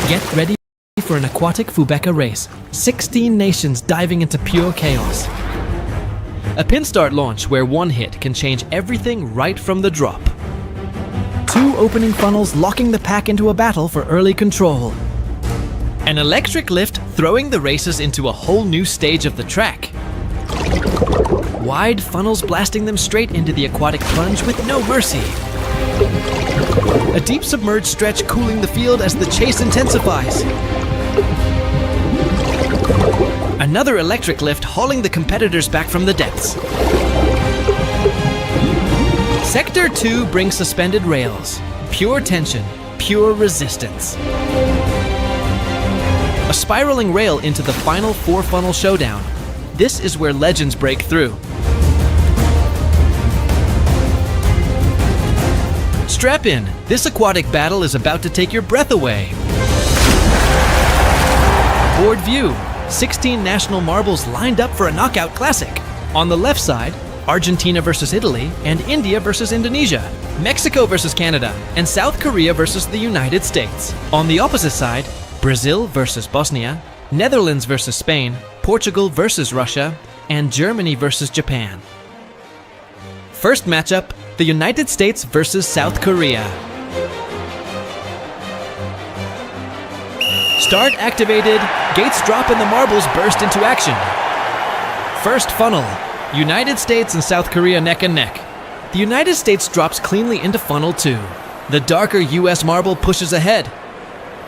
Get ready for an aquatic Fubeca race. 16 nations diving into pure chaos. A pin start launch where one hit can change everything right from the drop. 2 opening funnels locking the pack into a battle for early control. An electric lift throwing the racers into a whole new stage of the track. Wide funnels blasting them straight into the aquatic plunge with no mercy. A deep submerged stretch cooling the field as the chase intensifies. Another electric lift hauling the competitors back from the depths. Sector 2 brings suspended rails. Pure tension, pure resistance. A spiraling rail into the final 4-funnel showdown. This is where legends break through. Strap in, this aquatic battle is about to take your breath away. Board view, 16 national marbles lined up for a knockout classic. On the left side, Argentina versus Italy and India versus Indonesia, Mexico versus Canada, and South Korea versus the United States. On the opposite side, Brazil versus Bosnia, Netherlands versus Spain, Portugal versus Russia, and Germany versus Japan. First matchup, the United States versus South Korea. Start activated, gates drop and the marbles burst into action. First funnel, United States and South Korea neck and neck. The United States drops cleanly into funnel 2. The darker US marble pushes ahead.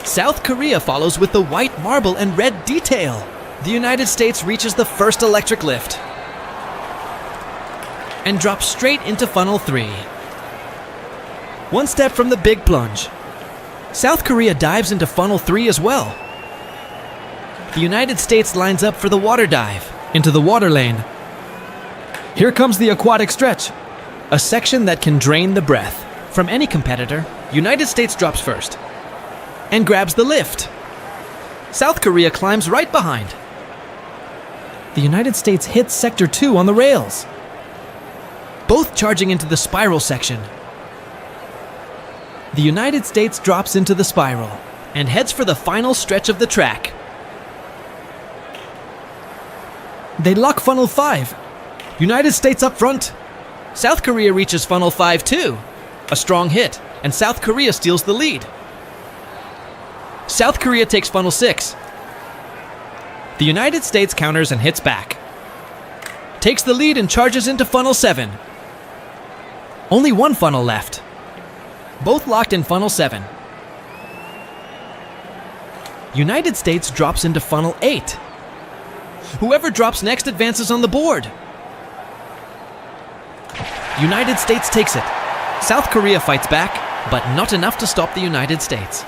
South Korea follows with the white marble and red detail. The United States reaches the first electric lift and drops straight into funnel 3. One step from the big plunge. South Korea dives into funnel 3 as well. The United States lines up for the water dive into the water lane. Here comes the aquatic stretch, a section that can drain the breath. From any competitor, United States drops first and grabs the lift. South Korea climbs right behind. The United States hits sector 2 on the rails, both charging into the spiral section. The United States drops into the spiral and heads for the final stretch of the track. They lock funnel 5. United States up front. South Korea reaches funnel 5 too. A strong hit, and South Korea steals the lead. South Korea takes funnel 6. The United States counters and hits back. Takes the lead and charges into funnel 7. Only one funnel left. Both locked in funnel 7. United States drops into funnel 8. Whoever drops next advances on the board. United States takes it. South Korea fights back, but not enough to stop the United States.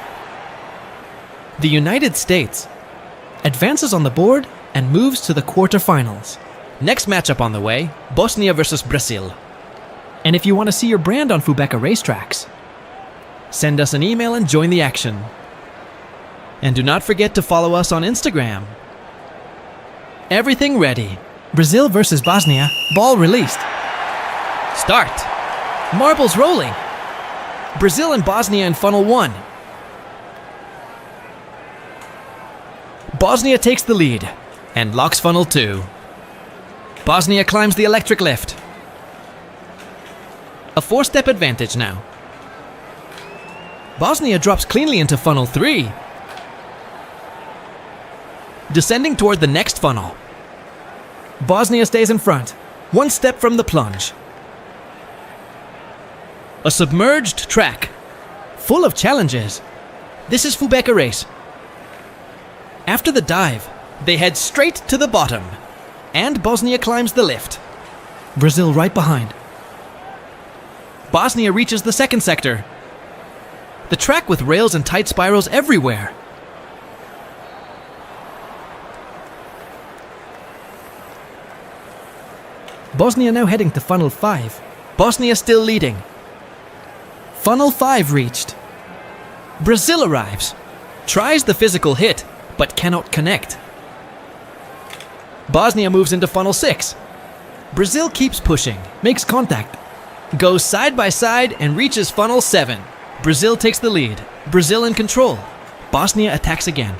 The United States advances on the board and moves to the quarterfinals. Next matchup on the way, Bosnia versus Brazil. And if you want to see your brand on Fubeca racetracks, send us an email and join the action. And do not forget to follow us on Instagram. Everything ready. Brazil versus Bosnia, ball released. Start. Marbles rolling. Brazil and Bosnia in funnel 1. Bosnia takes the lead and locks funnel 2. Bosnia climbs the electric lift. A 4-step advantage now. Bosnia drops cleanly into funnel 3. Descending toward the next funnel. Bosnia stays in front, 1 step from the plunge. A submerged track, full of challenges. This is Fubeca race. After the dive, they head straight to the bottom, and Bosnia climbs the lift. Brazil right behind. Bosnia reaches the second sector. The track with rails and tight spirals everywhere. Bosnia now heading to funnel 5. Bosnia still leading. Funnel 5 reached. Brazil arrives. Tries the physical hit, but cannot connect. Bosnia moves into funnel 6. Brazil keeps pushing, makes contact, goes side by side and reaches funnel 7. Brazil takes the lead. Brazil in control. Bosnia attacks again,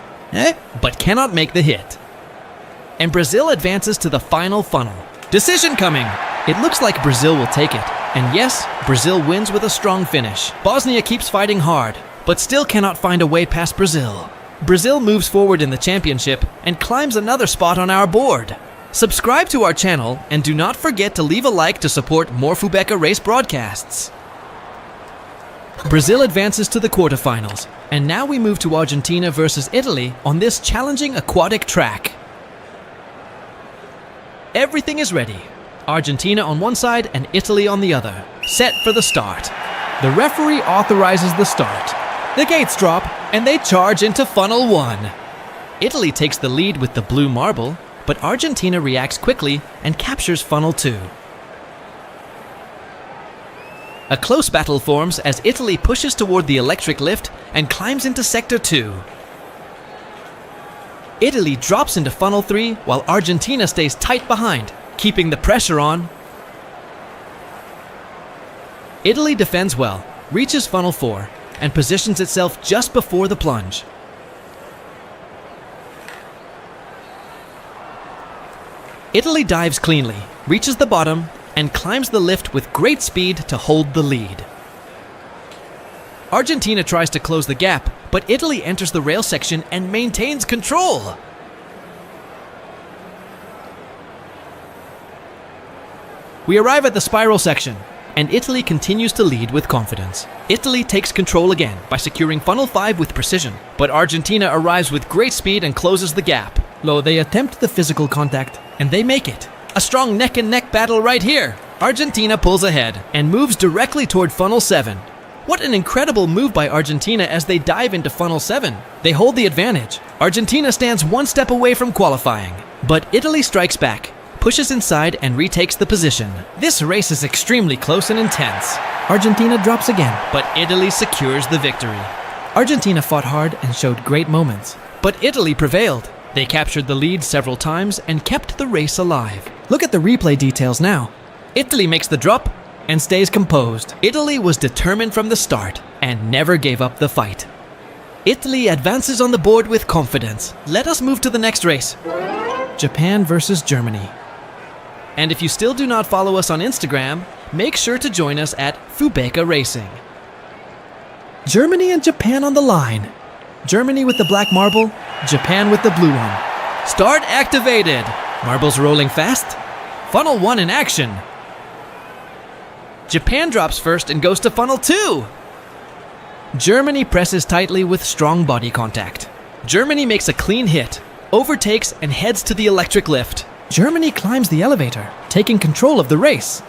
but cannot make the hit. And Brazil advances to the final funnel. Decision coming! It looks like Brazil will take it. And yes, Brazil wins with a strong finish. Bosnia keeps fighting hard, but still cannot find a way past Brazil. Brazil moves forward in the championship and climbs another spot on our board. Subscribe to our channel and do not forget to leave a like to support more Fubeca race broadcasts. Brazil advances to the quarterfinals, and now we move to Argentina versus Italy on this challenging aquatic track. Everything is ready. Argentina on one side and Italy on the other. Set for the start. The referee authorizes the start. The gates drop and they charge into funnel 1. Italy takes the lead with the blue marble, but Argentina reacts quickly and captures funnel 2. A close battle forms as Italy pushes toward the electric lift and climbs into sector 2. Italy drops into funnel 3 while Argentina stays tight behind, keeping the pressure on. Italy defends well, reaches funnel 4, and positions itself just before the plunge. Italy dives cleanly, reaches the bottom, and climbs the lift with great speed to hold the lead. Argentina tries to close the gap, but Italy enters the rail section and maintains control. We arrive at the spiral section, and Italy continues to lead with confidence. Italy takes control again by securing funnel 5 with precision, but Argentina arrives with great speed and closes the gap. They attempt the physical contact, and they make it. A strong neck-and-neck battle right here. Argentina pulls ahead and moves directly toward funnel 7. What an incredible move by Argentina as they dive into funnel 7. They hold the advantage. Argentina stands one step away from qualifying, but Italy strikes back, pushes inside and retakes the position. This race is extremely close and intense. Argentina drops again, but Italy secures the victory. Argentina fought hard and showed great moments, but Italy prevailed. They captured the lead several times and kept the race alive. Look at the replay details now. Italy makes the drop and stays composed. Italy was determined from the start and never gave up the fight. Italy advances on the board with confidence. Let us move to the next race. Japan versus Germany. And if you still do not follow us on Instagram, make sure to join us at Fubeca Racing. Germany and Japan on the line. Germany with the black marble, Japan with the blue one. Start activated. Marbles rolling fast. Funnel 1 in action. Japan drops first and goes to funnel 2. Germany presses tightly with strong body contact. Germany makes a clean hit, overtakes and heads to the electric lift. Germany climbs the elevator, taking control of the race.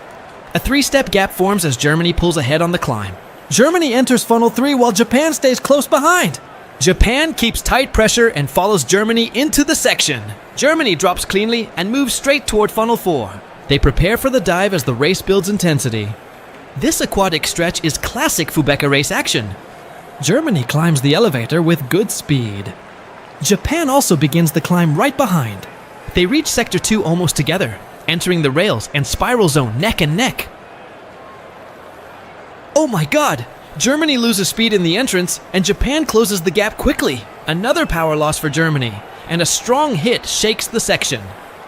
A 3-step gap forms as Germany pulls ahead on the climb. Germany enters funnel 3 while Japan stays close behind. Japan keeps tight pressure and follows Germany into the section. Germany drops cleanly and moves straight toward funnel 4. They prepare for the dive as the race builds intensity. This aquatic stretch is classic Fubeca race action. Germany climbs the elevator with good speed. Japan also begins the climb right behind. They reach sector 2 almost together, entering the rails and spiral zone neck and neck. Oh my god! Germany loses speed in the entrance, and Japan closes the gap quickly. Another power loss for Germany, and a strong hit shakes the section.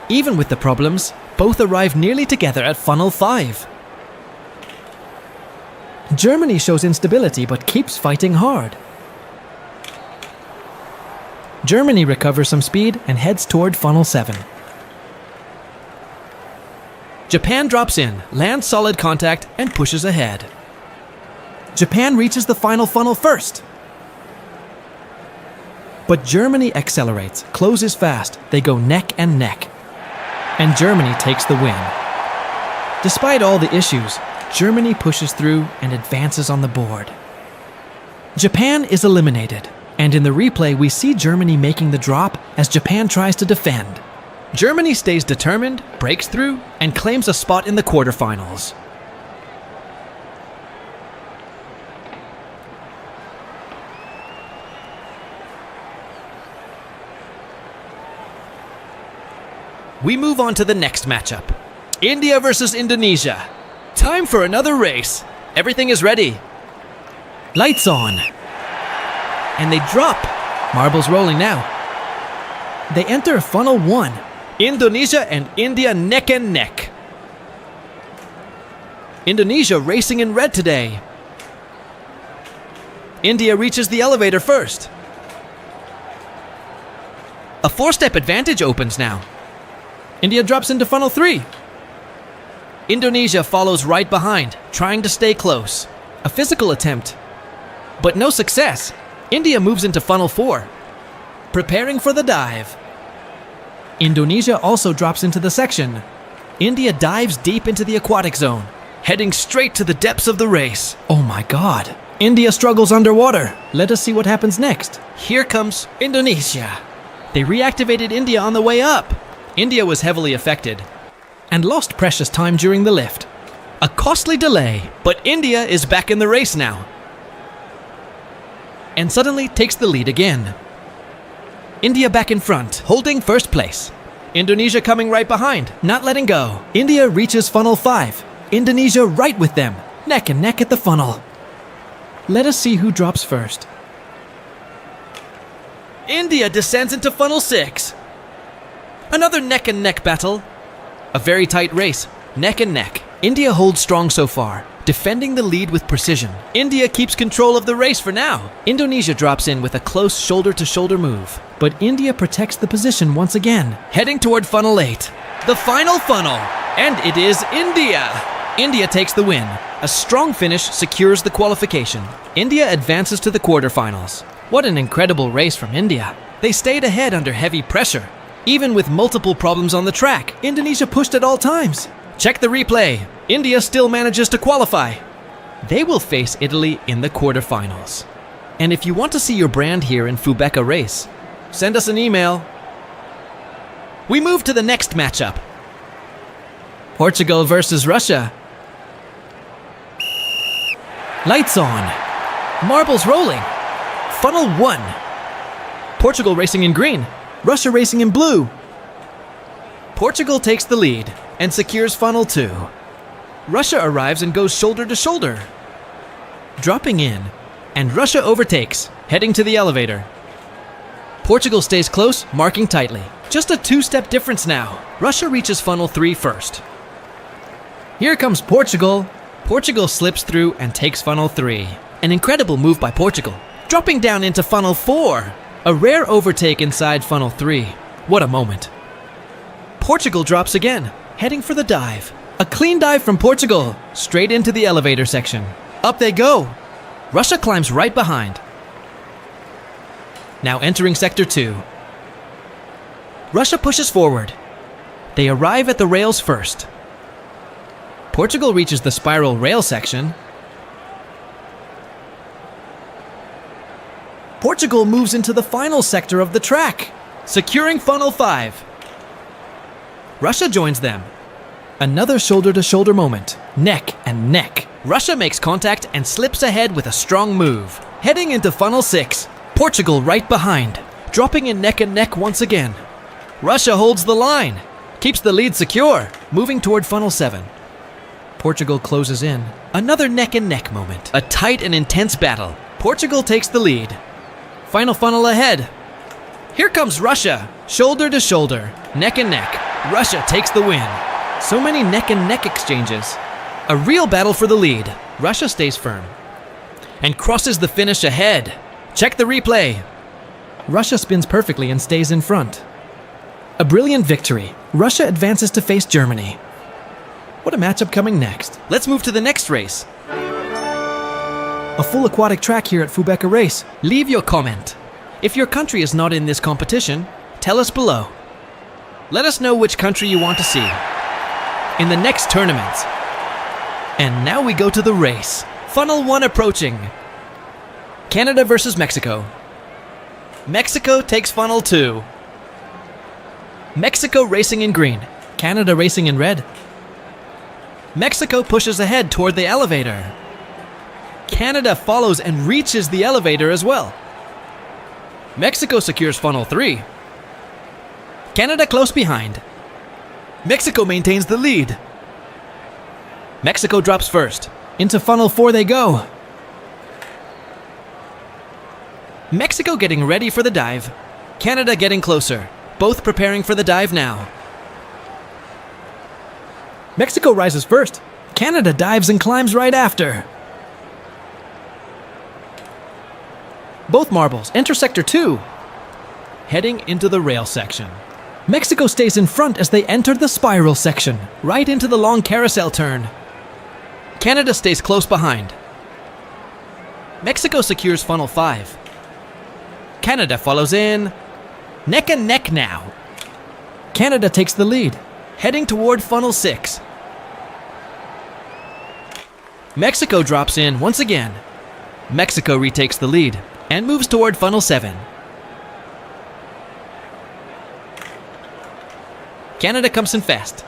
Even with the problems, both arrive nearly together at funnel 5. Germany shows instability but keeps fighting hard. Germany recovers some speed and heads toward funnel 7. Japan drops in, lands solid contact, and pushes ahead. Japan reaches the final funnel first. But Germany accelerates, closes fast, they go neck and neck. And Germany takes the win. Despite all the issues, Germany pushes through and advances on the board. Japan is eliminated, and in the replay we see Germany making the drop as Japan tries to defend. Germany stays determined, breaks through, and claims a spot in the quarterfinals. We move on to the next matchup. India versus Indonesia. Time for another race. Everything is ready. Lights on. And they drop Marbles rolling now. They enter funnel 1. Indonesia and India neck and neck. Indonesia racing in red today. India reaches the elevator first. A 4-step advantage opens now. India drops into funnel 3. Indonesia follows right behind, trying to stay close. A physical attempt, but no success. India moves into funnel 4, preparing for the dive. Indonesia also drops into the section. India dives deep into the aquatic zone, heading straight to the depths of the race. Oh my God. India struggles underwater. Let us see what happens next. Here comes Indonesia. They reactivated India on the way up. India was heavily affected and lost precious time during the lift. A costly delay, but India is back in the race now. And suddenly takes the lead again. India back in front, holding first place. Indonesia coming right behind, not letting go. India reaches funnel 5. Indonesia right with them, neck and neck at the funnel. Let us see who drops first. India descends into funnel 6. Another neck and neck battle. A very tight race, neck and neck. India holds strong so far, defending the lead with precision. India keeps control of the race for now. Indonesia drops in with a close shoulder-to-shoulder move, but India protects the position once again, heading toward funnel 8. The final funnel, and it is India. India takes the win. A strong finish secures the qualification. India advances to the quarterfinals. What an incredible race from India. They stayed ahead under heavy pressure. Even with multiple problems on the track, Indonesia pushed at all times. Check the replay. India still manages to qualify. They will face Italy in the quarterfinals. And if you want to see your brand here in Fubeca race, send us an email. We move to the next matchup. Portugal versus Russia. Lights on. Marbles rolling. Funnel 1. Portugal racing in green. Russia racing in blue. Portugal takes the lead and secures funnel 2. Russia arrives and goes shoulder to shoulder. Dropping in, and Russia overtakes, heading to the elevator. Portugal stays close, marking tightly. Just a 2-step difference now. Russia reaches funnel 3 first. Here comes Portugal. Portugal slips through and takes funnel 3. An incredible move by Portugal. Dropping down into funnel 4. A rare overtake inside funnel 3. What a moment. Portugal drops again, heading for the dive. A clean dive from Portugal, straight into the elevator section. Up they go. Russia climbs right behind. Now entering sector 2. Russia pushes forward. They arrive at the rails first. Portugal reaches the spiral rail section. Portugal moves into the final sector of the track, securing funnel 5. Russia joins them. Another shoulder-to-shoulder moment, neck and neck. Russia makes contact and slips ahead with a strong move. Heading into funnel 6, Portugal right behind, dropping in neck and neck once again. Russia holds the line, keeps the lead secure, moving toward funnel 7. Portugal closes in. Another neck and neck moment, a tight and intense battle. Portugal takes the lead. Final funnel ahead. Here comes Russia, shoulder to shoulder, neck and neck. Russia takes the win. So many neck and neck exchanges. A real battle for the lead. Russia stays firm and crosses the finish ahead. Check the replay. Russia spins perfectly and stays in front. A brilliant victory. Russia advances to face Germany. What a matchup coming next. Let's move to the next race. A full aquatic track here at Fubeca Race. Leave your comment. If your country is not in this competition, tell us below. Let us know which country you want to see in the next tournaments. And now we go to the race. Funnel 1 approaching. Canada versus Mexico. Mexico takes funnel 2. Mexico racing in green. Canada racing in red. Mexico pushes ahead toward the elevator. Canada follows and reaches the elevator as well. Mexico secures funnel 3. Canada close behind. Mexico maintains the lead. Mexico drops first. Into funnel 4 they go. Mexico getting ready for the dive. Canada getting closer. Both preparing for the dive now. Mexico rises first. Canada dives and climbs right after. Both marbles enter Sector 2. Heading into the rail section. Mexico stays in front as they enter the spiral section, right into the long carousel turn. Canada stays close behind. Mexico secures funnel 5. Canada follows in. Neck and neck now. Canada takes the lead, heading toward funnel 6. Mexico drops in once again. Mexico retakes the lead and moves toward funnel 7. Canada comes in fast.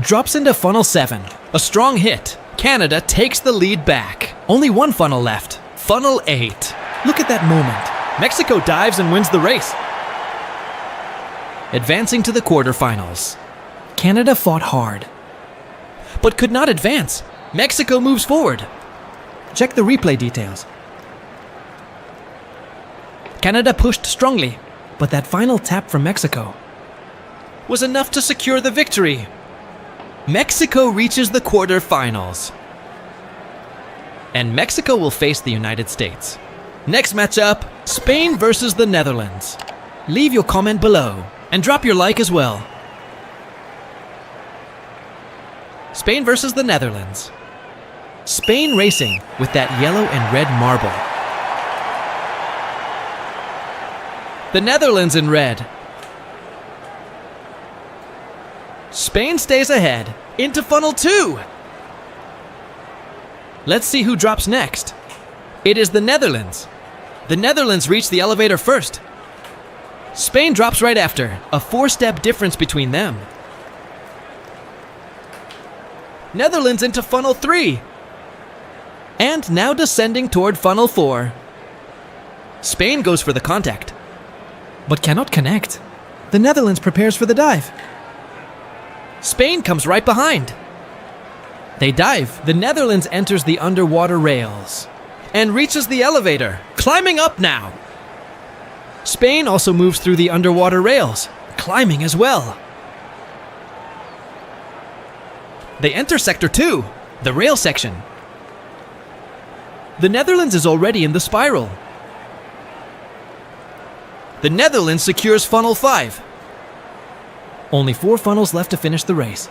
Drops into funnel 7. A strong hit. Canada takes the lead back. Only one funnel left. Funnel 8. Look at that moment. Mexico dives and wins the race. Advancing to the quarterfinals. Canada fought hard, but could not advance. Mexico moves forward. Check the replay details. Canada pushed strongly, but that final tap from Mexico was enough to secure the victory. Mexico reaches the quarterfinals. And Mexico will face the United States. Next matchup, Spain versus the Netherlands. Leave your comment below and drop your like as well. Spain versus the Netherlands. Spain racing with that yellow and red marble. The Netherlands in red. Spain stays ahead into funnel 2. Let's see who drops next. It is the Netherlands. The Netherlands reach the elevator first. Spain drops right after, a 4-step difference between them. Netherlands into funnel 3. And now descending toward funnel 4. Spain goes for the contact, but cannot connect. The Netherlands prepares for the dive. Spain comes right behind. They dive. The Netherlands enters the underwater rails and reaches the elevator, climbing up now. Spain also moves through the underwater rails, climbing as well. They enter Sector 2, the rail section. The Netherlands is already in the spiral. The Netherlands secures funnel 5. Only 4 funnels left to finish the race.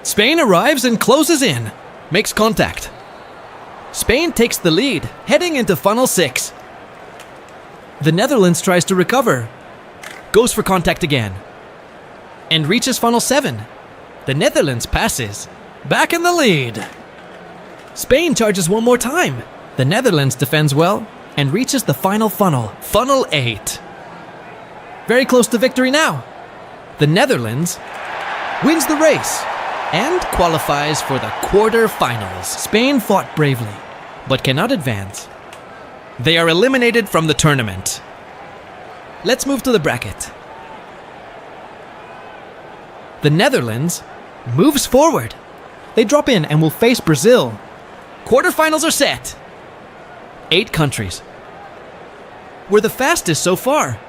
Spain arrives and closes in, makes contact. Spain takes the lead, heading into funnel 6. The Netherlands tries to recover, goes for contact again, and reaches funnel 7. The Netherlands passes, back in the lead. Spain charges one more time. The Netherlands defends well and reaches the final funnel, funnel 8. Very close to victory now. The Netherlands wins the race and qualifies for the quarterfinals. Spain fought bravely, but cannot advance. They are eliminated from the tournament. Let's move to the bracket. The Netherlands moves forward. They drop in and will face Brazil. Quarterfinals are set. 8 countries. We're the fastest so far.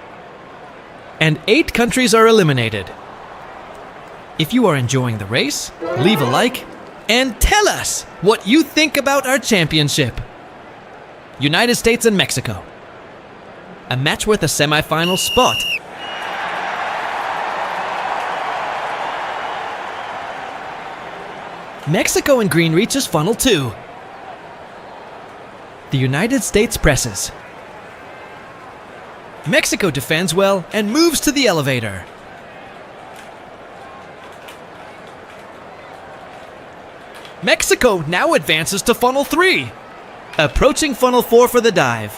And 8 countries are eliminated. If you are enjoying the race, leave a like and tell us what you think about our championship. United States and Mexico. A match worth a semifinal spot. Mexico in green reaches funnel 2. The United States presses. Mexico defends well and moves to the elevator. Mexico now advances to funnel 3, approaching funnel 4 for the dive.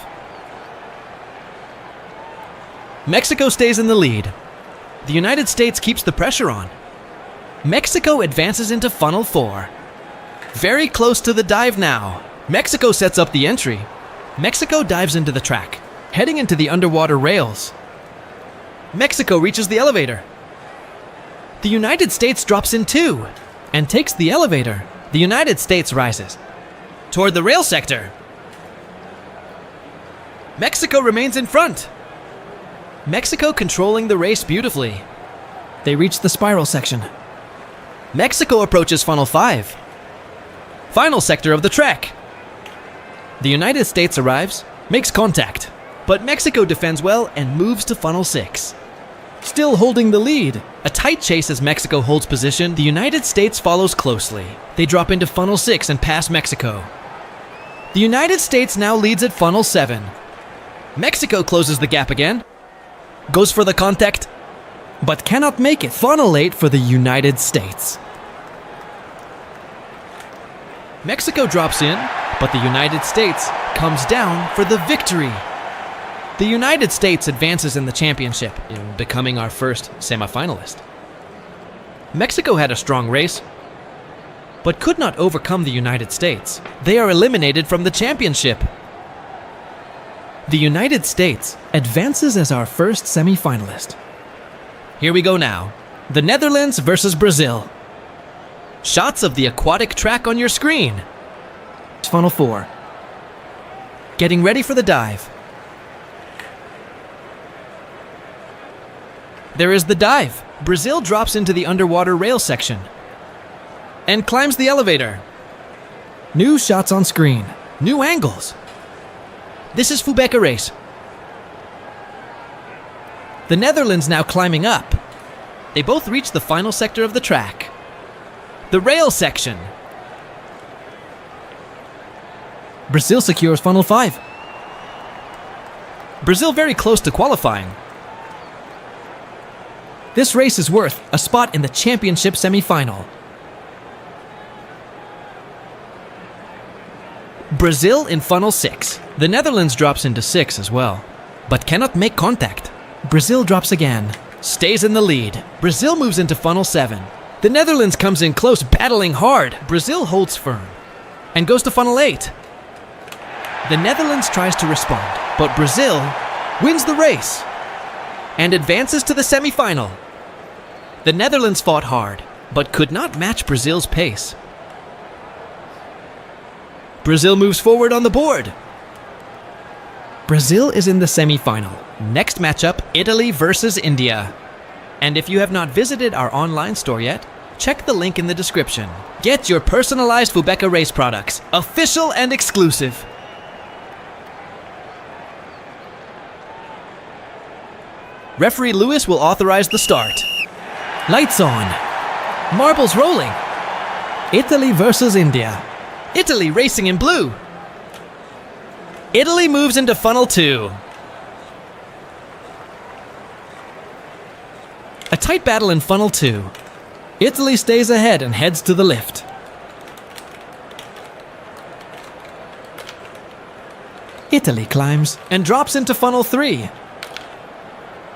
Mexico stays in the lead. The United States keeps the pressure on. Mexico advances into funnel 4. Very close to the dive now. Mexico sets up the entry. Mexico dives into the track, heading into the underwater rails. Mexico reaches the elevator. The United States drops in too and takes the elevator. The United States rises toward the rail sector. Mexico remains in front. Mexico controlling the race beautifully. They reach the spiral section. Mexico approaches funnel 5. Final sector of the track. The United States arrives, makes contact, but Mexico defends well and moves to funnel 6. Still holding the lead. A tight chase as Mexico holds position. The United States follows closely. They drop into funnel 6 and pass Mexico. The United States now leads at funnel 7. Mexico closes the gap again. Goes for the contact, but cannot make it. Funnel 8 for the United States. Mexico drops in, but the United States comes down for the victory. The United States advances in the championship, becoming our first semifinalist. Mexico had a strong race, but could not overcome the United States. They are eliminated from the championship. The United States advances as our first semifinalist. Here we go now. The Netherlands versus Brazil. Shots of the aquatic track on your screen. Funnel 4. Getting ready for the dive. There is the dive. Brazil drops into the underwater rail section and climbs the elevator. New shots on screen. New angles. This is Fubeca race. The Netherlands now climbing up. They both reach the final sector of the track. The rail section. Brazil secures funnel 5. Brazil very close to qualifying. This race is worth a spot in the championship semi-final. Brazil in funnel 6. The Netherlands drops into 6 as well, but cannot make contact. Brazil drops again, stays in the lead. Brazil moves into funnel 7. The Netherlands comes in close, battling hard. Brazil holds firm and goes to funnel 8. The Netherlands tries to respond, but Brazil wins the race and advances to the semi-final. The Netherlands fought hard, but could not match Brazil's pace. Brazil moves forward on the board. Brazil is in the semi-final. Next matchup, Italy versus India. And if you have not visited our online store yet, check the link in the description. Get your personalized Fubeca race products, official and exclusive. Referee Lewis will authorize the start. Lights on. Marbles rolling. Italy versus India. Italy racing in blue. Italy moves into funnel 2. A tight battle in funnel 2. Italy stays ahead and heads to the lift. Italy climbs and drops into funnel 3.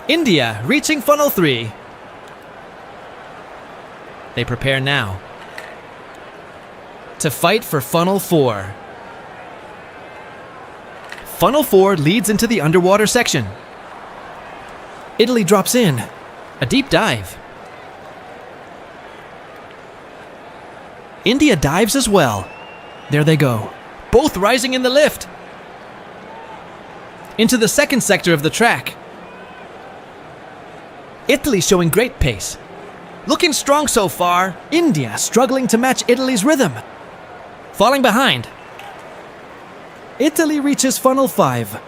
India reaching funnel 3. They prepare now to fight for funnel 4. Funnel 4 leads into the underwater section. Italy drops in. A deep dive. India dives as well. There they go, both rising in the lift. Into the second sector of the track. Italy showing great pace. Looking strong so far. India struggling to match Italy's rhythm. Falling behind. Italy reaches funnel 5.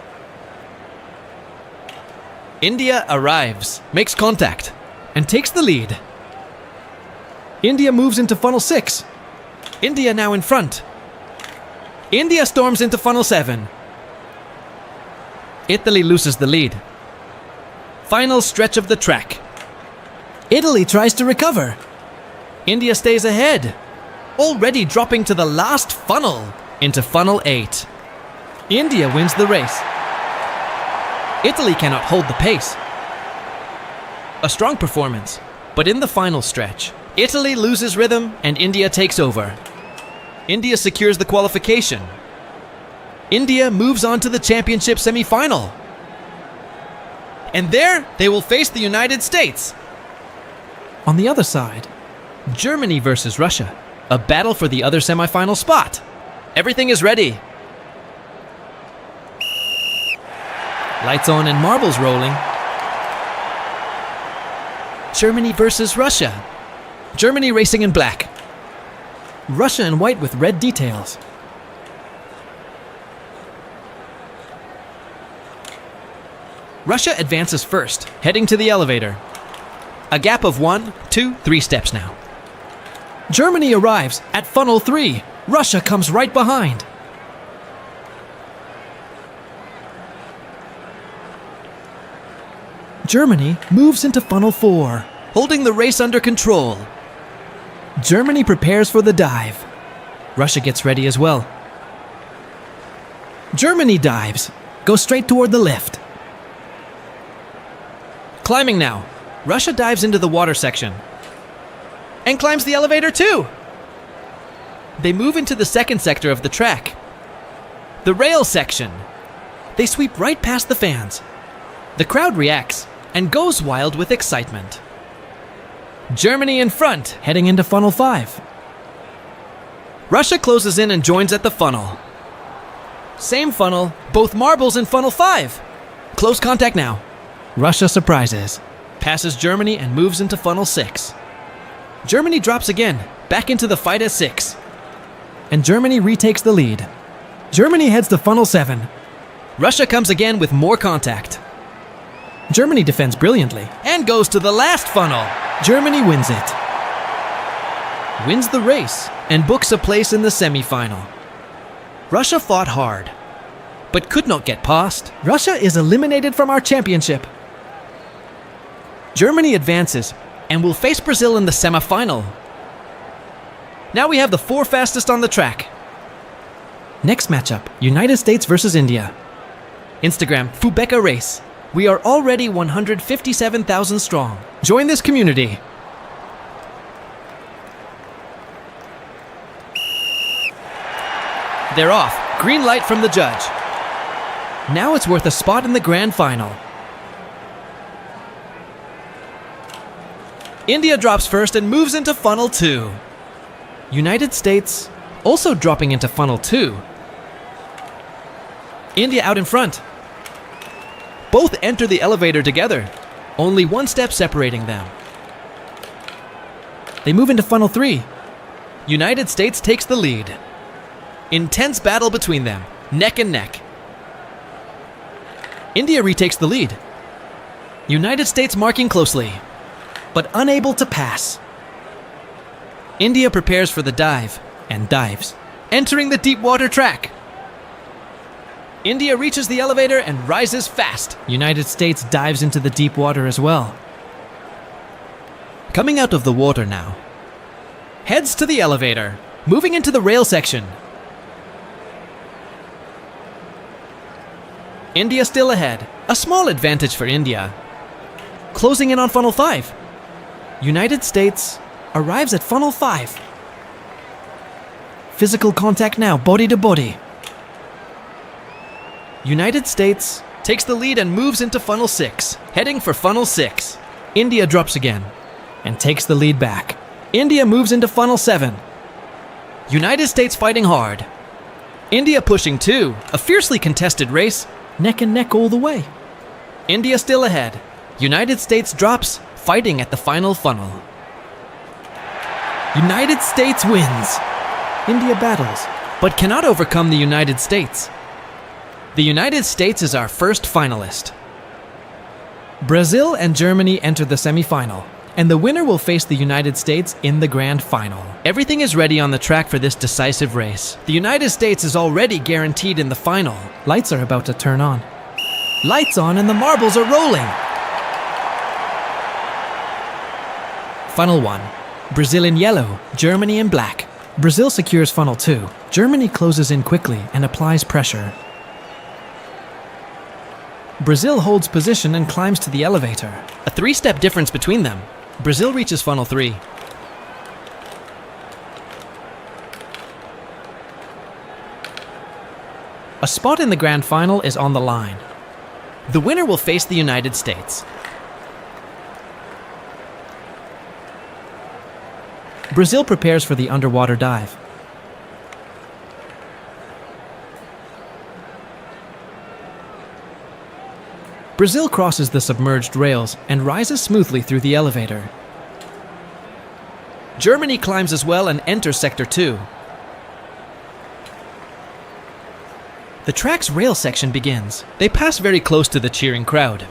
India arrives, makes contact, and takes the lead. India moves into funnel 6. India now in front. India storms into funnel 7. Italy loses the lead. Final stretch of the track. Italy tries to recover. India stays ahead, already dropping to the last funnel, into funnel 8. India wins the race. Italy cannot hold the pace. A strong performance, but in the final stretch, Italy loses rhythm and India takes over. India secures the qualification. India moves on to the championship semi-final. And there, they will face the United States. On the other side, Germany versus Russia, a battle for the other semi-final spot. Everything is ready. Lights on and marbles rolling. Germany versus Russia. Germany racing in black. Russia in white with red details. Russia advances first, heading to the elevator. A gap of 1, 2, 3 steps now. Germany arrives at funnel 3. Russia comes right behind. Germany moves into funnel 4, holding the race under control. Germany prepares for the dive. Russia gets ready as well. Germany dives, goes straight toward the lift. Climbing now. Russia dives into the water section and climbs the elevator too. They move into the second sector of the track, the rail section. They sweep right past the fans. The crowd reacts and goes wild with excitement. Germany in front, heading into funnel 5. Russia closes in and joins at the funnel. Same funnel, both marbles in funnel 5. Close contact now. Russia surprises, passes Germany and moves into funnel 6. Germany drops again, back into the fight as 6. And Germany retakes the lead. Germany heads to funnel 7. Russia comes again with more contact. Germany defends brilliantly and goes to the last funnel. Germany wins it. Wins the race and books a place in the semi-final. Russia fought hard, but could not get past. Russia is eliminated from our championship. Germany advances and will face Brazil in the semi-final. Now we have the 4 fastest on the track. Next matchup, United States versus India. Instagram, Fubeca Race. We are already 157,000 strong. Join this community. They're off. Green light from the judge. Now it's worth a spot in the grand final. India drops first and moves into funnel 2. United States also dropping into funnel 2. India out in front. Both enter the elevator together, only 1 step separating them. They move into funnel 3. United States takes the lead. Intense battle between them, neck and neck. India retakes the lead. United States marking closely, but unable to pass. India prepares for the dive and dives, entering the deep water track. India reaches the elevator and rises fast. United States dives into the deep water as well. Coming out of the water now. Heads to the elevator, moving into the rail section. India still ahead, a small advantage for India. Closing in on funnel 5. United States arrives at funnel 5. Physical contact now, body to body. United States takes the lead and moves into funnel 6, heading for funnel 6. India drops again and takes the lead back. India moves into funnel 7. United States fighting hard. India pushing too, a fiercely contested race, neck and neck all the way. India still ahead. United States drops, fighting at the final funnel. United States wins. India battles, but cannot overcome the United States. The United States is our first finalist. Brazil and Germany enter the semi-final, and the winner will face the United States in the grand final. Everything is ready on the track for this decisive race. The United States is already guaranteed in the final. Lights are about to turn on. Lights on and the marbles are rolling. Funnel 1. Brazil in yellow, Germany in black. Brazil secures funnel 2. Germany closes in quickly and applies pressure. Brazil holds position and climbs to the elevator. A 3-step difference between them. Brazil reaches funnel 3. A spot in the grand final is on the line. The winner will face the United States. Brazil prepares for the underwater dive. Brazil crosses the submerged rails and rises smoothly through the elevator. Germany climbs as well and enters Sector 2. The track's rail section begins. They pass very close to the cheering crowd.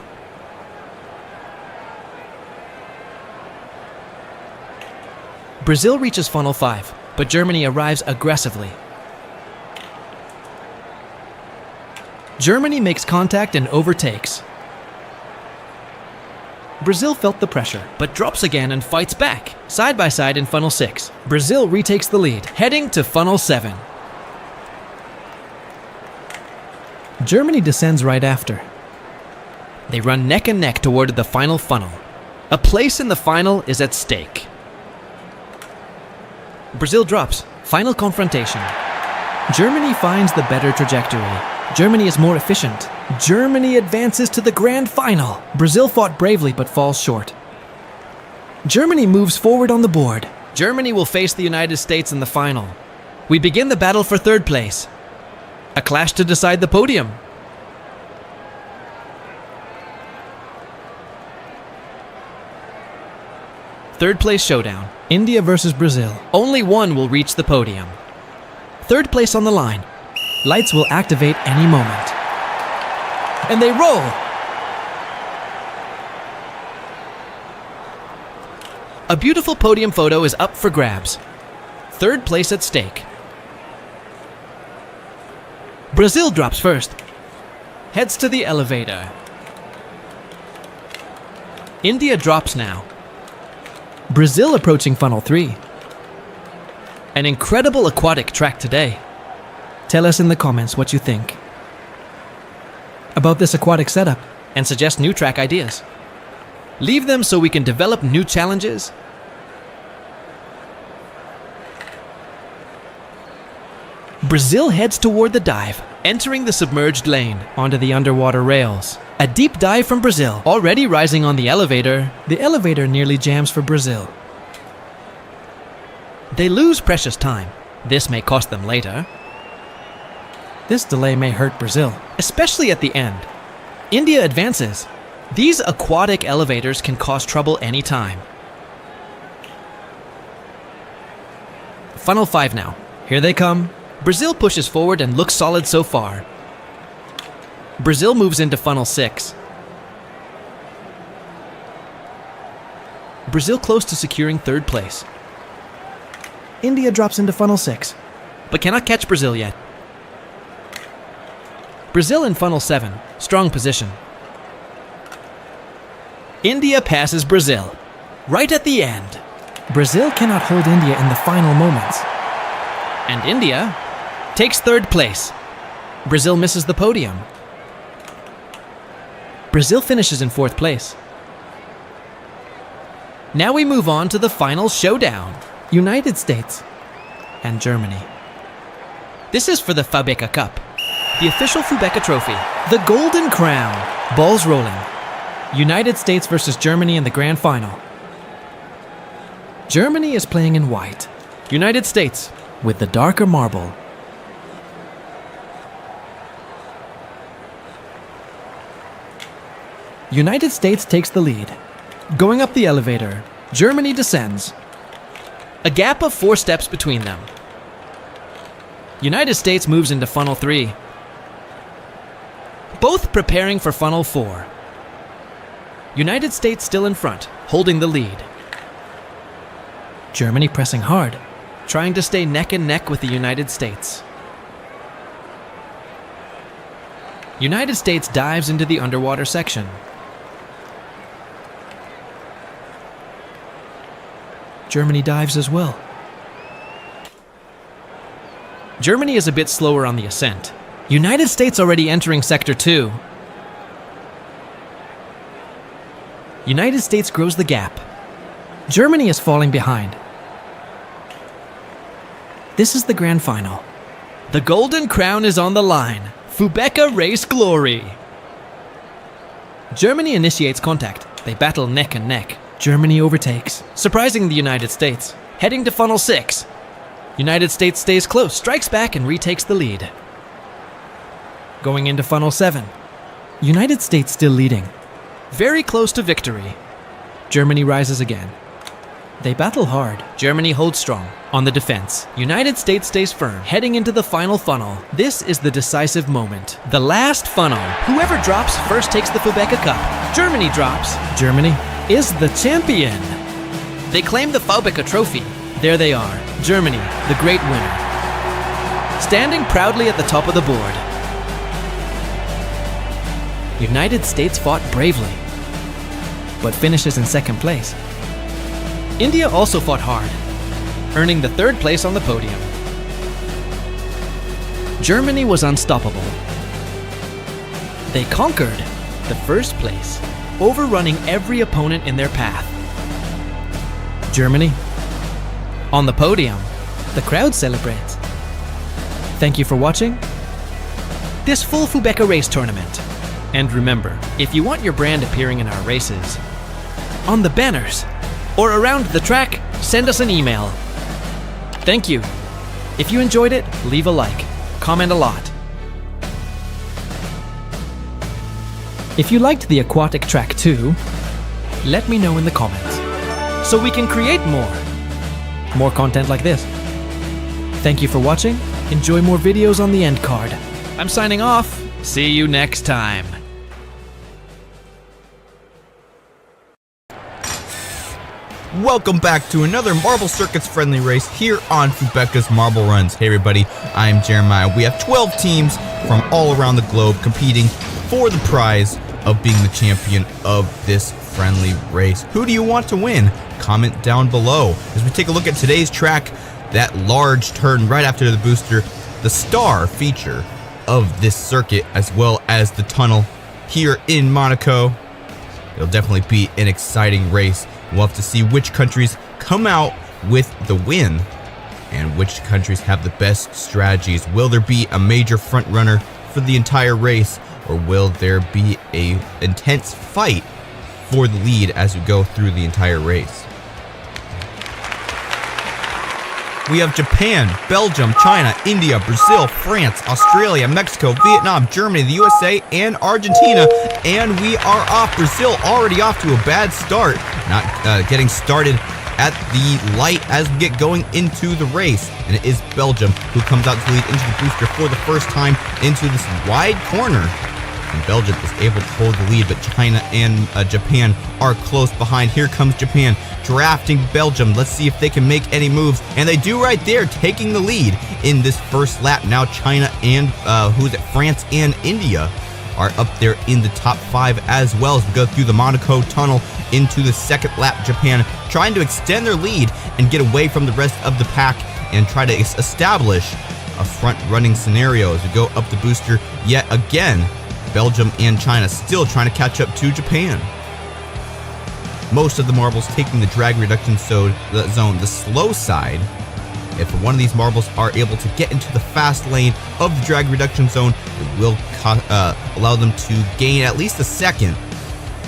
Brazil reaches Funnel 5, but Germany arrives aggressively. Germany makes contact and overtakes. Brazil felt the pressure, but drops again and fights back, side by side in Funnel 6. Brazil retakes the lead, heading to Funnel 7. Germany descends right after. They run neck and neck toward the final funnel. A place in the final is at stake. Brazil drops. Final confrontation. Germany finds the better trajectory. Germany is more efficient. Germany advances to the grand final. Brazil fought bravely but falls short. Germany moves forward on the board. Germany will face the United States in the final. We begin the battle for third place. A clash to decide the podium. Third place showdown. India versus Brazil. Only one will reach the podium. Third place on the line. Lights will activate any moment. And they roll! A beautiful podium photo is up for grabs. Third place at stake. Brazil drops first. Heads to the elevator. India drops now. Brazil approaching Funnel 3. An incredible aquatic track today. Tell us in the comments what you think about this aquatic setup and suggest new track ideas. Leave them so we can develop new challenges. Brazil heads toward the dive, entering the submerged lane onto the underwater rails. A deep dive from Brazil, already rising on the elevator. The elevator nearly jams for Brazil. They lose precious time. This may cost them later. This delay may hurt Brazil, especially at the end. India advances. These aquatic elevators can cause trouble anytime. Funnel 5 now. Here they come. Brazil pushes forward and looks solid so far. Brazil moves into Funnel 6. Brazil close to securing third place. India drops into Funnel 6, but cannot catch Brazil yet. Brazil in Funnel 7, strong position. India passes Brazil, right at the end. Brazil cannot hold India in the final moments. And India takes third place. Brazil misses the podium. Brazil finishes in fourth place. Now we move on to the final showdown. United States and Germany. This is for the Fubeca Cup, the official Fubeca trophy. The Golden Crown. Balls rolling. United States versus Germany in the grand final. Germany is playing in white. United States with the darker marble. United States takes the lead. Going up the elevator, Germany descends. A gap of 4 steps between them. United States moves into Funnel 3. Both preparing for Funnel 4. United States still in front, holding the lead. Germany pressing hard, trying to stay neck and neck with the United States. United States dives into the underwater section. Germany dives as well. Germany is a bit slower on the ascent. United States already entering Sector 2. United States grows the gap. Germany is falling behind. This is the grand final. The Golden Crown is on the line. Fubeca Race Glory. Germany initiates contact. They battle neck and neck. Germany overtakes, surprising the United States. Heading to Funnel 6. United States stays close, strikes back and retakes the lead. Going into Funnel 7. United States still leading. Very close to victory. Germany rises again. They battle hard. Germany holds strong. On the defense, United States stays firm. Heading into the final funnel. This is the decisive moment. The last funnel. Whoever drops first takes the Fubeca Cup. Germany drops. Germany is the champion. They claim the Fubeca trophy. There they are. Germany, the great winner. Standing proudly at the top of the board. United States fought bravely, but finishes in second place. India also fought hard, earning the third place on the podium. Germany was unstoppable. They conquered the first place, overrunning every opponent in their path. Germany, on the podium, the crowd celebrates. Thank you for watching this full Fubeca race tournament. And remember, if you want your brand appearing in our races, on the banners, or around the track, send us an email. Thank you. If you enjoyed it, leave a like, comment a lot. If you liked the aquatic track too, let me know in the comments, so we can create more content like this. Thank you for watching. Enjoy more videos on the end card. I'm signing off. See you next time. Welcome back to another Marble Circuits friendly race here on Fubeca's Marble Runs. Hey everybody, I'm Jeremiah. We have 12 teams from all around the globe competing for the prize of being the champion of this friendly race. Who do you want to win? Comment down below. As we take a look at today's track, that large turn right after the booster, the star feature of this circuit, as well as the tunnel here in Monaco. It'll definitely be an exciting race. We'll have to see which countries come out with the win and which countries have the best strategies. Will there be a major front runner for the entire race, or will there be a intense fight for the lead as we go through the entire race? We have Japan, Belgium, China, India, Brazil, France, Australia, Mexico, Vietnam, Germany, the USA, and Argentina. And we are off. Brazil already off to a bad start. Not getting started at the light as we get going into the race. And it is Belgium who comes out to lead into the booster for the first time into this wide corner. And Belgium is able to hold the lead, but China and Japan are close behind. Here comes Japan, drafting Belgium. Let's see if they can make any moves. And they do right there, taking the lead in this first lap. Now China and France and India are up there in the top 5 as well as we go through the Monaco tunnel into the second lap. Japan trying to extend their lead and get away from the rest of the pack and try to establish a front running scenario as we go up the booster yet again. Belgium and China still trying to catch up to Japan. Most of the marbles taking the drag reduction zone, the slow side. If one of these marbles are able to get into the fast lane of the drag reduction zone, it will allow them to gain at least a second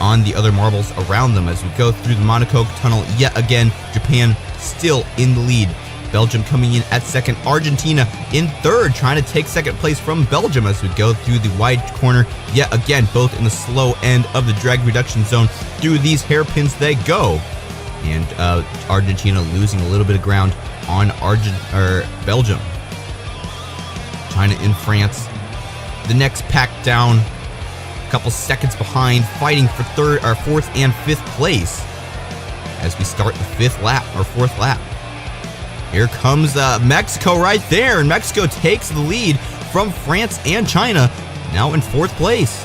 on the other marbles around them as we go through the Monaco tunnel yet again. Japan still in the lead. Belgium coming in at second, Argentina in third, trying to take second place from Belgium as we go through the wide corner yet again, both in the slow end of the drag reduction zone. Through these hairpins they go, and Argentina losing a little bit of ground on Belgium. China and France, the next pack down, a couple seconds behind, fighting for fourth and fifth place as we start the fourth lap. Here comes Mexico right there, and Mexico takes the lead from France and China, now in fourth place.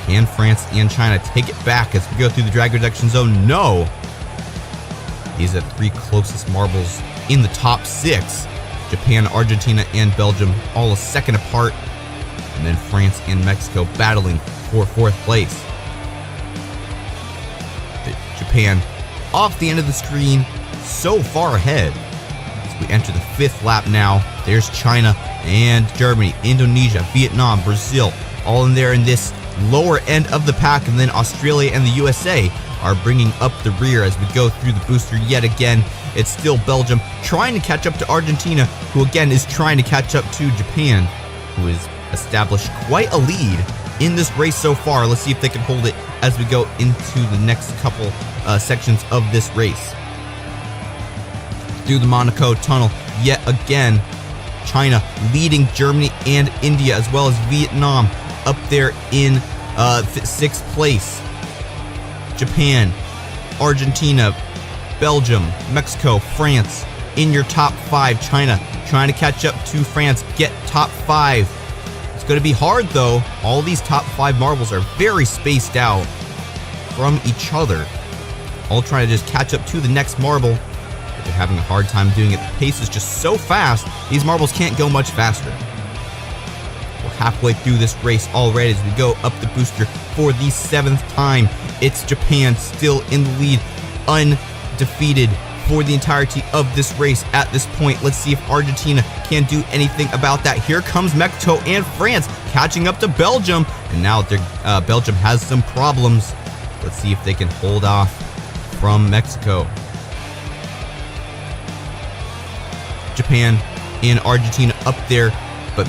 Can France and China take it back as we go through the drag reduction zone? No. These are the 3 closest marbles in the top 6. Japan, Argentina, and Belgium all a second apart, and then France and Mexico battling for fourth place. Japan off the end of the screen, so far ahead. As we enter the 5th lap now, there's China and Germany, Indonesia, Vietnam, Brazil, all in there in this lower end of the pack, and then Australia and the USA are bringing up the rear as we go through the booster yet again. It's still Belgium trying to catch up to Argentina, who again is trying to catch up to Japan, who has established quite a lead in this race so far. Let's see if they can hold it as we go into the next couple sections of this race. Through the Monaco tunnel yet again. China leading Germany and India, as well as Vietnam up there in 6th place. Japan, Argentina, Belgium, Mexico, France in your top 5. China trying to catch up to France, get top 5. It's going to be hard though. All these top 5 marbles are very spaced out from each other, all trying to just catch up to the next marble. They're having a hard time doing it. The pace is just so fast, these marbles can't go much faster. We're halfway through this race already as we go up the booster for the 7th time. It's Japan still in the lead, undefeated for the entirety of this race at this point. Let's see if Argentina can do anything about that. Here comes Mexico and France catching up to Belgium, and now Belgium has some problems. Let's see if they can hold off from Mexico. Japan and Argentina up there, but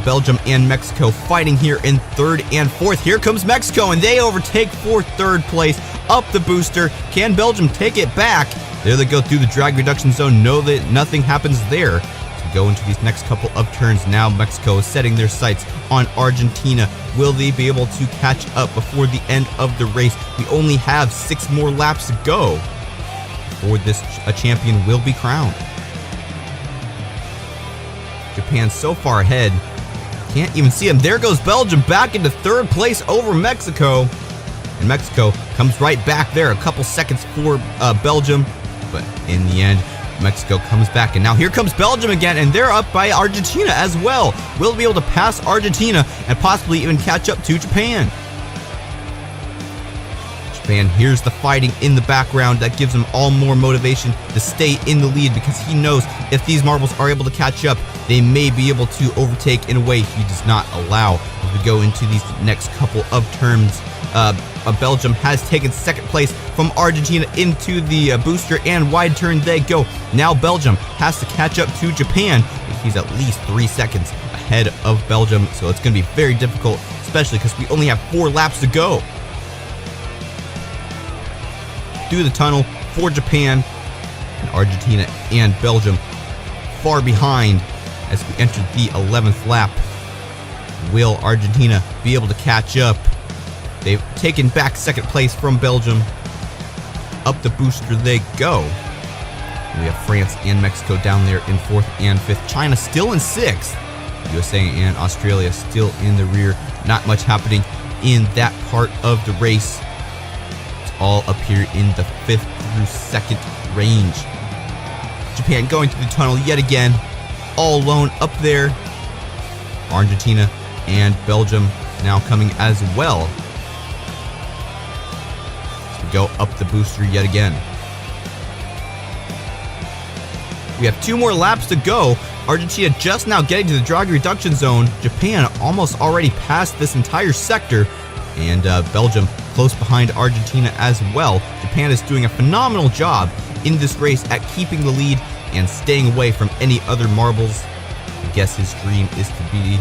Belgium and Mexico fighting here in 3rd and 4th. Here comes Mexico, and they overtake for 3rd place up the booster. Can Belgium take it back? There they go through the drag reduction zone. Know that nothing happens there. To go into these next couple of turns, now Mexico is setting their sights on Argentina. Will they be able to catch up before the end of the race? We only have 6 more laps to go before this champion will be crowned. Japan so far ahead, can't even see him. There goes Belgium back into 3rd place over Mexico, and Mexico comes right back there, a couple seconds for Belgium, but in the end Mexico comes back, and now here comes Belgium again, and they're up by Argentina as well. Will be able to pass Argentina and possibly even catch up to Japan. Japan hears the fighting in the background. That gives him all more motivation to stay in the lead, because he knows if these marbles are able to catch up, they may be able to overtake in a way he does not allow. As we go into these next couple of turns, Belgium has taken 2nd place from Argentina into the booster, and wide turn they go. Now Belgium has to catch up to Japan. He's at least 3 seconds ahead of Belgium, so it's going to be very difficult, especially because we only have 4 laps to go. Through the tunnel for Japan, and Argentina and Belgium far behind as we enter the 11th lap. Will Argentina be able to catch up? They've taken back 2nd place from Belgium. Up the booster they go. We have France and Mexico down there in 4th and 5th. China still in 6th. USA and Australia still in the rear. Not much happening in that part of the race. It's all up here in the 5th through 2nd range. Japan going through the tunnel yet again, all alone up there. Argentina and Belgium now coming as well. So we go up the booster yet again. We have 2 more laps to go. Argentina just now getting to the drag reduction zone. Japan almost already passed this entire sector, and Belgium close behind Argentina as well. Japan is doing a phenomenal job in this race at keeping the lead and staying away from any other marbles. I guess his dream is to be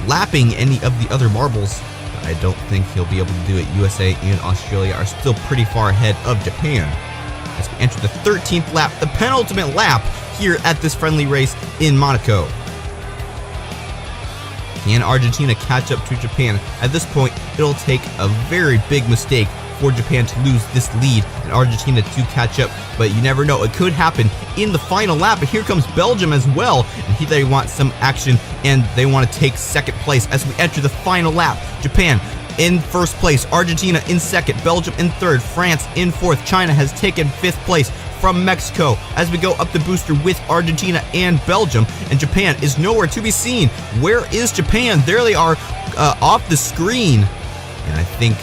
lapping any of the other marbles, but I don't think he'll be able to do it. USA and Australia are still pretty far ahead of Japan. As we enter the 13th lap, the penultimate lap here at this friendly race in Monaco. Can Argentina catch up to Japan? At this point, it'll take a very big mistake for Japan to lose this lead and Argentina to catch up, but you never know. It could happen in the final lap. But here comes Belgium as well, and they want some action, and they want to take 2nd place as we enter the final lap. Japan in 1st place, Argentina in 2nd, Belgium in 3rd, France in 4th. China has taken 5th place from Mexico as we go up the booster with Argentina and Belgium, and Japan is nowhere to be seen. Where is Japan? There they are off the screen, and I think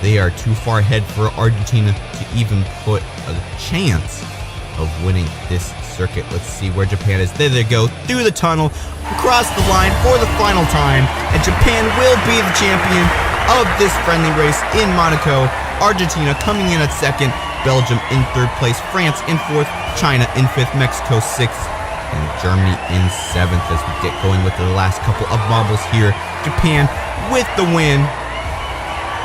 they are too far ahead for Argentina to even put a chance of winning this circuit. Let's see where Japan is. There they go, through the tunnel, across the line for the final time, and Japan will be the champion of this friendly race in Monaco. Argentina coming in at 2nd, Belgium in 3rd place, France in 4th, China in 5th, Mexico 6th, and Germany in 7th as we get going with the last couple of marbles here. Japan with the win.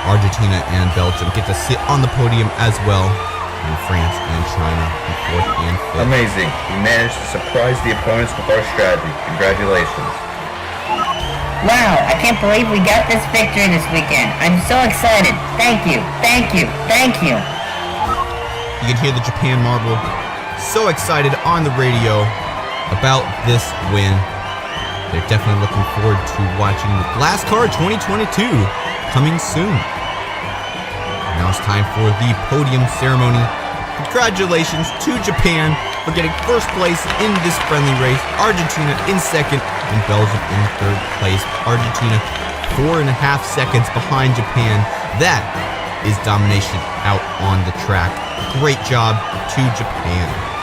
Argentina and Belgium get to sit on the podium as well. And France and China in 4th and 5th. Amazing. We managed to surprise the opponents with our strategy. Congratulations. Wow, I can't believe we got this victory this weekend. I'm so excited. Thank you, thank you, thank you. You can hear the Japan marble so excited on the radio about this win. They're definitely looking forward to watching the Glass Card 2022 coming soon. Now it's time for the podium ceremony. Congratulations to Japan for getting first place in this friendly race. Argentina in second and Belgium in third place. Argentina 4.5 seconds behind Japan. That is domination out on the track. Great job to Japan.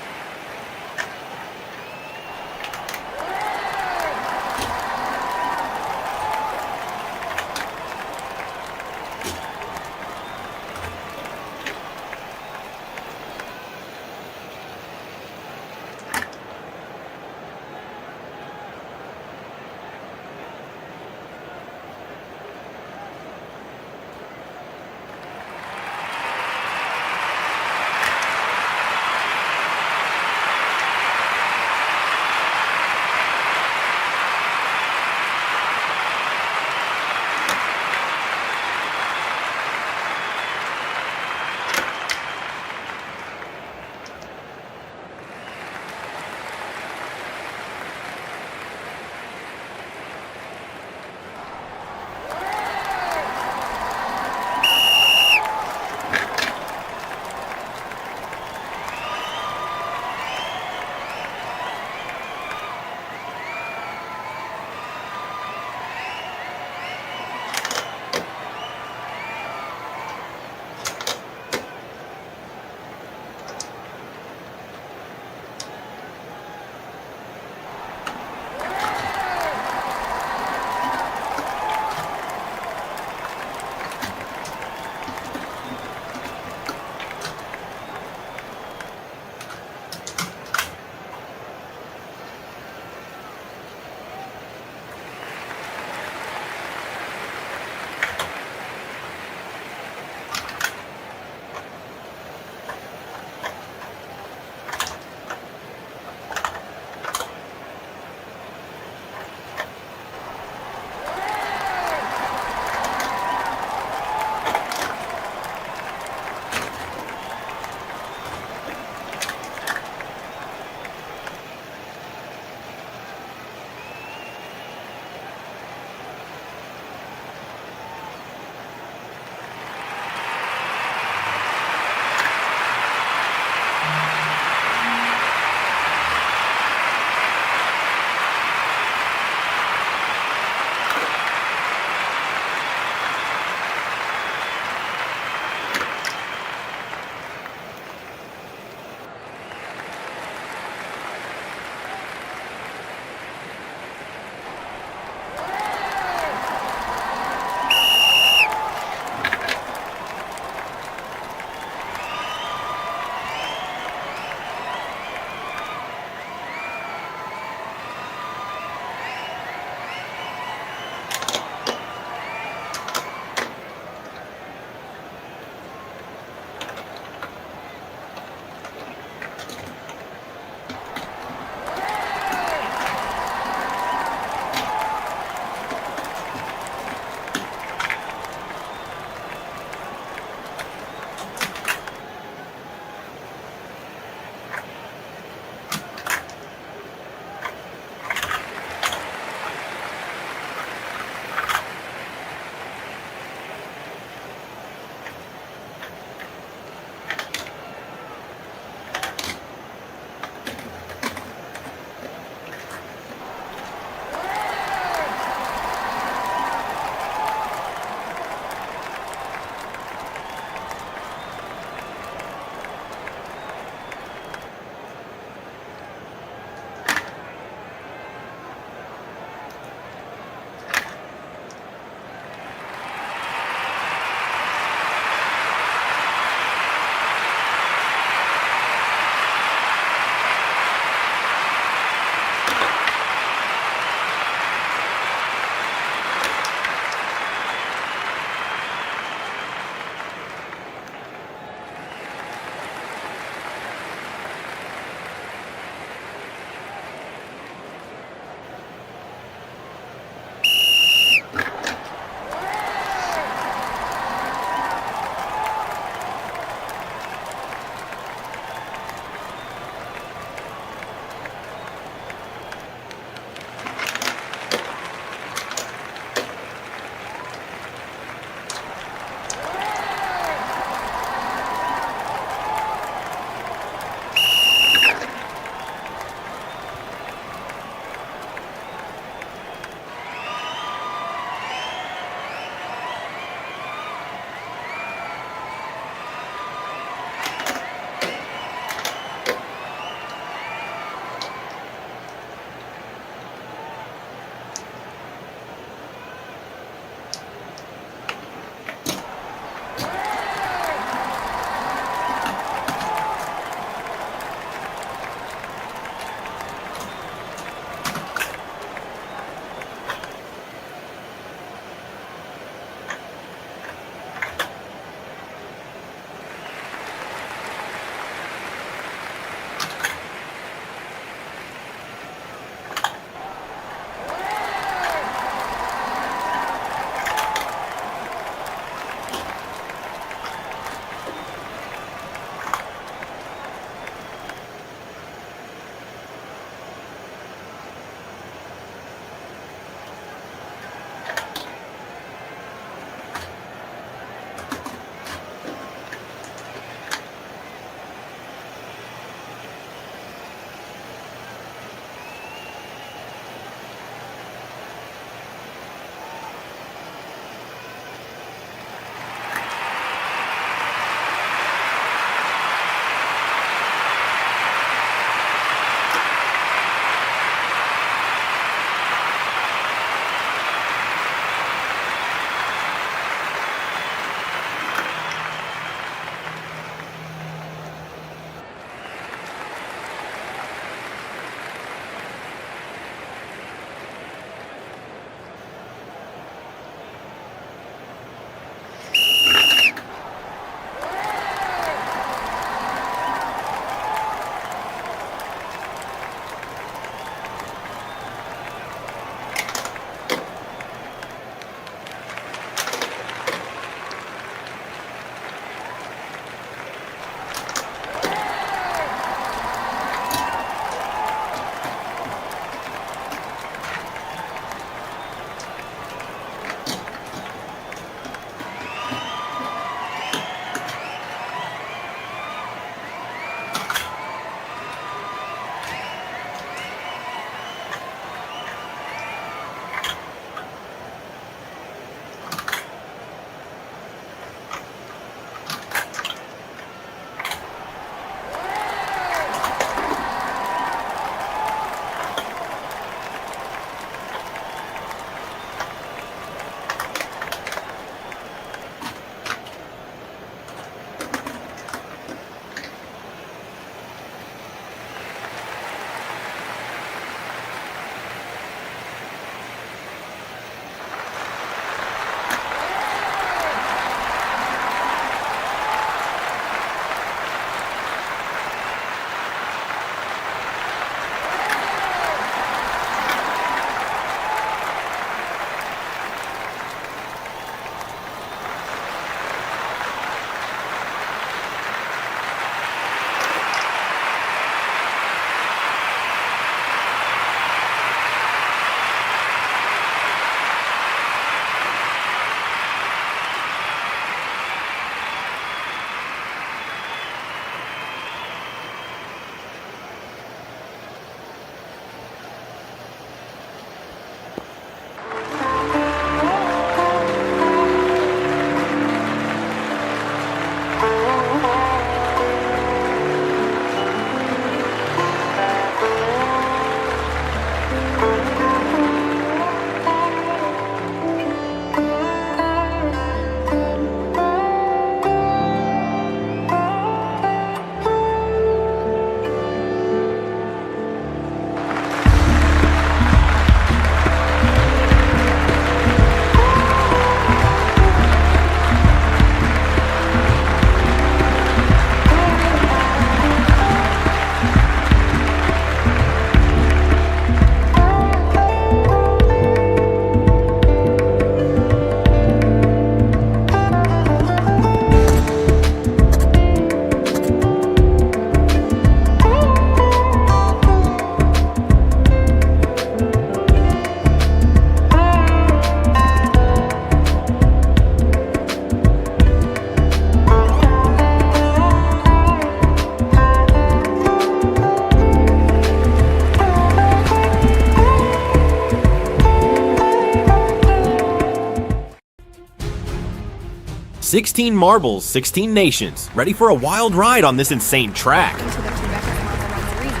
16 marbles, 16 nations, ready for a wild ride on this insane track. Welcome to the Fubeca Marble Runs Arena.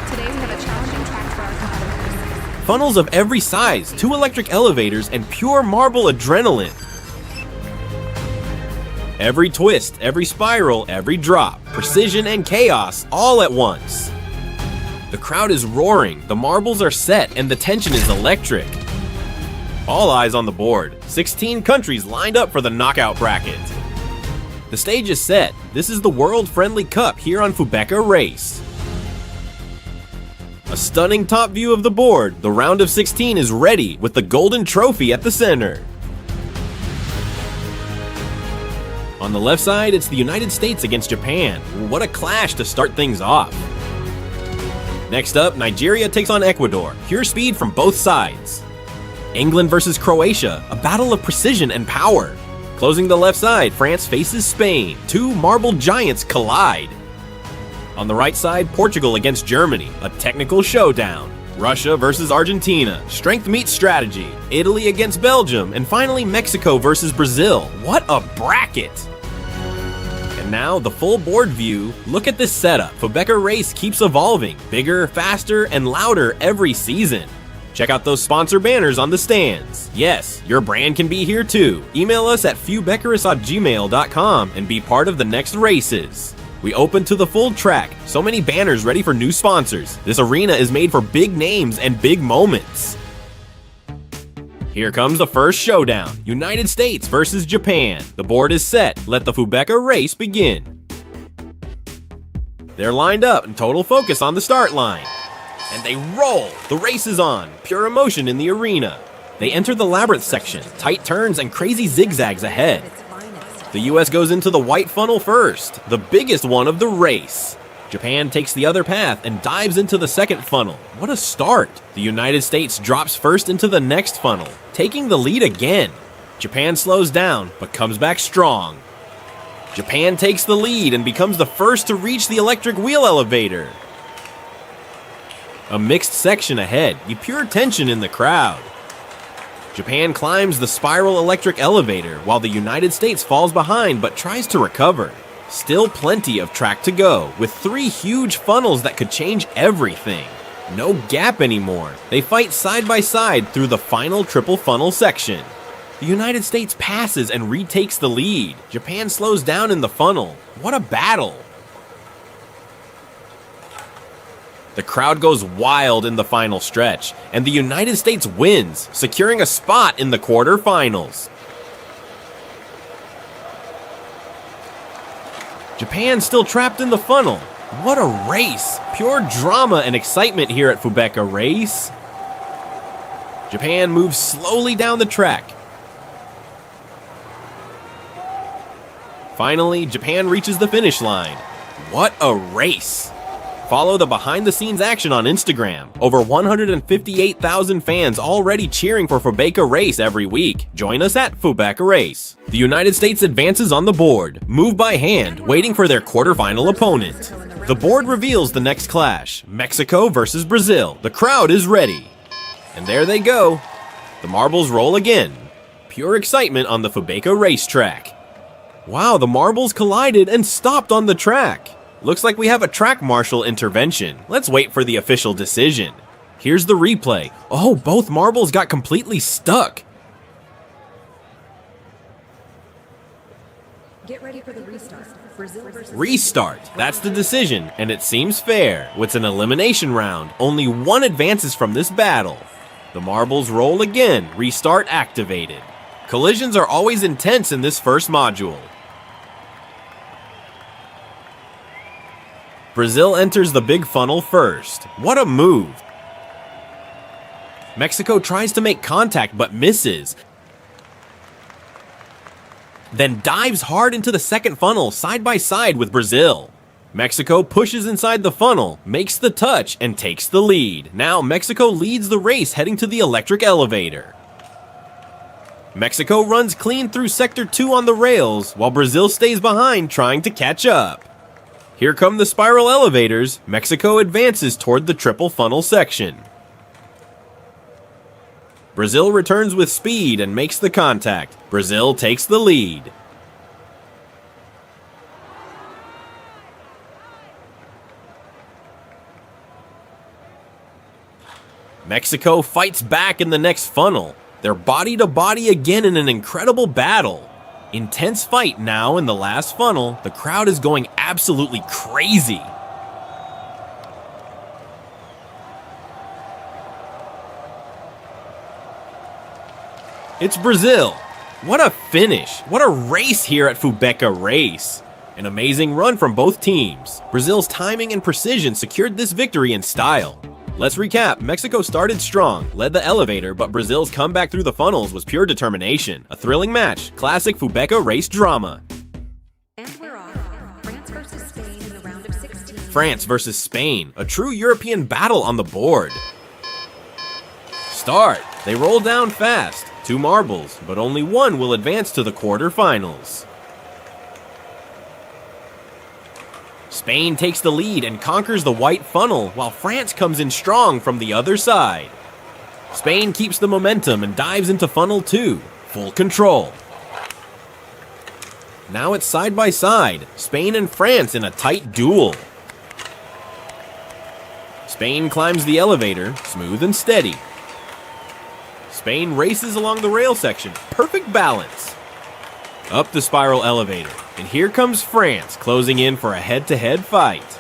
Today we have a challenging track for our competitors. Funnels of every size, 2 electric elevators, and pure marble adrenaline. Every twist, every spiral, every drop, precision and chaos all at once. The crowd is roaring, the marbles are set, and the tension is electric. All eyes on the board. 16 countries lined up for the knockout bracket. The stage is set. This is the world-friendly cup here on Fubeca Race. A stunning top view of the board. The round of 16 is ready with the golden trophy at the center. On the left side, it's the United States against Japan. What a clash to start things off. Next up, Nigeria takes on Ecuador. Pure speed from both sides. England versus Croatia, a battle of precision and power. Closing the left side, France faces Spain. 2 marble giants collide. On the right side, Portugal against Germany, a technical showdown. Russia versus Argentina, strength meets strategy. Italy against Belgium, and finally Mexico versus Brazil. What a bracket! And now, the full board view. Look at this setup. Fubeca Race keeps evolving, bigger, faster, and louder every season. Check out those sponsor banners on the stands. Yes, your brand can be here too. Email us at fubecarous@gmail.com and be part of the next races. We open to the full track. So many banners ready for new sponsors. This arena is made for big names and big moments. Here comes the first showdown. United States versus Japan. The board is set. Let the Fubeca Race begin. They're lined up in total focus on the start line. And they roll! The race is on! Pure emotion in the arena. They enter the labyrinth section, tight turns and crazy zigzags ahead. The US goes into the white funnel first, the biggest one of the race. Japan takes the other path and dives into the second funnel. What a start! The United States drops first into the next funnel, taking the lead again. Japan slows down, but comes back strong. Japan takes the lead and becomes the first to reach the electric wheel elevator. A mixed section ahead, pure tension in the crowd. Japan climbs the spiral electric elevator while the United States falls behind but tries to recover. Still plenty of track to go, with 3 huge funnels that could change everything. No gap anymore. They fight side by side through the final triple funnel section. The United States passes and retakes the lead. Japan slows down in the funnel. What a battle! The crowd goes wild in the final stretch, and the United States wins, securing a spot in the quarterfinals. Japan still trapped in the funnel. What a race! Pure drama and excitement here at Fubeca Race. Japan moves slowly down the track. Finally, Japan reaches the finish line. What a race! Follow the behind-the-scenes action on Instagram. Over 158,000 fans already cheering for Fubeca Race every week. Join us at Fubeca Race. The United States advances on the board, move by hand, waiting for their quarterfinal opponent. The board reveals the next clash, Mexico versus Brazil. The crowd is ready. And there they go. The marbles roll again. Pure excitement on the Fubeca racetrack. Wow, the marbles collided and stopped on the track. Looks like we have a track marshal intervention. Let's wait for the official decision. Here's the replay. Oh, both marbles got completely stuck. Get ready for the restart. Brazil versus Restart. That's the decision, and it seems fair. It's an elimination round. Only one advances from this battle. The marbles roll again. Restart activated. Collisions are always intense in this first module. Brazil enters the big funnel first. What a move! Mexico tries to make contact but misses. Then dives hard into the second funnel side by side with Brazil. Mexico pushes inside the funnel, makes the touch, and takes the lead. Now Mexico leads the race heading to the electric elevator. Mexico runs clean through Sector 2 on the rails, while Brazil stays behind trying to catch up. Here come the spiral elevators. Mexico advances toward the triple funnel section. Brazil returns with speed and makes the contact. Brazil takes the lead. Mexico fights back in the next funnel. They're body to body again in an incredible battle. Intense fight now in the last funnel. The crowd is going absolutely crazy. It's Brazil. What a finish. What a race here at Fubeca Race. An amazing run from both teams. Brazil's timing and precision secured this victory in style. Let's recap. Mexico started strong, led the elevator, but Brazil's comeback through the funnels was pure determination. A thrilling match, classic Fubeca race drama. And we're off. France versus Spain in the round of 16. France versus Spain, a true European battle on the board. Start. They roll down fast. 2 marbles, but only one will advance to the quarterfinals. Spain takes the lead and conquers the white funnel, while France comes in strong from the other side. Spain keeps the momentum and dives into funnel 2, full control. Now it's side by side, Spain and France in a tight duel. Spain climbs the elevator, smooth and steady. Spain races along the rail section, perfect balance. Up the spiral elevator, and here comes France closing in for a head-to-head fight.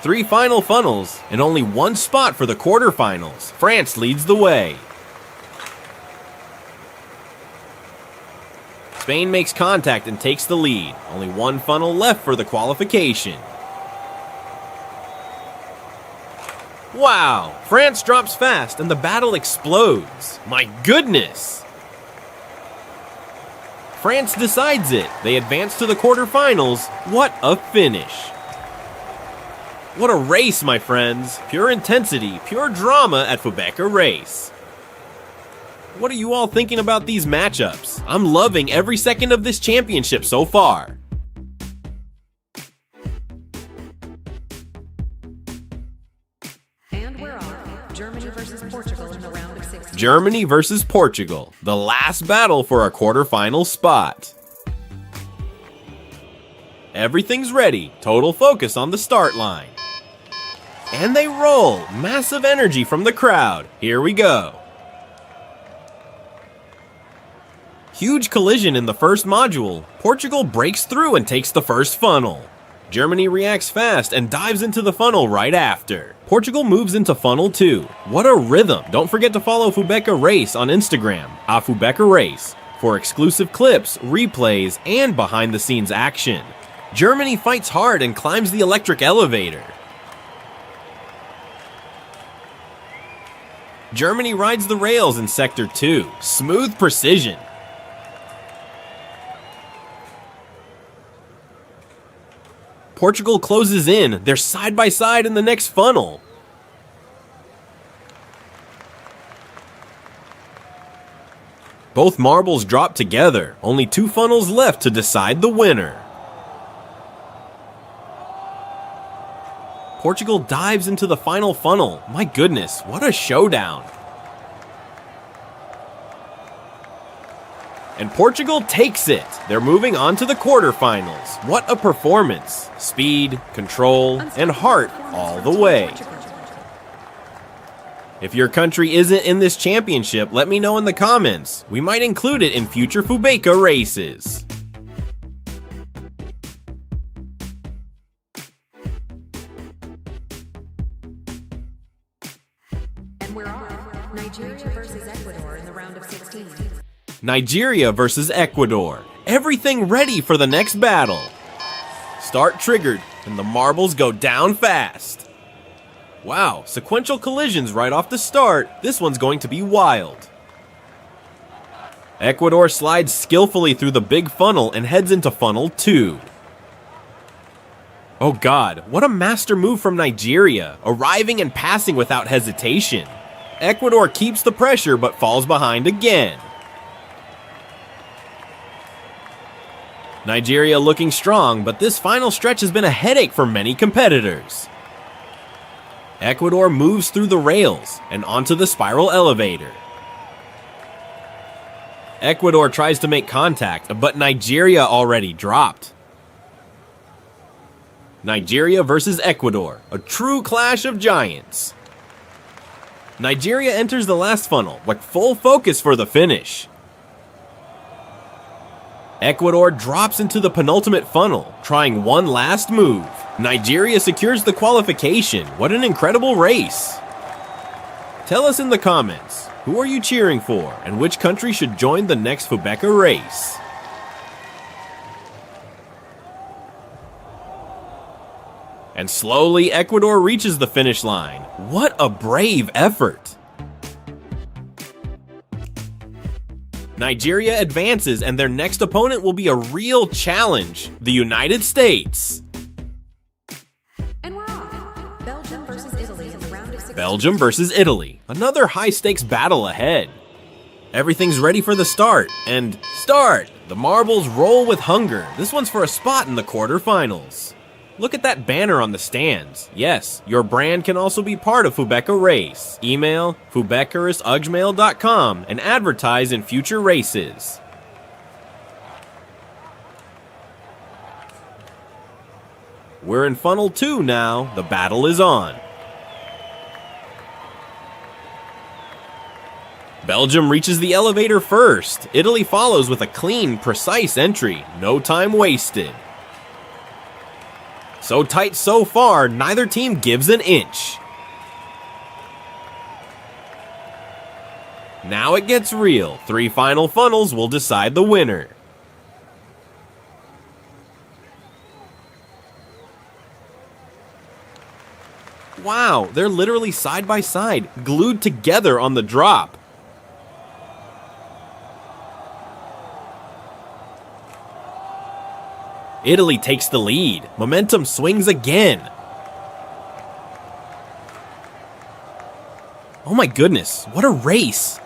Three final funnels, and only one spot for the quarterfinals. France leads the way. Spain makes contact and takes the lead. Only one funnel left for the qualification. Wow! France drops fast and the battle explodes. My goodness! France decides it. They advance to the quarterfinals. What a finish! What a race, my friends. Pure intensity, pure drama at Fubeca Race. What are you all thinking about these matchups? I'm loving every second of this championship so far. And we're off. Germany versus Portugal in the round of 16. Germany versus Portugal, the last battle for a quarterfinal spot. Everything's ready, total focus on the start line. And they roll, massive energy from the crowd. Here we go. Huge collision in the first module. Portugal breaks through and takes the first funnel. Germany reacts fast and dives into the funnel right after. Portugal moves into funnel 2. What a rhythm. Don't forget to follow Fubeca Race on Instagram, @Fubeca Race, for exclusive clips, replays, and behind-the-scenes action. Germany fights hard and climbs the electric elevator. Germany rides the rails in Sector 2. Smooth precision. Portugal closes in. They're side by side in the next funnel. Both marbles drop together. Only 2 funnels left to decide the winner. Portugal dives into the final funnel. My goodness, what a showdown. And Portugal takes it. They're moving on to the quarterfinals. What a performance. Speed, control, and heart all the way. If your country isn't in this championship, let me know in the comments. We might include it in future Fubeca races. And we're off. Nigeria versus Ecuador in the round of 16. Nigeria versus Ecuador. Everything ready for the next battle. Start triggered, and the marbles go down fast. Wow, sequential collisions right off the start. This one's going to be wild. Ecuador slides skillfully through the big funnel and heads into funnel 2. Oh god, what a master move from Nigeria, arriving and passing without hesitation. Ecuador keeps the pressure but falls behind again. Nigeria looking strong, but this final stretch has been a headache for many competitors. Ecuador moves through the rails and onto the spiral elevator. Ecuador tries to make contact, but Nigeria already dropped. Nigeria versus Ecuador, a true clash of giants. Nigeria enters the last funnel with full focus for the finish. Ecuador drops into the penultimate funnel, trying one last move. Nigeria secures the qualification. What an incredible race. Tell us in the comments, who are you cheering for and which country should join the next Fubeca race? And slowly, Ecuador reaches the finish line. What a brave effort! Nigeria advances, and their next opponent will be a real challenge, the United States. And we're off. Belgium versus Italy in the round of 16. Belgium versus Italy, another high-stakes battle ahead. Everything's ready for the start, and start! The marbles roll with hunger. This one's for a spot in the quarterfinals. Look at that banner on the stands. Yes, your brand can also be part of Fubeca Race. Email fubecarisugmail.com and advertise in future races. We're in Funnel 2 now. The battle is on. Belgium reaches the elevator first. Italy follows with a clean, precise entry. No time wasted. So tight so far, neither team gives an inch. Now it gets real. 3 final funnels will decide the winner. Wow, they're literally side by side, glued together on the drop. Italy takes the lead. Momentum swings again. Oh my goodness, what a race!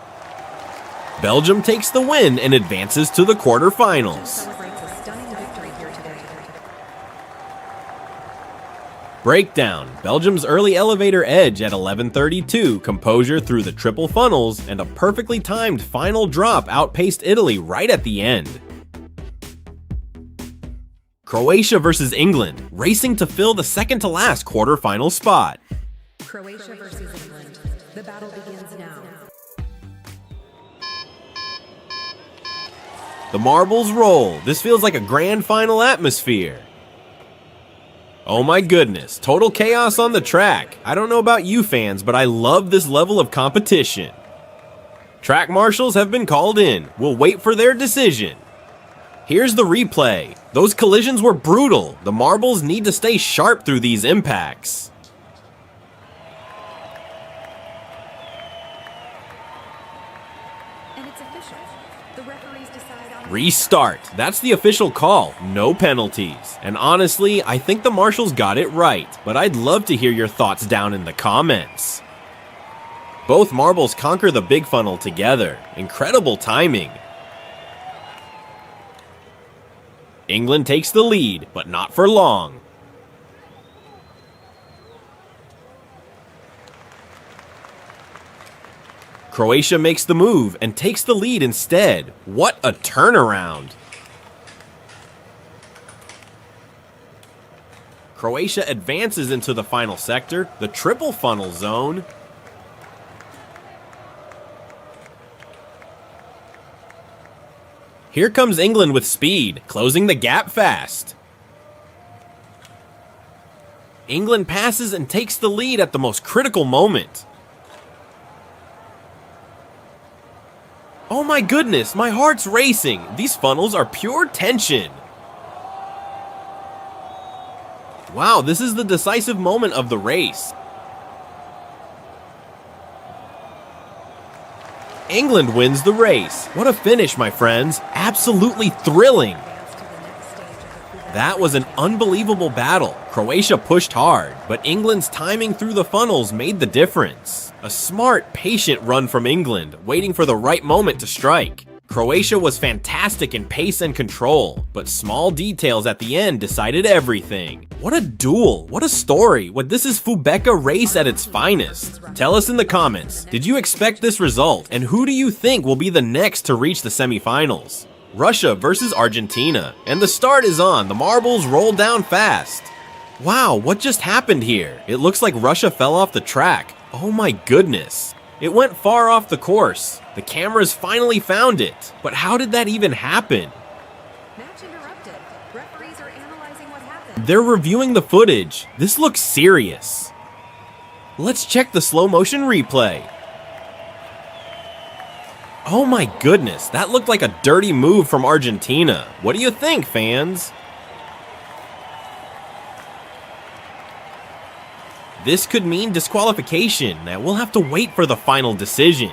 Belgium takes the win and advances to the quarterfinals. Celebrates a stunning victory here today. Breakdown. Belgium's early elevator edge at 11:32, composure through the triple funnels, and a perfectly timed final drop outpaced Italy right at the end. Croatia versus England, racing to fill the second to last quarterfinal spot. Croatia versus England. The battle begins now. The marbles roll. This feels like a grand final atmosphere. Oh my goodness, total chaos on the track. I don't know about you fans, but I love this level of competition. Track marshals have been called in. We'll wait for their decision. Here's the replay. Those collisions were brutal. The marbles need to stay sharp through these impacts. And it's official. The referees decide on Restart. That's the official call. No penalties. And honestly, I think the marshals got it right, but I'd love to hear your thoughts down in the comments. Both marbles conquer the big funnel together. Incredible timing. England takes the lead, but not for long. Croatia makes the move and takes the lead instead. What a turnaround! Croatia advances into the final sector, the triple funnel zone. Here comes England with speed, closing the gap fast. England passes and takes the lead at the most critical moment. Oh my goodness, my heart's racing. These funnels are pure tension. Wow, this is the decisive moment of the race. England wins the race. What a finish, my friends. Absolutely thrilling. That was an unbelievable battle. Croatia pushed hard, but England's timing through the funnels made the difference. A smart, patient run from England, waiting for the right moment to strike. Croatia was fantastic in pace and control, but small details at the end decided everything. What a duel, what a story, this is Fubeca Race at its finest. Tell us in the comments, did you expect this result, and who do you think will be the next to reach the semifinals? Russia versus Argentina, and the start is on, the marbles roll down fast. Wow, what just happened here? It looks like Russia fell off the track. Oh my goodness. It went far off the course. The cameras finally found it. But how did that even happen? Match interrupted. Referees are analyzing what happened. They're reviewing the footage. This looks serious. Let's check the slow motion replay. Oh my goodness, that looked like a dirty move from Argentina. What do you think, fans? This could mean disqualification. Now we'll have to wait for the final decision.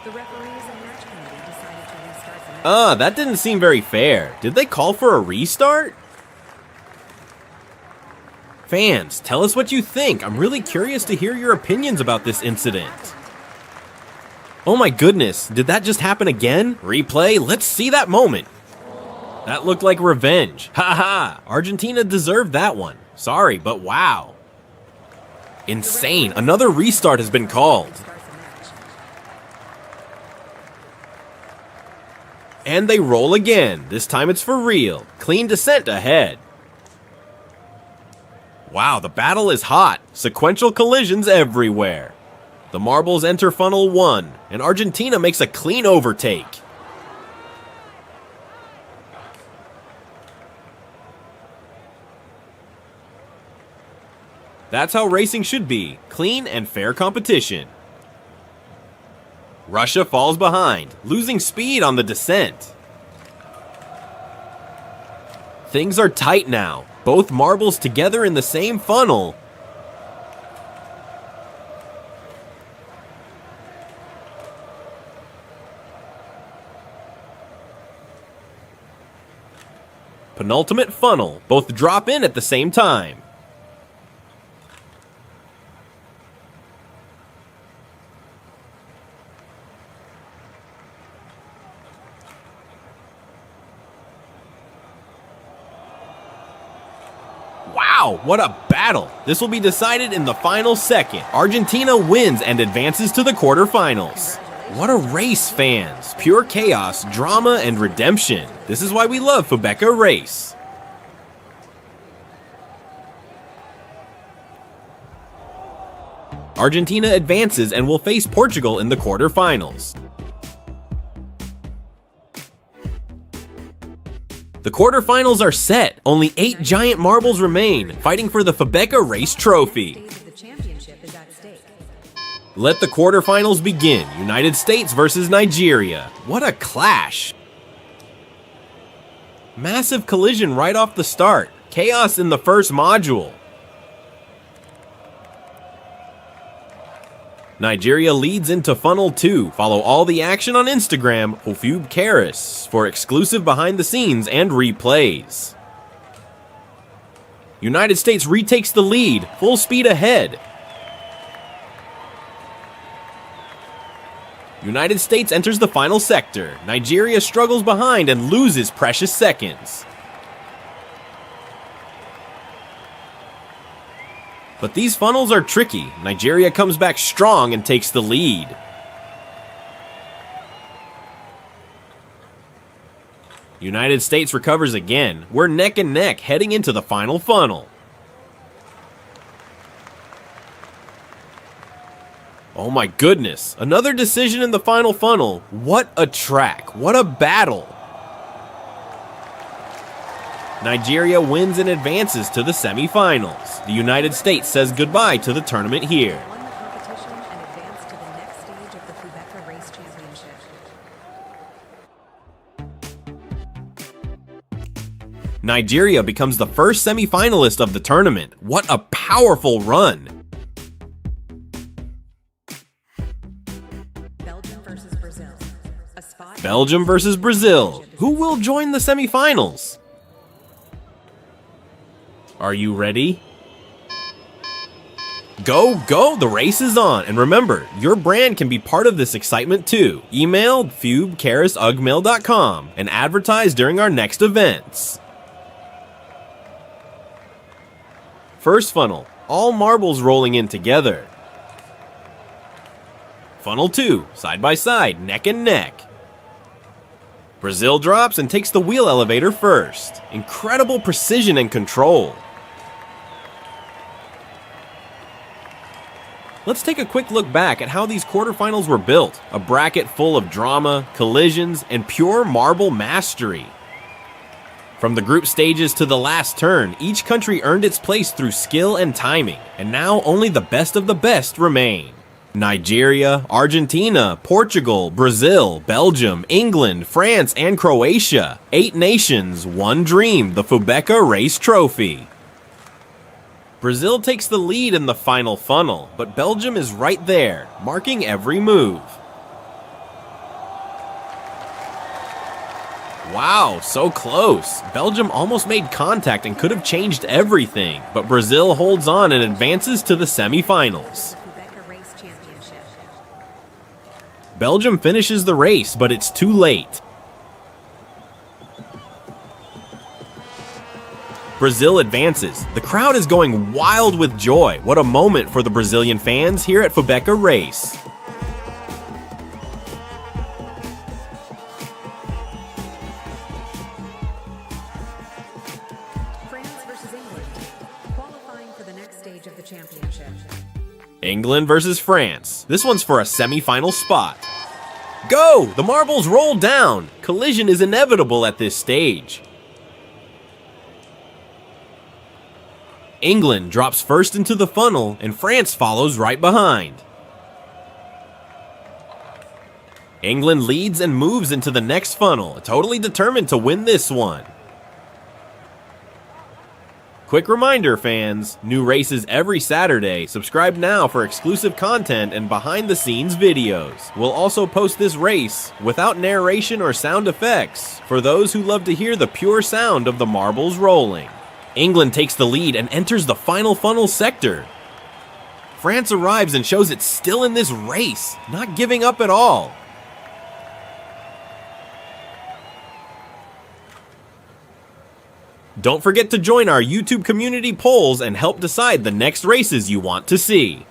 The referees and match committee decided to restart the match. That didn't seem very fair. Did they call for a restart? Fans, tell us what you think. I'm really curious to hear your opinions about this incident. Oh my goodness, did that just happen again? Replay, let's see that moment. That looked like revenge. Haha, Argentina deserved that one. Sorry, but wow. Insane, another restart has been called. And they roll again. This time it's for real. Clean descent ahead. Wow, the battle is hot. Sequential collisions everywhere. The marbles enter funnel 1, and Argentina makes a clean overtake. That's how racing should be, clean and fair competition. Russia falls behind, losing speed on the descent. Things are tight now, both marbles together in the same funnel. Penultimate funnel, both drop in at the same time. Wow, what a battle! This will be decided in the final second. Argentina wins and advances to the quarterfinals. What a race, fans! Pure chaos, drama, and redemption. This is why we love Fubeca Race. Argentina advances and will face Portugal in the quarterfinals. The quarterfinals are set. Only 8 giant marbles remain, fighting for the Fubeca Race trophy. Days of the championship is at stake. Let the quarterfinals begin. United States versus Nigeria. What a clash. Massive collision right off the start. Chaos in the first module. Nigeria leads into Funnel 2. Follow all the action on Instagram, Fubeca, for exclusive behind the scenes and replays. United States retakes the lead, full speed ahead. United States enters the final sector. Nigeria struggles behind and loses precious seconds. But these funnels are tricky. Nigeria comes back strong and takes the lead. United States recovers again. We're neck and neck heading into the final funnel. Oh my goodness, another decision in the final funnel. What a track, what a battle. Nigeria wins and advances to the semifinals. The United States says goodbye to the tournament here. Won the competition and advanced to the next stage of the Fubeca Race Championship. Nigeria becomes the first semifinalist of the tournament. What a powerful run. Belgium versus Brazil. A spot. Belgium versus Brazil. Who will join the semifinals? Are you ready? Go, go, the race is on. And remember, your brand can be part of this excitement too. Email fubeca@ugmail.com and advertise during our next events. First funnel, all marbles rolling in together. Funnel 2, side by side, neck and neck. Brazil drops and takes the wheel elevator first. Incredible precision and control. Let's take a quick look back at how these quarterfinals were built. A bracket full of drama, collisions, and pure marble mastery. From the group stages to the last turn, each country earned its place through skill and timing, and now only the best of the best remain. Nigeria, Argentina, Portugal, Brazil, Belgium, England, France, and Croatia. 8 nations, one dream, the Fubeca Race Trophy. Brazil takes the lead in the final funnel, but Belgium is right there, marking every move. Wow, so close. Belgium almost made contact and could have changed everything, but Brazil holds on and advances to the semifinals. Belgium finishes the race, but it's too late. Brazil advances. The crowd is going wild with joy. What a moment for the Brazilian fans here at Fubeca Race. France versus England, qualifying for the next stage of the championship. England versus France. This one's for a semi-final spot. Go! The marbles roll down. Collision is inevitable at this stage. England drops first into the funnel, and France follows right behind. England leads and moves into the next funnel, totally determined to win this one. Quick reminder, fans, new races every Saturday. Subscribe now for exclusive content and behind-the-scenes videos. We'll also post this race without narration or sound effects for those who love to hear the pure sound of the marbles rolling. England takes the lead and enters the final funnel sector. France arrives and shows it's still in this race, not giving up at all. Don't forget to join our YouTube community polls and help decide the next races you want to see.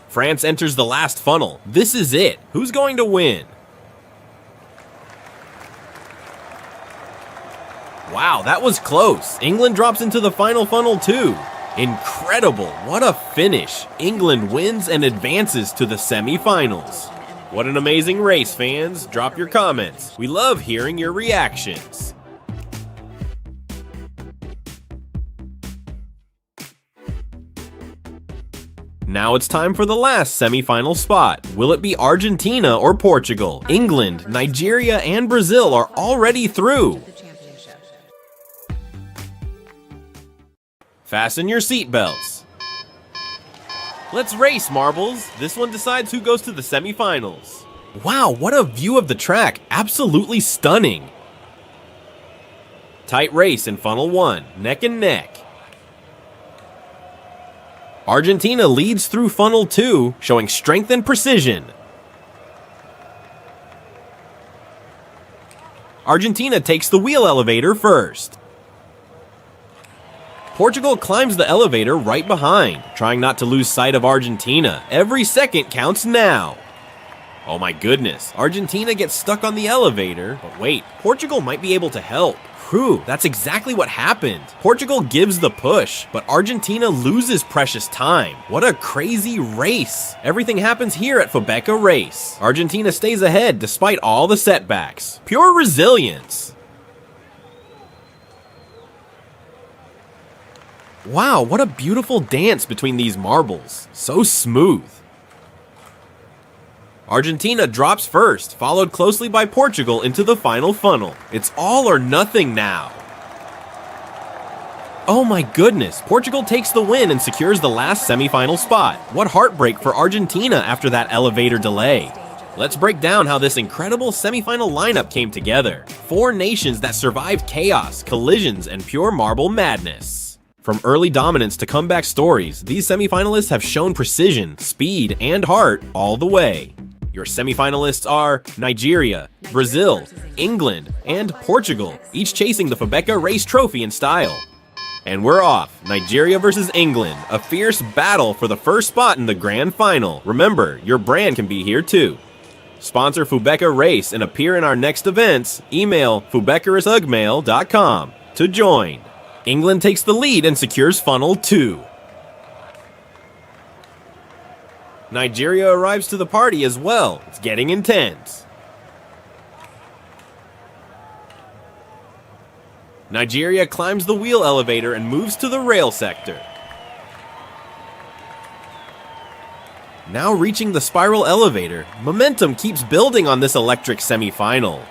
France enters the last funnel. This is it. Who's going to win? Wow, that was close. England drops into the final funnel too. Incredible. What a finish. England wins and advances to the semi-finals. What an amazing race, fans. Drop your comments. We love hearing your reactions. Now it's time for the last semi-final spot. Will it be Argentina or Portugal? England, Nigeria, and Brazil are already through. Fasten your seatbelts. Let's race, marbles. This one decides who goes to the semifinals. Wow, what a view of the track. Absolutely stunning. Tight race in funnel 1, neck and neck. Argentina leads through funnel 2, showing strength and precision. Argentina takes the wheel elevator first. Portugal climbs the elevator right behind, trying not to lose sight of Argentina. Every second counts now. Oh my goodness, Argentina gets stuck on the elevator, but wait, Portugal might be able to help. Whew, that's exactly what happened. Portugal gives the push, but Argentina loses precious time. What a crazy race. Everything happens here at Fubeca Race. Argentina stays ahead despite all the setbacks. Pure resilience. Wow, what a beautiful dance between these marbles. So smooth. Argentina drops first, followed closely by Portugal into the final funnel. It's all or nothing now. Oh my goodness, Portugal takes the win and secures the last semifinal spot. What heartbreak for Argentina after that elevator delay. Let's break down how this incredible semifinal lineup came together. 4 nations that survived chaos, collisions, and pure marble madness. From early dominance to comeback stories, these semifinalists have shown precision, speed, and heart all the way. Your semifinalists are Nigeria, Brazil, England, and Portugal, each chasing the Fubeca Race Trophy in style. And we're off, Nigeria versus England, a fierce battle for the first spot in the grand final. Remember, your brand can be here too. Sponsor Fubeca Race and appear in our next events. Email fubecarisugmail.com to join. England takes the lead and secures funnel 2. Nigeria arrives to the party as well. It's getting intense. Nigeria climbs the wheel elevator and moves to the rail sector. Now reaching the spiral elevator, momentum keeps building on this electric semi-final.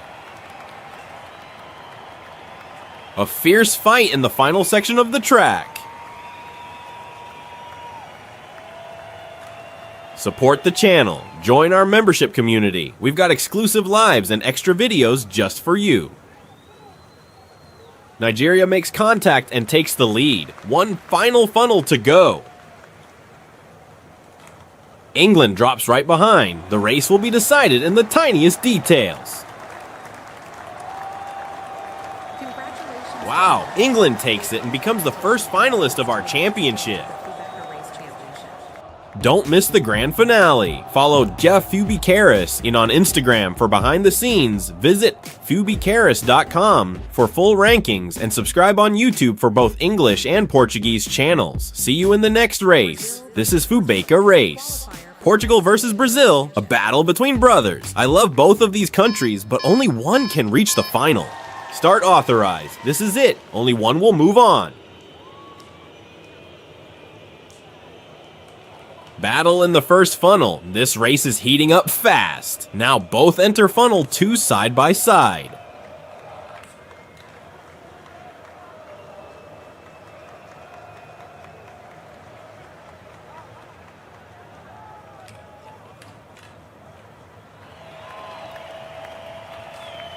A fierce fight in the final section of the track. Support the channel. Join our membership community. We've got exclusive lives and extra videos just for you. Nigeria makes contact and takes the lead. One final funnel to go. England drops right behind. The race will be decided in the tiniest details. Congratulations. Wow, England takes it and becomes the first finalist of our championship. Fubeca Race Championship. Don't miss the grand finale. Follow Jeff Fubeca on Instagram for behind the scenes. Visit fubecaris.com for full rankings and subscribe on YouTube for both English and Portuguese channels. See you in the next race. This is Fubeca Race. Portugal versus Brazil, a battle between brothers. I love both of these countries, but only one can reach the final. Start authorized. This is it. Only one will move on. Battle in the first funnel. This race is heating up fast. Now both enter funnel 2 side by side.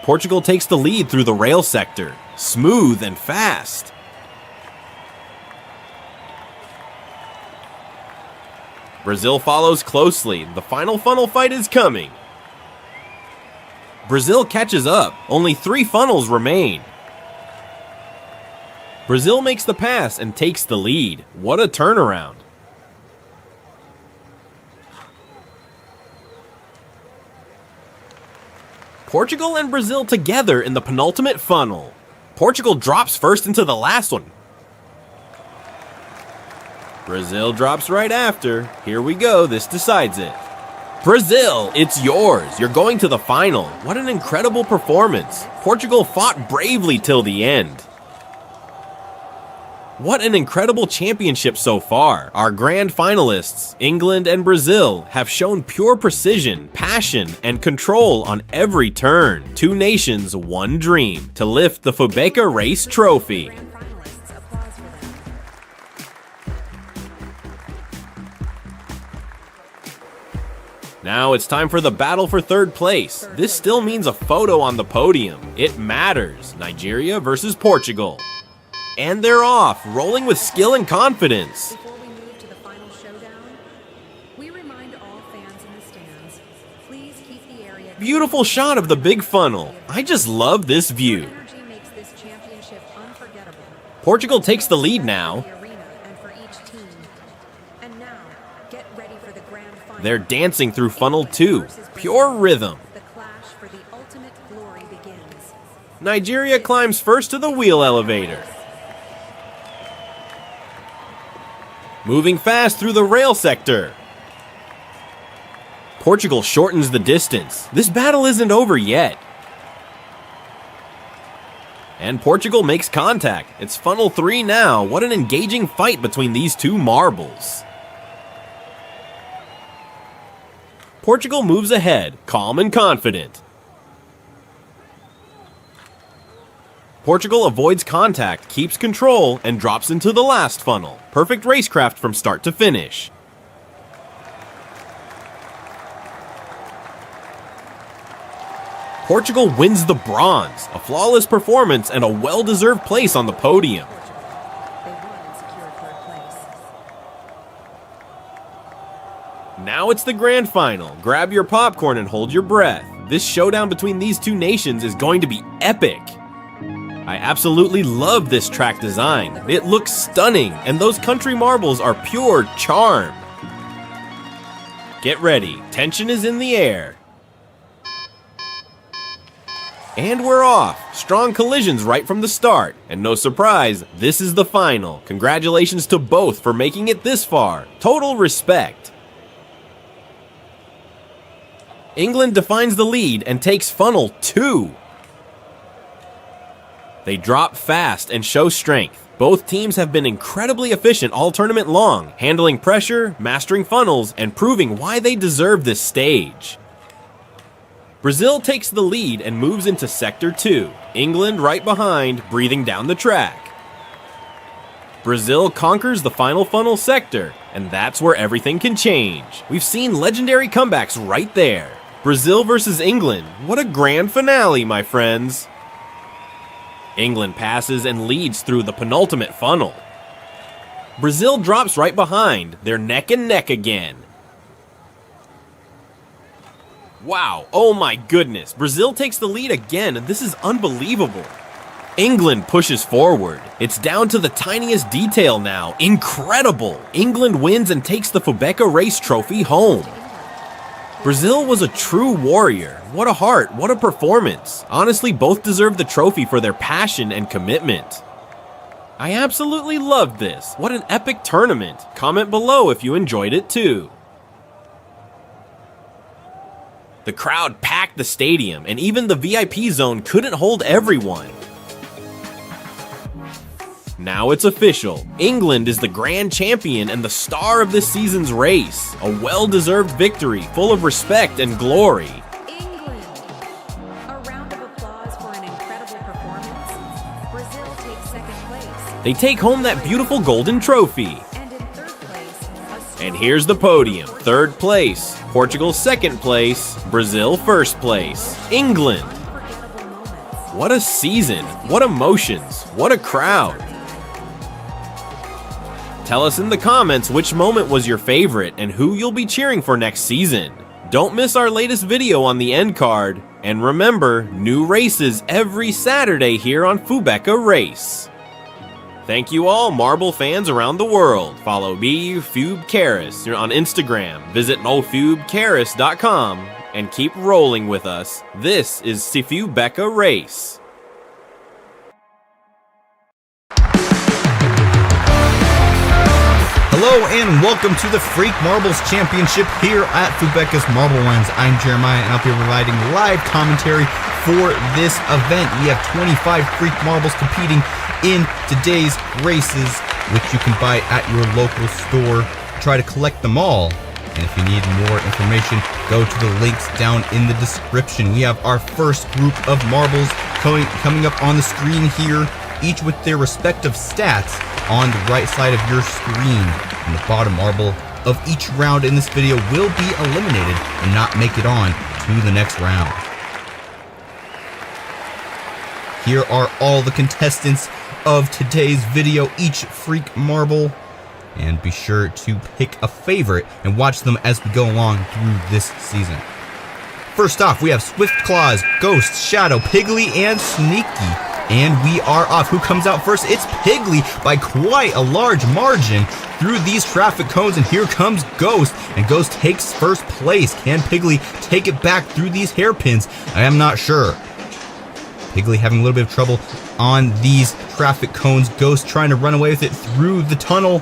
Portugal takes the lead through the rail sector. Smooth and fast. Brazil follows closely. The final funnel fight is coming. Brazil catches up. Only 3 funnels remain. Brazil makes the pass and takes the lead. What a turnaround. Portugal and Brazil together in the penultimate funnel. Portugal drops first into the last one. Brazil drops right after. Here we go, this decides it. Brazil, it's yours. You're going to the final. What an incredible performance. Portugal fought bravely till the end. What an incredible championship so far. Our grand finalists, England and Brazil, have shown pure precision, passion, and control on every turn. 2 nations, 1 dream, to lift the Fubeca Race Trophy. Grand finalists, applause for them. Now it's time for the battle for 3rd place. This still means a photo on the podium. It matters. Nigeria versus Portugal. And they're off, rolling with skill and confidence. Before we move to the final showdown, we remind all fans in the stands, please keep the area. Beautiful shot of the big funnel. I just love this view. Energy makes this championship unforgettable. Portugal takes the lead now. The arena and for each team. And now, get ready for the grand final. They're dancing through funnel 2. Pure rhythm. The clash for the ultimate glory begins. Nigeria climbs first to the wheel elevator. Moving fast through the rail sector. Portugal shortens the distance. This battle isn't over yet. And Portugal makes contact. It's funnel 3 now. What an engaging fight between these 2 marbles. Portugal moves ahead, calm and confident. Portugal avoids contact, keeps control, and drops into the last funnel. Perfect racecraft from start to finish. Portugal wins the bronze, a flawless performance and a well-deserved place on the podium. They won and secured 3rd place. Now it's the grand final. Grab your popcorn and hold your breath. This showdown between these 2 nations is going to be epic. I absolutely love this track design. It looks stunning, and those country marbles are pure charm. Get ready, tension is in the air. And we're off. Strong collisions right from the start. And no surprise, this is the final. Congratulations to both for making it this far. Total respect. England defines the lead and takes funnel 2. They drop fast and show strength. Both teams have been incredibly efficient all tournament long, handling pressure, mastering funnels, and proving why they deserve this stage. Brazil takes the lead and moves into Sector 2. England right behind, breathing down the track. Brazil conquers the final funnel sector, and that's where everything can change. We've seen legendary comebacks right there. Brazil versus England. What a grand finale, my friends. England passes and leads through the penultimate funnel. Brazil drops right behind. They're neck and neck again. Wow, oh my goodness. Brazil takes the lead again, and this is unbelievable. England pushes forward. It's down to the tiniest detail now. Incredible. England wins and takes the Fubeca race trophy home. Brazil was a true warrior. What a heart, what a performance. Honestly, both deserve the trophy for their passion and commitment. I absolutely loved this. What an epic tournament. Comment below if you enjoyed it too. The crowd packed the stadium, and even the VIP zone couldn't hold everyone. Now it's official. England is the grand champion and the star of this season's race. A well-deserved victory, full of respect and glory. England. A round of applause for an incredible performance. Brazil takes second place. They take home that beautiful golden trophy. And in third place, And here's the podium. Third place, Portugal second place, Brazil first place. England. unforgettable moments. What a season. What emotions. What a crowd. Tell us in the comments which moment was your favorite and who you'll be cheering for next season. Don't miss our latest video on the end card. And remember, new races every Saturday here on Fubeca Race. Thank you all, marble fans around the world. Follow me, Fubecaris, on Instagram. Visit nofubecaris.com and keep rolling with us. This is Fubeca Race. Hello and welcome to the Freak Marbles Championship here at Fubeca's Marble Runs. I'm Jeremiah and I'll be providing live commentary for this event. We have 25 Freak Marbles competing in today's races, which you can buy at your local store. Try to collect them all. And if you need more information, go to the links down in the description. We have our first group of marbles coming up on the screen here, each with their respective stats on the right side of your screen. And the bottom marble of each round in this video will be eliminated and not make it on to the next round. Here are all the contestants of today's video, each freak marble. And be sure to pick a favorite and watch them as we go along through this season. First off, we have Swift Claws, Ghost, Shadow, Piggly, and Sneaky. And we are off. Who comes out first? It's Piggly by quite a large margin through these traffic cones. And here comes Ghost. And Ghost takes first place. Can Piggly take it back through these hairpins? I am not sure. Piggly having a little bit of trouble on these traffic cones. Ghost trying to run away with it through the tunnel.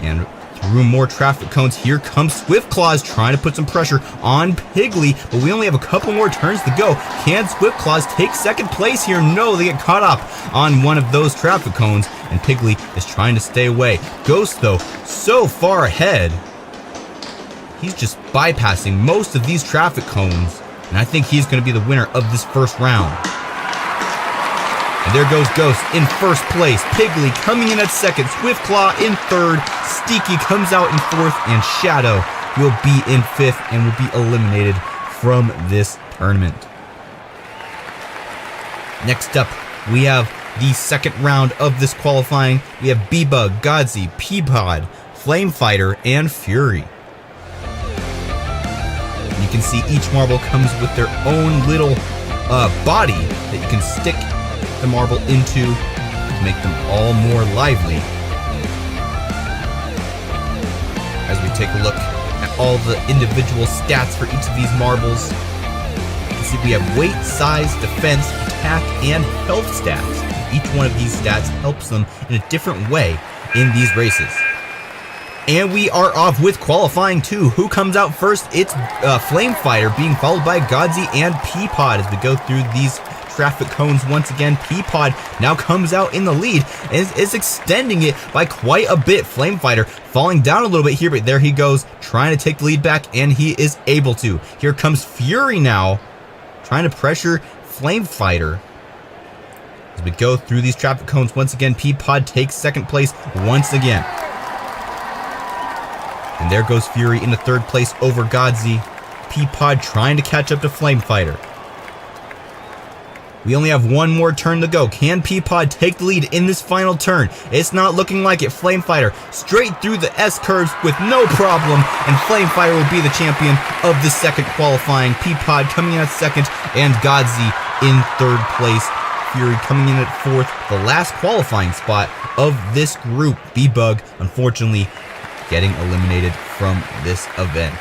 And through more traffic cones, here comes Swift Claws trying to put some pressure on Piggly, but we only have a couple more turns to go. Can Swift Claws take second place here? No, they get caught up on one of those traffic cones, and Piggly is trying to stay away. Ghost, though, so far ahead. He's just bypassing most of these traffic cones, and I think he's going to be the winner of this first round. And there goes Ghost in first place. Piggly coming in at second. Swiftclaw in third. Steaky comes out in fourth. And Shadow will be in fifth and will be eliminated from this tournament. Next up, we have the second round of this qualifying. We have B-Bug, Godsey, Peapod, Flamefighter, and Fury. You can see each marble comes with their own little body that you can stick the marble into to make them all more lively. As we take a look at all the individual stats for each of these marbles, you can see we have weight, size, defense, attack, and health stats. Each one of these stats helps them in a different way in these races. And we are off with qualifying 2. Who comes out first? It's Flamefighter being followed by Godzi and Peapod as we go through these traffic cones once again. Peapod now comes out in the lead and is extending it by quite a bit. Flamefighter falling down a little bit here, but there he goes, trying to take the lead back, and he is able to. Here comes Fury now, trying to pressure Flamefighter. As we go through these traffic cones once again, Peapod takes second place once again. And there goes Fury into third place over Godzi. Peapod trying to catch up to Flamefighter. We only have one more turn to go. Can Peapod take the lead in this final turn? It's not looking like it. Flamefighter straight through the S-curves with no problem, and Flamefighter will be the champion of the second qualifying. Peapod coming in at second, and Godzi in third place. Fury coming in at fourth, the last qualifying spot of this group. B-Bug, unfortunately, getting eliminated from this event.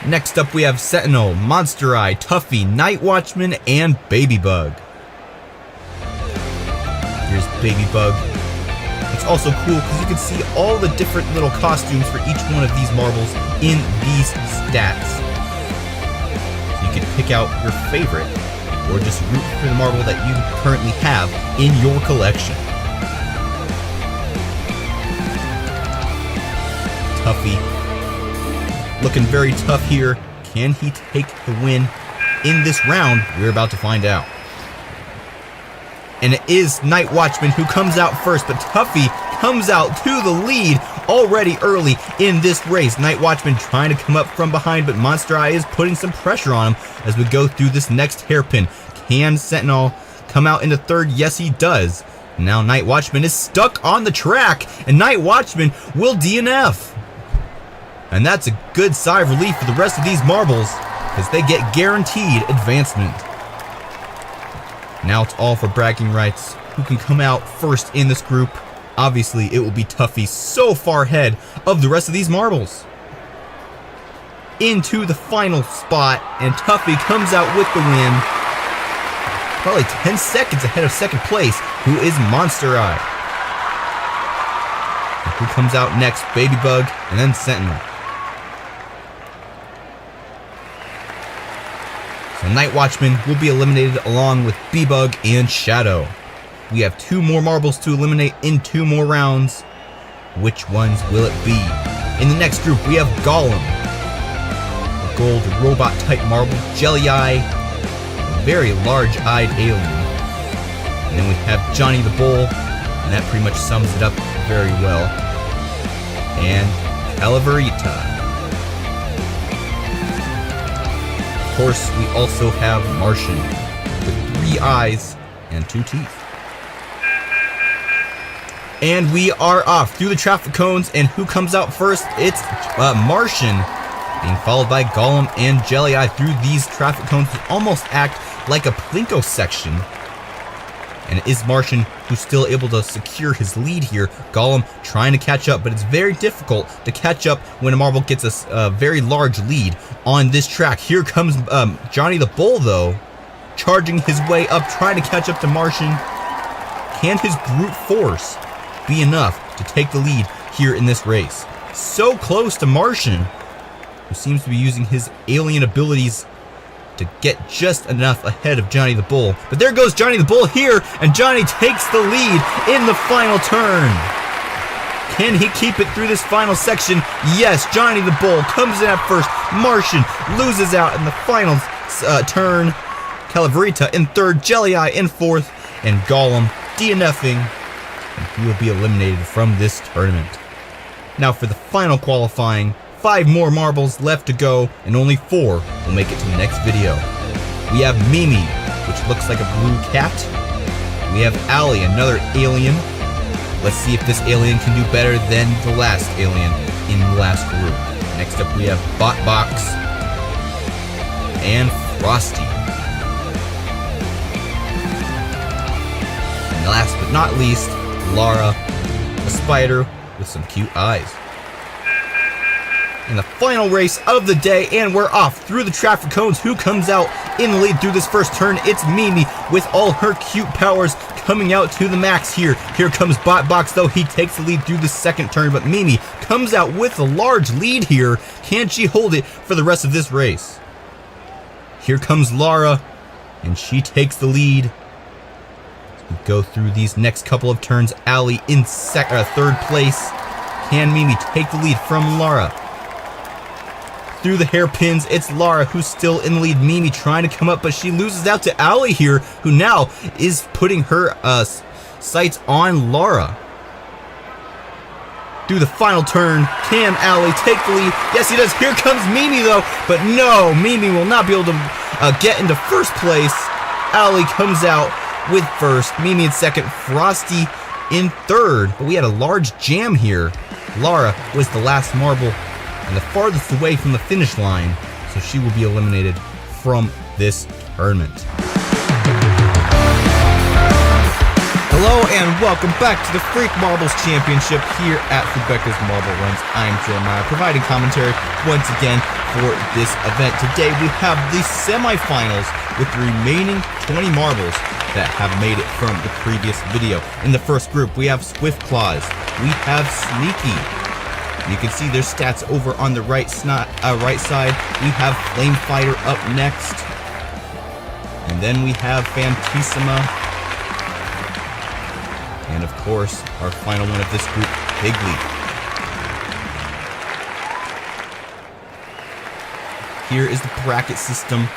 Next up, we have Sentinel, Monster Eye, Tuffy, Night Watchman, and Baby Bug. Here's Baby Bug. It's also cool because you can see all the different little costumes for each one of these marbles in these stats. So you can pick out your favorite, or just root for the marble that you currently have in your collection. Tuffy, looking very tough here. Can he take the win in this round? We're about to find out. And it is Night Watchman who comes out first, but Tuffy comes out to the lead already early in this race. Night Watchman trying to come up from behind, but Monster Eye is putting some pressure on him as we go through this next hairpin. Can Sentinel come out into third? Yes, he does. Now Night Watchman is stuck on the track, and Night Watchman will DNF. And that's a good sigh of relief for the rest of these marbles, as they get guaranteed advancement. Now it's all for bragging rights. Who can come out first in this group? Obviously, it will be Tuffy, so far ahead of the rest of these marbles. Into the final spot, and Tuffy comes out with the win. Probably 10 seconds ahead of second place, who is Monster Eye. And who comes out next? Baby Bug, and then Sentinel. So Night Watchman will be eliminated along with B-Bug and Shadow. We have 2 more marbles to eliminate in 2 more rounds. Which ones will it be? In the next group, we have Golem, a gold robot-type marble, Jelly Eye, a very large-eyed alien. And then we have Johnny the Bull, and that pretty much sums it up very well. And Calaverita. Of course, we also have Martian, with 3 eyes and 2 teeth. And we are off through the traffic cones, and who comes out first? It's Martian, being followed by Golem and Jelly Eye through these traffic cones that almost act like a Plinko section. And it is Martian who's still able to secure his lead here. Golem trying to catch up, but it's very difficult to catch up when a marble gets a very large lead on this track. Here comes Johnny the Bull, though, charging his way up, trying to catch up to Martian. Can his brute force be enough to take the lead here in this race? So close to Martian, who seems to be using his alien abilities to get just enough ahead of Johnny the Bull. But there goes Johnny the Bull here, and Johnny takes the lead in the final turn. Can he keep it through this final section? Yes, Johnny the Bull comes in at first. Martian loses out in the final turn. Calaverita in third, Jelly Eye in fourth, and Golem DNFing, and he will be eliminated from this tournament. Now for the final qualifying, 5 more marbles left to go, and only 4 will make it to the next video. We have Mimi, which looks like a blue cat. We have Ali, another alien. Let's see if this alien can do better than the last alien in the last group. Next up we have Botbox and Frosty. And last but not least, Lara, a spider with some cute eyes. in the final race of the day, and we're off through the traffic cones. Who comes out in the lead through this first turn? It's Mimi with all her cute powers coming out to the max here. Here comes Botbox, though. He takes the lead through the second turn, but Mimi comes out with a large lead here. Can she hold it for the rest of this race? Here comes Lara, and she takes the lead. As we go through these next couple of turns, Allie in third place. Can Mimi take the lead from Lara? Through the hairpins, it's Lara who's still in the lead. Mimi trying to come up, but she loses out to Allie here, who now is putting her sights on Lara. Through the final turn, can Allie take the lead? Yes, he does. Here comes Mimi, though, but no, Mimi will not be able to get into first place. Allie comes out with first, Mimi in second, Frosty in third, but we had a large jam here. Lara was the last marble and the farthest away from the finish line, so she will be eliminated from this tournament. Hello and welcome back to the Freak Marbles Championship here at Fubeca's Marble Runs. I'm Jeremiah, providing commentary once again for this event. Today we have the semifinals with the remaining 20 marbles that have made it from the previous video. In the first group, we have Swift Claws, we have Sneaky. You can see their stats over on the right side. We have Flame Fighter up next. And then we have Fantissima. And of course, our final one of this group, Higley. Here is the bracket system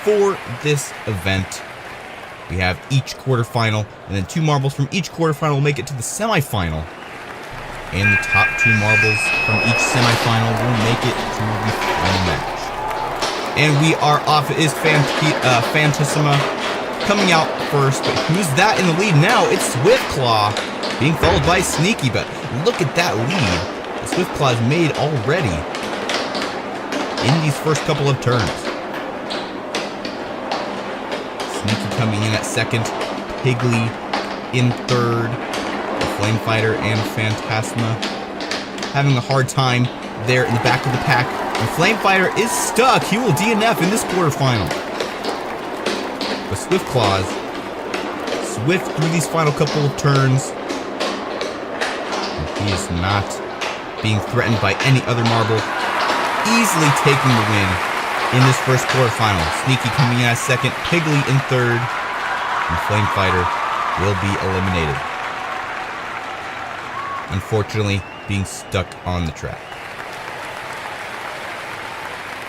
for this event. We have each quarterfinal, and then 2 marbles from each quarterfinal will make it to the semifinal. And the top 2 marbles from each semifinal will make it to the final match. And we are off. It is Fantissima coming out first, but who's that in the lead now? It's Swiftclaw being followed by Sneaky, but look at that lead the Swiftclaw's made already in these first couple of turns. Sneaky coming in at second, Higley in third, Flame Fighter and Phantasma having a hard time there in the back of the pack. And Flame Fighter is stuck. He will DNF in this quarterfinal. But Swift Claws, swift through these final couple of turns. And he is not being threatened by any other marble. Easily taking the win in this first quarterfinal. Sneaky coming in at second, Higley in third, and Flame Fighter will be eliminated. Unfortunately, being stuck on the track.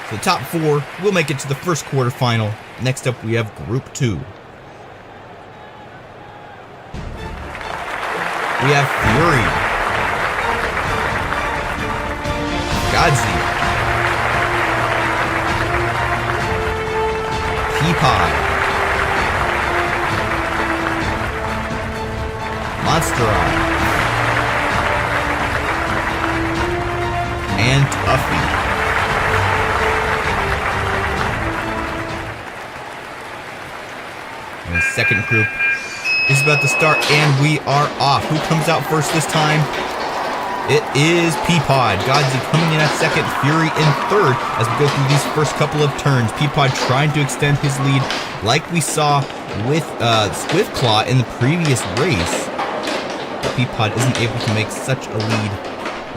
So the top 4 will make it to the first quarterfinal. Next up, we have Group 2. We have Fury, Godzi, Peapod, Monsterai, and Tuffy. And the second group is about to start, and we are off. Who comes out first this time? It is Peapod. Godzi coming in at second, Fury in third as we go through these first couple of turns. Peapod trying to extend his lead like we saw with Swiftclaw in the previous race. But Peapod isn't able to make such a lead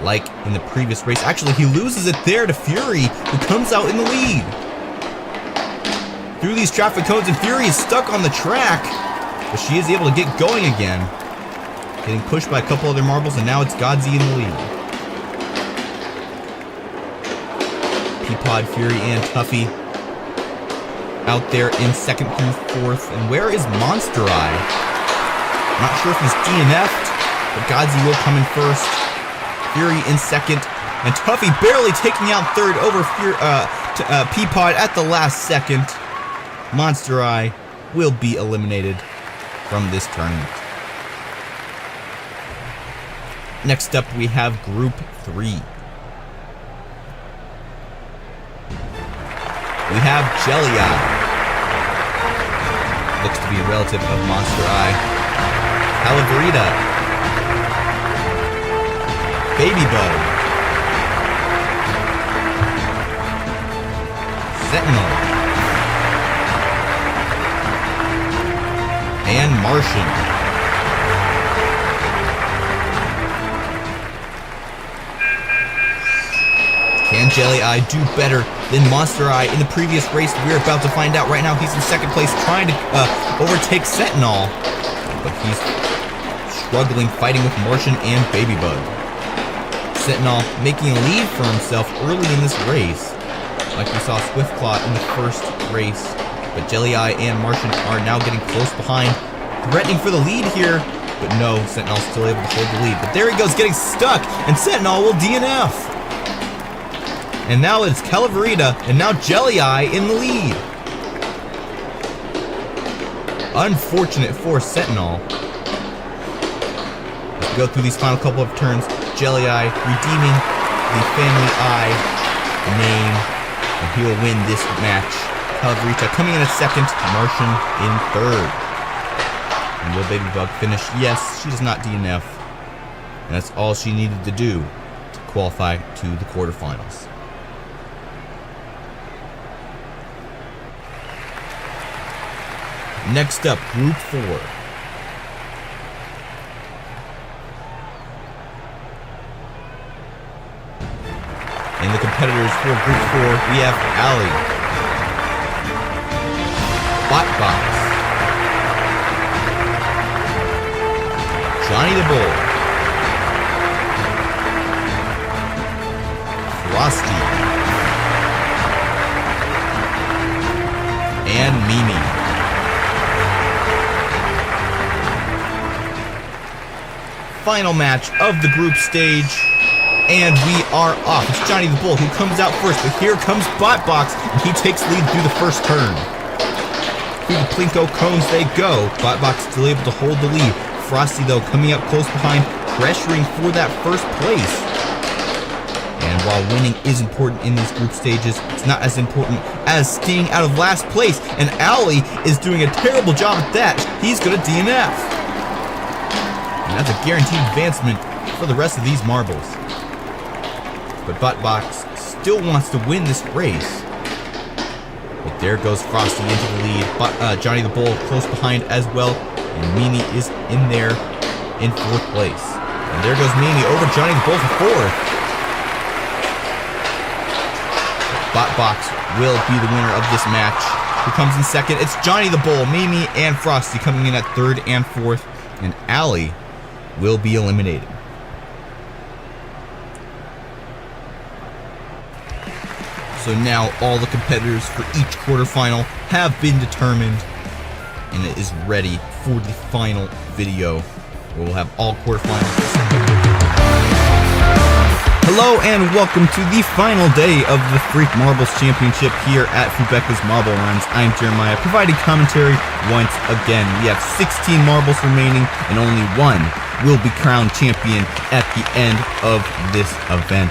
like in the previous race. Actually, he loses it there to Fury, who comes out in the lead. Through these traffic cones, and Fury is stuck on the track, but she is able to get going again. Getting pushed by a couple other marbles, and now it's Godzi in the lead. Peapod, Fury, and Tuffy out there in second through fourth. And where is Monsterai? Not sure if he's DNF'd, but Godzi will come in first. Fury in second, and Tuffy barely taking out third over Peapod at the last second. Monsterai will be eliminated from this tournament. Next up, we have Group 3. We have Jelly-Eye. Looks to be a relative of Monsterai. Calaverita. Baby Bug, Sentinel. And Martian. Can Jelly Eye do better than Monster Eye in the previous race? We're about to find out right now. He's in second place trying to overtake Sentinel. But he's struggling, fighting with Martian and Babybug. Sentinel making a lead for himself early in this race, like we saw Swiftclaw in the first race. But Jelly Eye and Martian are now getting close behind, threatening for the lead here. But no, Sentinel's still able to hold the lead. But there he goes, getting stuck, and Sentinel will DNF. And now it's Calaverita, and now Jelly Eye in the lead. Unfortunate for Sentinel. As we go through these final couple of turns, Jelly Eye redeeming the Family Eye name, and he will win this match. Calaverita coming in at second, Martian in third. And will Babybug finish? Yes, she does not DNF. And that's all she needed to do to qualify to the quarterfinals. Next up, Group 4. In the competitors for Group 4, we have Ali, Botbox, Johnny the Bull, Frosty, and Mimi. Final match of the group stage, and we are off. It's Johnny the Bull who comes out first, but here comes Botbox, and he takes lead through the first turn. Through the Plinko cones they go. Botbox still able to hold the lead. Frosty, though, coming up close behind, pressuring for that first place. And while winning is important in these group stages, it's not as important as staying out of last place, and Ali is doing a terrible job at that. He's going to DNF. And that's a guaranteed advancement for the rest of these marbles. But Botbox still wants to win this race. But there goes Frosty into the lead. Johnny the Bull close behind as well. And Mimi is in there in fourth place. And there goes Mimi over Johnny the Bull for fourth. Botbox will be the winner of this match. Who comes in second? It's Johnny the Bull, Mimi, and Frosty coming in at third and fourth. And Ali will be eliminated. So now all the competitors for each quarterfinal have been determined, and it is ready for the final video, where we'll have all quarterfinals. Hello and welcome to the final day of the Freak Marbles Championship here at Fubeca's Marble Runs. I'm Jeremiah, providing commentary once again. We have 16 marbles remaining, and only one will be crowned champion at the end of this event.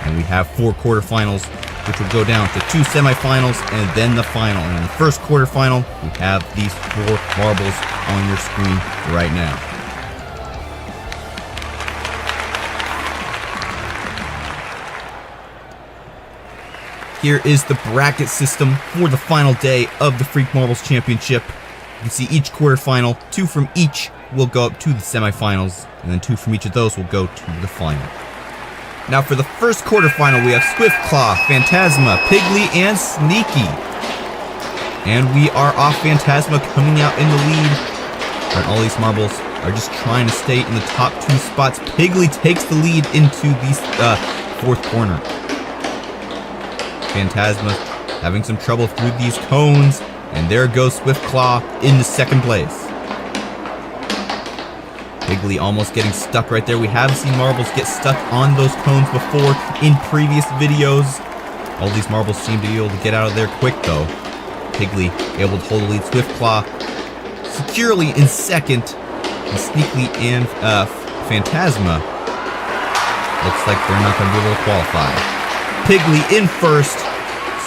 And we have 4 quarterfinals, which will go down to 2 semifinals and then the final. And in the first quarterfinal, we have these 4 marbles on your screen right now. Here is the bracket system for the final day of the Freak Marbles Championship. You can see each quarterfinal, 2 from each will go up to the semifinals, and then 2 from each of those will go to the final. Now for the first quarterfinal, we have Swiftclaw, Phantasma, Piggly, and Sneaky. And we are off Phantasma coming out in the lead. And all these marbles are just trying to stay in the top 2 spots. Piggly takes the lead into the 4th corner. Phantasma having some trouble through these cones, and there goes Swiftclaw in the 2nd place. Piggly almost getting stuck right there. We have seen marbles get stuck on those cones before in previous videos. All these marbles seem to be able to get out of there quick though. Piggly able to hold the lead. Swiftclaw securely in 2nd, and Sneaky and Phantasma looks like they're not going to be able to qualify. Piggly in 1st,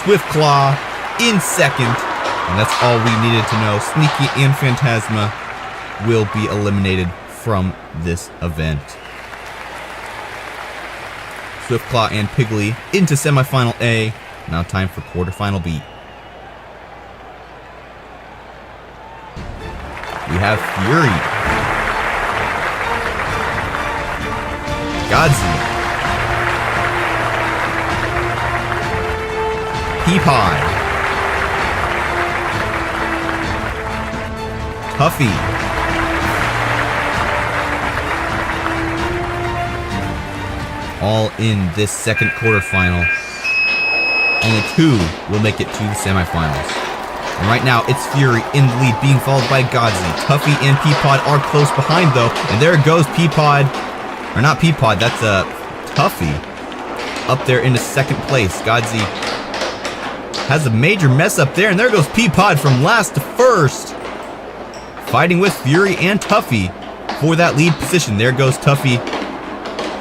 Swiftclaw in 2nd, and that's all we needed to know. Sneaky and Phantasma will be eliminated from this event. Swiftclaw and Piggly into semifinal A. Now time for quarterfinal B. have Fury. Godzi. Peapod. Tuffy. All in this second quarterfinal. Only 2 will make it to the semifinals. And right now, it's Fury in the lead, being followed by Godzi. Tuffy and Peapod are close behind, though. And there goes Peapod. Or not Peapod, that's Tuffy. Up there into second place. Godzi has a major mess up there. And there goes Peapod from last to first. Fighting with Fury and Tuffy for that lead position. There goes Tuffy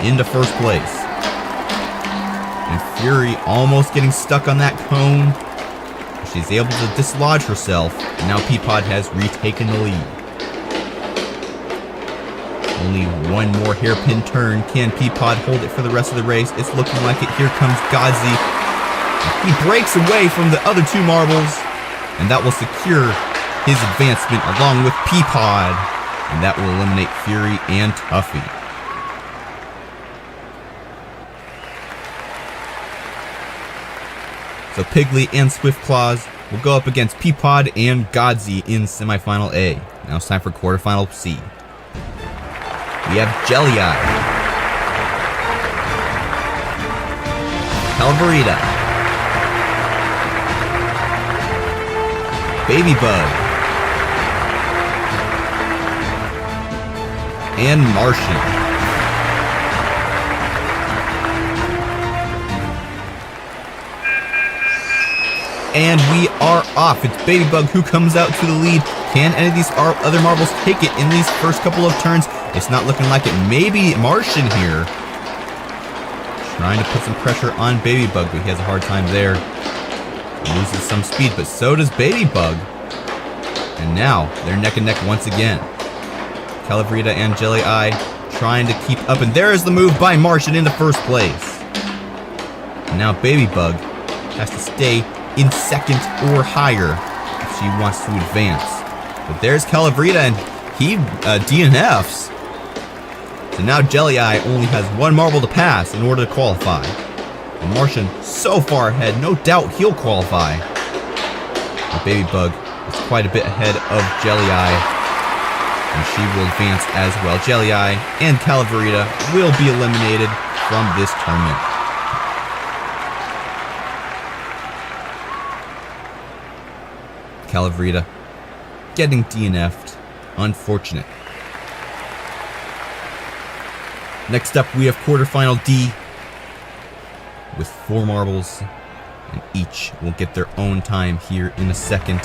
into first place. And Fury almost getting stuck on that cone. She's able to dislodge herself, and now Peapod has retaken the lead. Only one more hairpin turn. Can Peapod hold it for the rest of the race? It's looking like it. Here comes Godzi. He breaks away from the other 2 marbles, and that will secure his advancement along with Peapod, and that will eliminate Fury and Tuffy. So Piggly and Swiftclaws will go up against Peapod and Godzi in semifinal A. Now it's time for quarterfinal C. We have Jelly Eye, Calvarita, Baby Bug, and Martian. And we are off. It's Baby Bug who comes out to the lead. Can any of these other marbles take it in these first couple of turns? It's not looking like it. Maybe Martian here. Trying to put some pressure on Baby Bug, but he has a hard time there. He loses some speed, but so does Baby Bug. And now they're neck and neck once again. Calabrita and Jelly Eye trying to keep up. And there is the move by Martian in the first place. And now Baby Bug has to stay in second or higher if she wants to advance. But there's Calabrita, and he DNFs. So now Jelly Eye only has 1 marble to pass in order to qualify. And Martian so far ahead, no doubt he'll qualify. But Baby Bug is quite a bit ahead of Jelly Eye, and she will advance as well. Jelly Eye and Calabrita will be eliminated from this tournament. Calabrita getting DNF'd. Unfortunate. Next up, we have quarterfinal D with 4 marbles, and each will get their own time here in a second,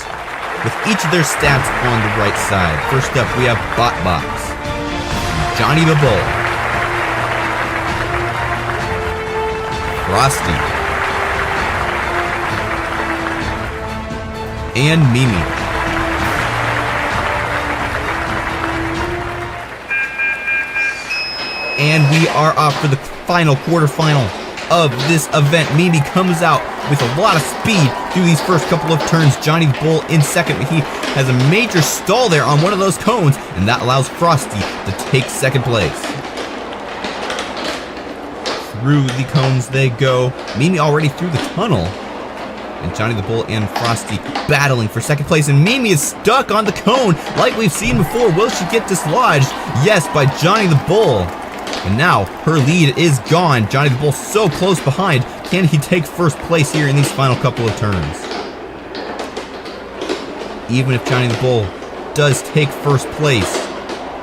with each of their stats on the right side. First up, we have Botbox, Johnny the Bull, Frosty, and Mimi. And we are off for the final quarterfinal of this event. Mimi comes out with a lot of speed through these first couple of turns. Johnny the Bull in second, but he has a major stall there on one of those cones, and that allows Frosty to take second place. Through the cones they go. Mimi already through the tunnel. And Johnny the Bull and Frosty battling for second place. And Mimi is stuck on the cone like we've seen before. Will she get dislodged? Yes, by Johnny the Bull. And now her lead is gone. Johnny the Bull so close behind. Can he take first place here in these final couple of turns? Even if Johnny the Bull does take first place,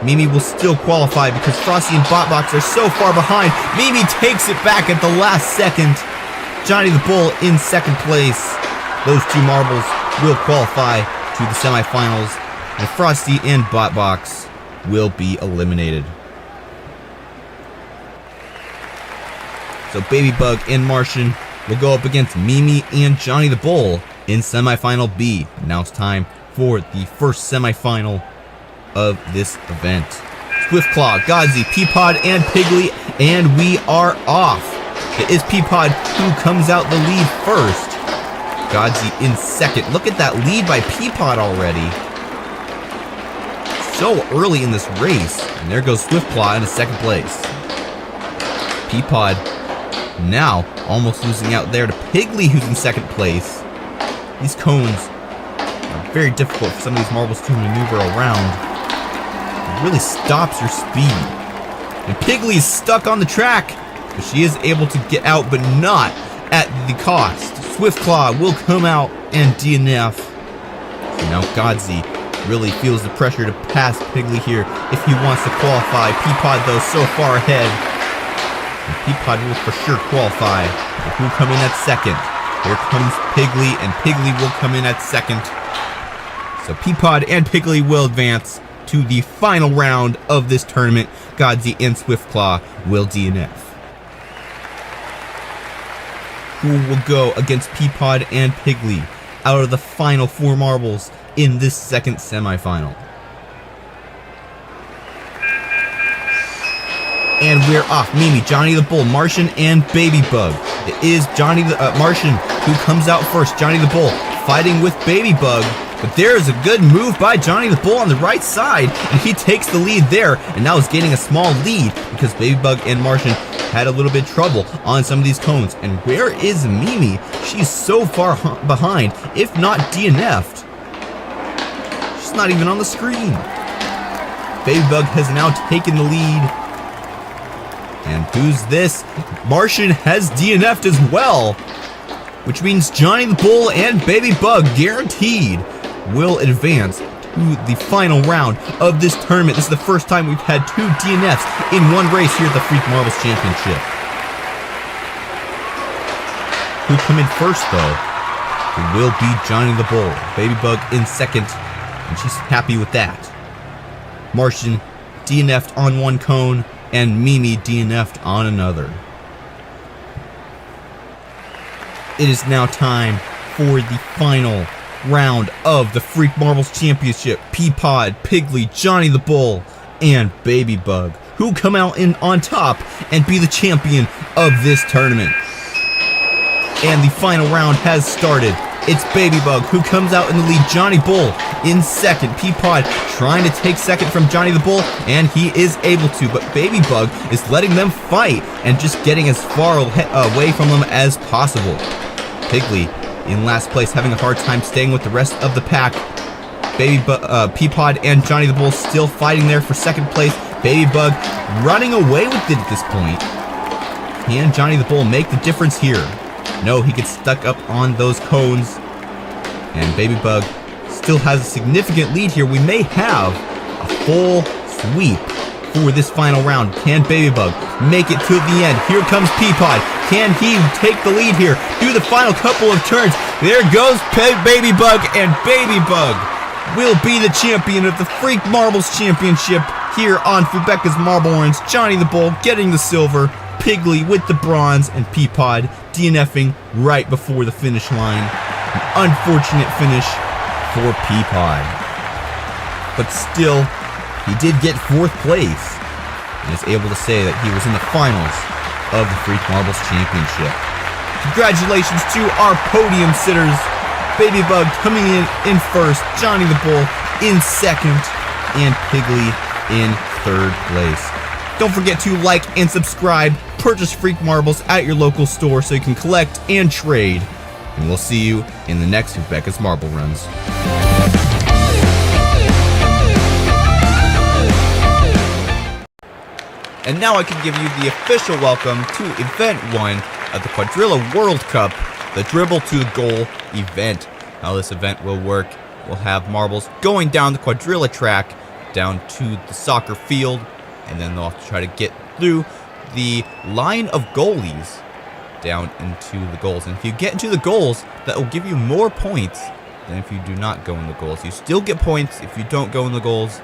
Mimi will still qualify because Frosty and Botbox are so far behind. Mimi takes it back at the last second. Johnny the Bull in second place. Those 2 marbles will qualify to the semifinals, and Frosty and Botbox will be eliminated. So Baby Bug and Martian will go up against Mimi and Johnny the Bull in semifinal B. Now it's time for the first semifinal of this event. Swiftclaw, Godzi, Peapod, and Piggly, and we are off. It is Peapod who comes out the lead first. Godzi in second. Look at that lead by Peapod already. so early in this race. And there goes Swiftclaw into second place. Peapod now almost losing out there to Piggly, who's in second place. These cones are very difficult for some of these marbles to maneuver around. It really stops your speed. And Piggly is stuck on the track, but she is able to get out, but not at the cost. Swiftclaw will come out and DNF. So now Godzi really feels the pressure to pass Piggly here if he wants to qualify. Peapod, though, so far ahead. And Peapod will for sure qualify. But who will come in at second? Here comes Piggly, and Piggly will come in at second. So Peapod and Piggly will advance to the final round of this tournament. Godzi and Swiftclaw will DNF. Who will go against Peapod and Piggly out of the final 4 marbles in this second semifinal? And we're off. Mimi, Johnny the Bull, Martian, and Babybug. It is Johnny the Martian who comes out first. Johnny the Bull fighting with Babybug. But there is a good move by Johnny the Bull on the right side, and he takes the lead there, and now is gaining a small lead because Babybug and Martian had a little bit of trouble on some of these cones. And where is Mimi? She's so far behind, if not DNF'd. She's not even on the screen. Babybug has now taken the lead. And who's this? Martian has DNF'd as well, which means Johnny the Bull and Babybug guaranteed will advance to the final round of this tournament. This is the first time we've had 2 DNFs in one race here at the Freak Marbles Championship. Who come in first, though? It will be Johnny the Bull. Babybug in second, and she's happy with that. Martian DNF'd on one cone, and Mimi DNF'd on another. It is now time for the final round of the Freak Marbles Championship. Peapod, Piggly, Johnny the Bull, and Babybug, who come out on top and be the champion of this tournament. And the final round has started. It's Babybug who comes out in the lead. Johnny Bull in second. Peapod trying to take second from Johnny the Bull, and he is able to, but Babybug is letting them fight and just getting as far away from them as possible. Piggly in last place, having a hard time staying with the rest of the pack. Peapod and Johnny the Bull still fighting there for second place. Babybug running away with it at this point. Can Johnny the Bull make the difference here? No, he gets stuck up on those cones. And Babybug still has a significant lead here. We may have a full sweep for this final round. Can Babybug make it to the end? Here comes Peapod. Can he take the lead here through the final couple of turns? There goes Babybug, and Babybug will be the champion of the Freak Marbles Championship here on Fubeca's Marble Orange. Johnny the Bull getting the silver, Piggly with the bronze, and Peapod DNFing right before the finish line. An unfortunate finish for Peapod. But still, he did get 4th place and is able to say that he was in the finals of the Freak Marbles Championship. Congratulations to our podium sitters. Babybug coming in first, Johnny the Bull in second, and Piggly in 3rd place. Don't forget to like and subscribe, purchase Freak Marbles at your local store so you can collect and trade. And we'll see you in the next Fubeca's Marble Runs. And now I can give you the official welcome to Event 1 of the Quadrilla World Cup, the Dribble to the Goal event. How this event will work, we'll have marbles going down the Quadrilla track, down to the soccer field, and then they'll have to try to get through the line of goalies down into the goals. And if you get into the goals, that will give you more points than if you do not go in the goals. You still get points if you don't go in the goals,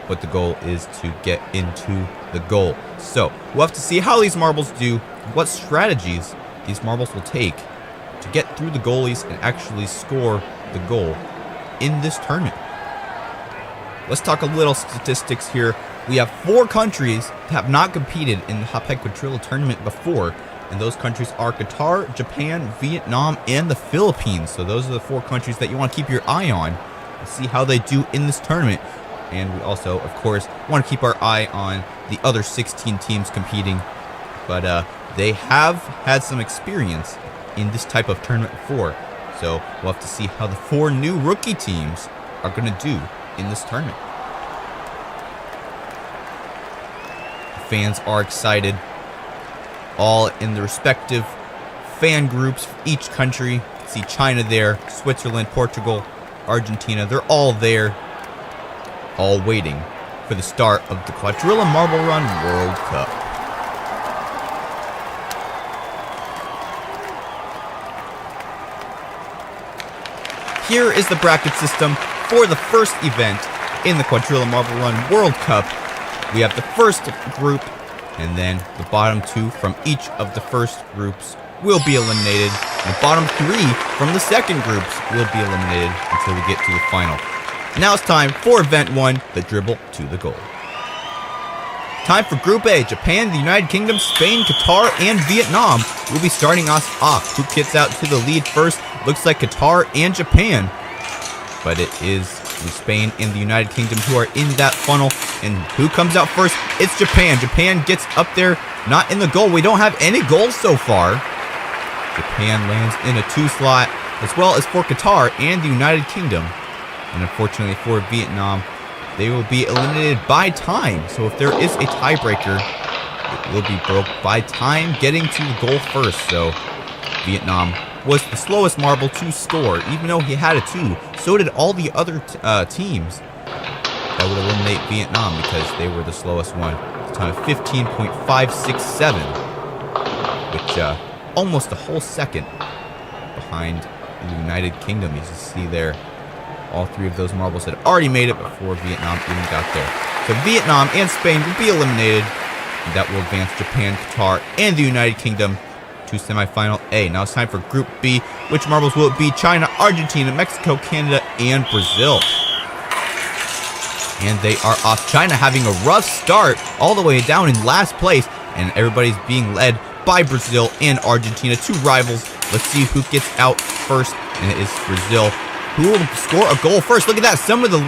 but the goal is to get into the goal. So we'll have to see how these marbles do, what strategies these marbles will take to get through the goalies and actually score the goal in this tournament. Let's talk a little statistics here. We have 4 countries that have not competed in the Hapeg Quadrilla tournament before, and those countries are Qatar, Japan, Vietnam, and the Philippines. So those are the 4 countries that you want to keep your eye on and see how they do in this tournament. And we also, of course, want to keep our eye on the other 16 teams competing. But they have had some experience in this type of tournament before. So we'll have to see how the 4 new rookie teams are going to do in this tournament. The fans are excited, all in the respective fan groups for each country. You can see China there, Switzerland, Portugal, Argentina. They're all there, all waiting for the start of the Quadrilla Marble Run World Cup. Here is the bracket system for the first event in the Quadrilla Marble Run World Cup. We have the first group, and then the bottom 2 from each of the first groups will be eliminated. And the bottom 3 from the second groups will be eliminated until we get to the final. Now it's time for event 1, the dribble to the goal. Time for Group A. Japan, the United Kingdom, Spain, Qatar, and Vietnam will be starting us off. Who gets out to the lead first? Looks like Qatar and Japan. But it is Spain and the United Kingdom who are in that funnel. And who comes out first? It's Japan. Japan gets up there, not in the goal. We don't have any goals so far. Japan lands in a 2 slot, as well as for Qatar and the United Kingdom. And unfortunately for Vietnam, they will be eliminated by time. So if there is a tiebreaker, it will be broke by time getting to the goal first. So Vietnam was the slowest marble to score, even though he had a 2. So did all the other teams that would eliminate Vietnam because they were the slowest one. A time of 15.567, which almost a whole second behind the United Kingdom. You can see there, all 3 of those marbles had already made it before Vietnam even got there. So Vietnam and Spain will be eliminated, and that will advance Japan, Qatar, and the United Kingdom to semifinal A. Now it's time for Group B. Which marbles will it be? China, Argentina, Mexico, Canada, and Brazil. And they are off. China having a rough start all the way down in last place, and everybody's being led by Brazil and Argentina, 2 rivals. Let's see who gets out first, and it is Brazil who will score a goal first. Look at that. Some of the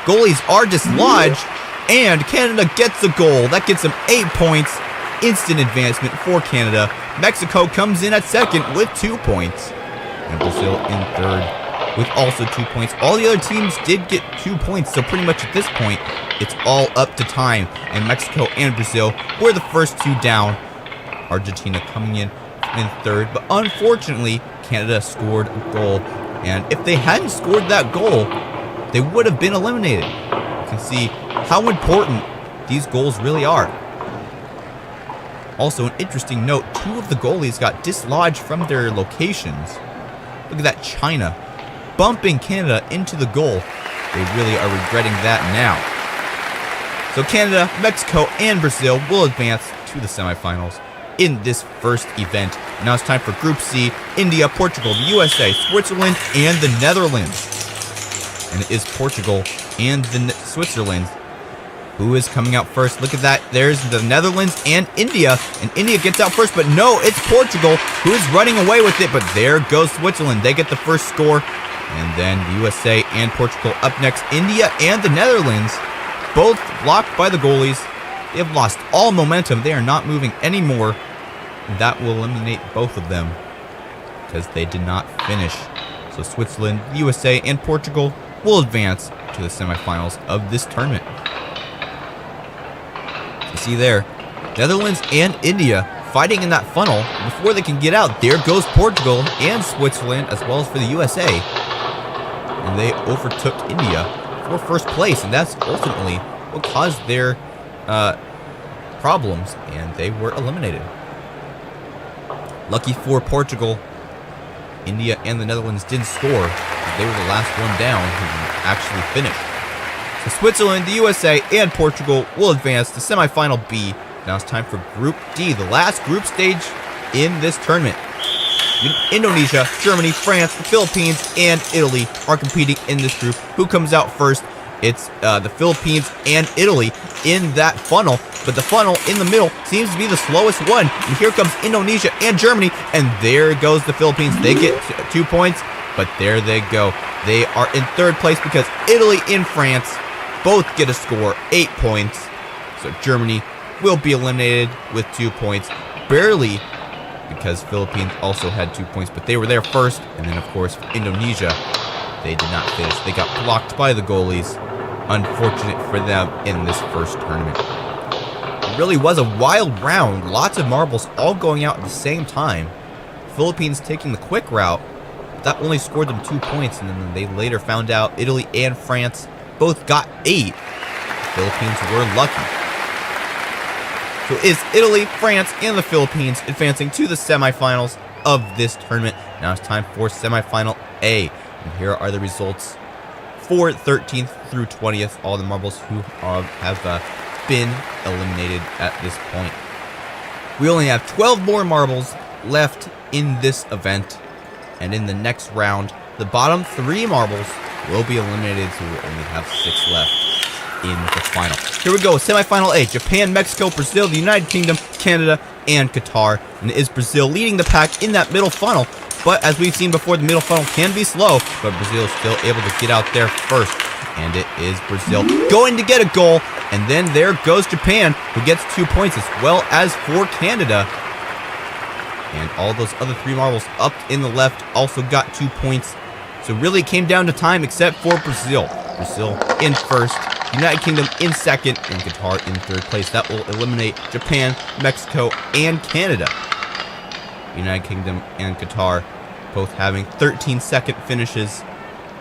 goalies are dislodged, and Canada gets a goal. That gets them 8 points. Instant advancement for Canada. Mexico comes in at second with 2 points. And Brazil in third with also 2 points. All the other teams did get 2 points, so pretty much at this point, it's all up to time. And Mexico and Brazil were the first 2 down. Argentina coming in third, but unfortunately, Canada scored a goal. And if they hadn't scored that goal, they would have been eliminated. You can see how important these goals really are. Also, an interesting note, 2 of the goalies got dislodged from their locations. Look at that, China bumping Canada into the goal. They really are regretting that now. So Canada, Mexico, and Brazil will advance to the semifinals in this first event. Now it's time for Group C. India, Portugal, the USA, Switzerland, and the Netherlands. And it is Portugal and the Switzerland who is coming out first. Look at that. There's the Netherlands and India. And India gets out first, but no, it's Portugal who is running away with it. But there goes Switzerland. They get the first score. And then the USA and Portugal up next. India and the Netherlands, both blocked by the goalies. They have lost all momentum. They are not moving anymore. And that will eliminate both of them because they did not finish. So Switzerland, the USA, and Portugal will advance to the semifinals of this tournament. You see there, Netherlands and India fighting in that funnel. Before they can get out, there goes Portugal and Switzerland, as well as for the USA. And they overtook India for first place, and that's ultimately what caused their problems, and they were eliminated. Lucky for Portugal, India and the Netherlands didn't score. They were the last one down who actually finished. So Switzerland, the USA, and Portugal will advance to semifinal B. Now it's time for Group D, the last group stage in this tournament. Indonesia, Germany, France, the Philippines, and Italy are competing in this group. Who comes out first? It's the Philippines and Italy in that funnel. But the funnel in the middle seems to be the slowest one. And here comes Indonesia and Germany. And there goes the Philippines. They get 2 points. But there they go. They are in third place because Italy and France both get a score, 8 points. So Germany will be eliminated with 2 points. Barely, because Philippines also had 2 points, but they were there first. And then, of course, Indonesia, they did not finish. They got blocked by the goalies. Unfortunate for them in this first tournament. It really was a wild round. Lots of marbles all going out at the same time. Philippines taking the quick route. That only scored them 2 points, and then they later found out Italy and France both got 8. The Philippines were lucky. So it's Italy, France, and the Philippines advancing to the semifinals of this tournament. Now it's time for semifinal A. And here are the results for 13th through 20th. All the marbles who have been eliminated at this point. We only have 12 more marbles left in this event. And in the next round, the bottom 3 marbles will be eliminated, so we'll only have 6 left in the final. Here we go, semifinal A. Japan, Mexico, Brazil, the United Kingdom, Canada, and Qatar. And it is Brazil leading the pack in that middle funnel. But as we've seen before, the middle funnel can be slow, but Brazil is still able to get out there first. And it is Brazil going to get a goal. And then there goes Japan, who gets 2 points, as well as for Canada. And all those other 3 marbles up in the left also got 2 points. So really it came down to time except for Brazil. Brazil in first, United Kingdom in second, and Qatar in third place. That will eliminate Japan, Mexico, and Canada. United Kingdom and Qatar both having 13-second finishes.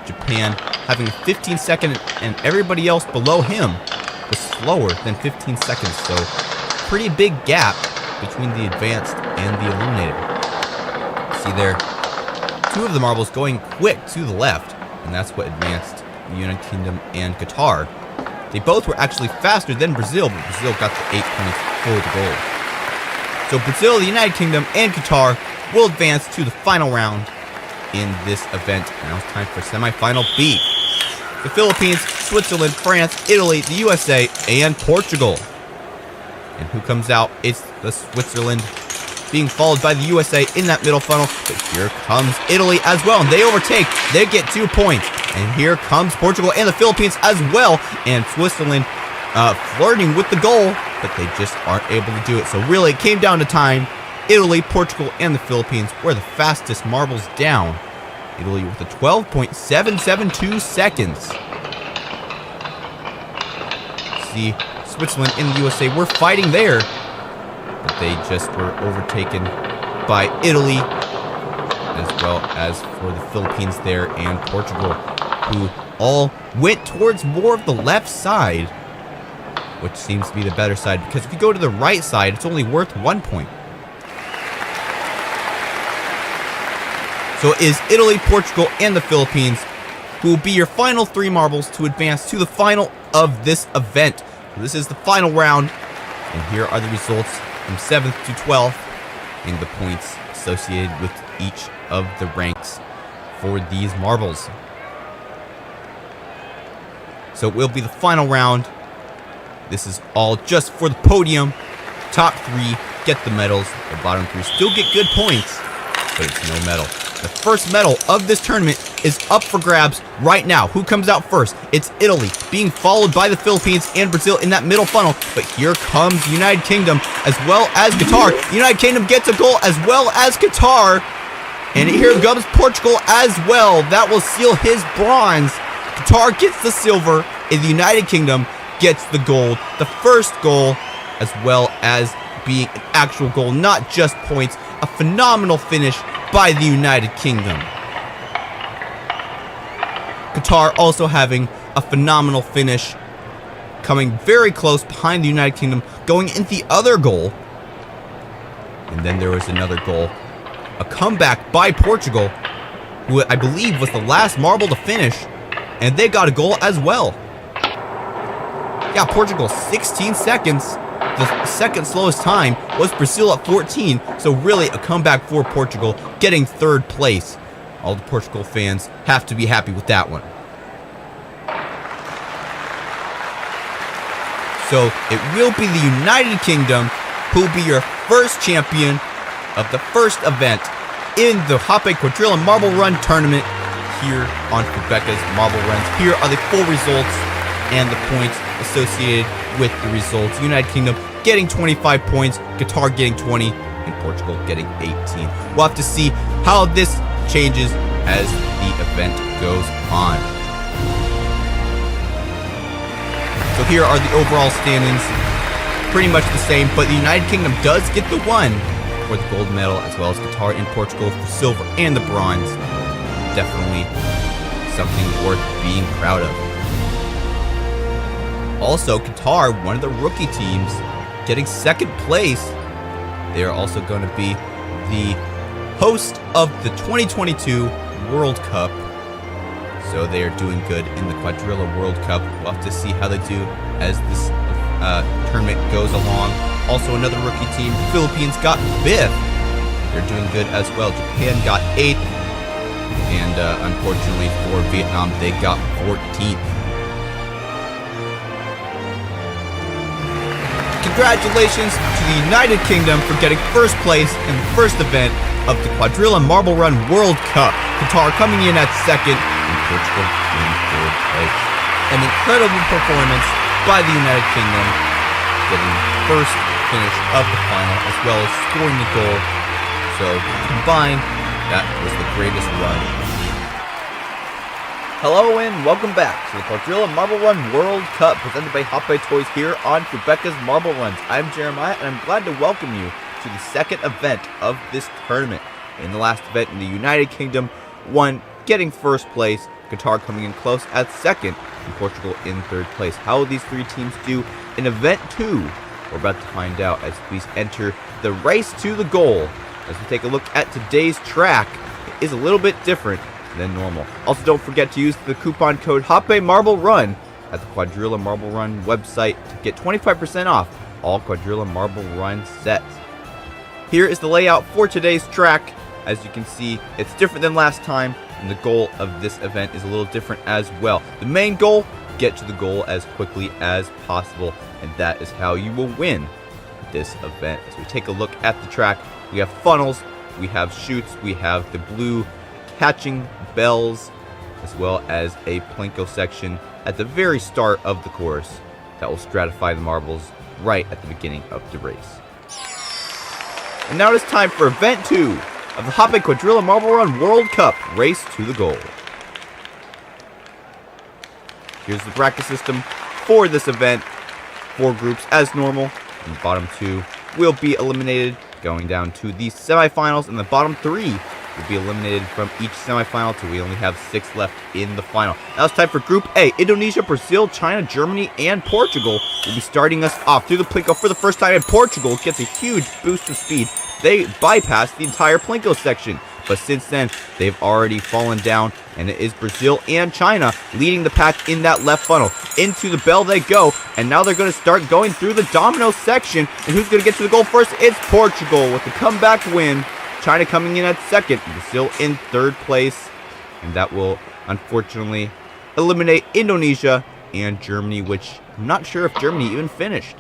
Japan having a 15-second, and everybody else below him was slower than 15 seconds. So pretty big gap between the advanced and the eliminated. See there, 2 of the marbles going quick to the left, and that's what advanced the United Kingdom and Qatar. They both were actually faster than Brazil, but Brazil got the 8 points for the goal. So Brazil, the United Kingdom, and Qatar will advance to the final round in this event. Now it's time for semifinal B. The Philippines, Switzerland, France, Italy, the USA, and Portugal. And who comes out? It's the Switzerland being followed by the USA in that middle funnel. But here comes Italy as well, and they overtake. They get 2 points. And here comes Portugal and the Philippines as well. And Switzerland flirting with the goal, but they just aren't able to do it. So really, it came down to time. Italy, Portugal, and the Philippines were the fastest marbles down. Italy with a 12.772 seconds. See, Switzerland and the USA were fighting there, but they just were overtaken by Italy, as well as for the Philippines there and Portugal, who all went towards more of the left side, which seems to be the better side, because if you go to the right side, it's only worth 1 point. So it is Italy, Portugal, and the Philippines who will be your final 3 marbles to advance to the final of this event. This is the final round, and here are the results from 7th to 12th and the points associated with each of the ranks for these marbles. So it will be the final round. This is all just for the podium. Top 3 get the medals. The bottom 3 still get good points, but it's no medal. The first medal of this tournament is up for grabs right now. Who comes out first? It's Italy, being followed by the Philippines and Brazil in that middle funnel. But here comes the United Kingdom as well as Qatar. The United Kingdom gets a goal as well as Qatar. And here comes Portugal as well. That will seal his bronze. Qatar gets the silver, and the United Kingdom gets the gold. The first goal, as well as being an actual goal, not just points. A phenomenal finish by the United Kingdom. Qatar also having a phenomenal finish, coming very close behind the United Kingdom, going in the other goal. And then there was another goal. A comeback by Portugal, who I believe was the last marble to finish, and they got a goal as well. Yeah, Portugal, 16 seconds. The second slowest time was Brazil at 14, so really a comeback for Portugal, getting 3rd place. All the Portugal fans have to be happy with that one. So it will be the United Kingdom who will be your first champion of the first event in the Hoppe Quadrilla Marble Run Tournament here on Fubeca's Marble Runs. Here are the full results and the points associated with the results. United Kingdom getting 25 points, Qatar getting 20, and Portugal getting 18. We'll have to see how this changes as the event goes on. So here are the overall standings. Pretty much the same, but the United Kingdom does get the one for the gold medal, as well as Qatar and Portugal for silver and the bronze. Definitely something worth being proud of. Also, Qatar, one of the rookie teams, getting second place. They are also going to be the host of the 2022 World Cup. So they are doing good in the Quadrilla World Cup. We'll have to see how they do as this tournament goes along. Also, another rookie team, the Philippines, got 5th. They're doing good as well. Japan got 8th. And unfortunately for Vietnam, they got 14th. Congratulations to the United Kingdom for getting first place in the first event of the Quadrilla Marble Run World Cup. Qatar coming in at second, and Portugal in third place. An incredible performance by the United Kingdom, getting first finish of the final, as well as scoring the goal. So combined, that was the greatest run. Hello and welcome back to the Quadrilla Marble Run World Cup, presented by Hot Buy Toys here on Fubeca's Marble Runs. I'm Jeremiah, and I'm glad to welcome you to the second event of this tournament. In the last event, in the United Kingdom won, getting first place, Qatar coming in close at second, and Portugal in third place. How will these three teams do in event 2? We're about to find out as we enter the race to the goal. As we take a look at today's track, it is a little bit different than normal. Also, don't forget to use the coupon code HOPPEMarbleRun at the Quadrilla Marble Run website to get 25% off all Quadrilla Marble Run sets. Here is the layout for today's track. As you can see, it's different than last time, and the goal of this event is a little different as well. The main goal, get to the goal as quickly as possible, and that is how you will win this event. As we take a look at the track, we have funnels, we have chutes, we have the blue catching bells, as well as a plinko section at the very start of the course that will stratify the marbles right at the beginning of the race. And now it is time for event 2 of the Hot Buy Quadrilla Marble Run World Cup, race to the goal. Here's the bracket system for this event. 4 groups as normal, and the bottom 2 will be eliminated, going down to the semifinals, and the bottom 3 will be eliminated from each semifinal till we only have 6 left in the final. Now it's time for Group A. Indonesia, Brazil, China, Germany, and Portugal will be starting us off through the plinko for the first time, and Portugal gets a huge boost of speed. They bypass the entire plinko section, but since then, they've already fallen down, and it is Brazil and China leading the pack in that left funnel. Into the bell they go, and now they're going to start going through the domino section, and who's going to get to the goal first? It's Portugal with the comeback win. China coming in at second, Brazil in third place, and that will unfortunately eliminate Indonesia and Germany, which I'm not sure if Germany even finished.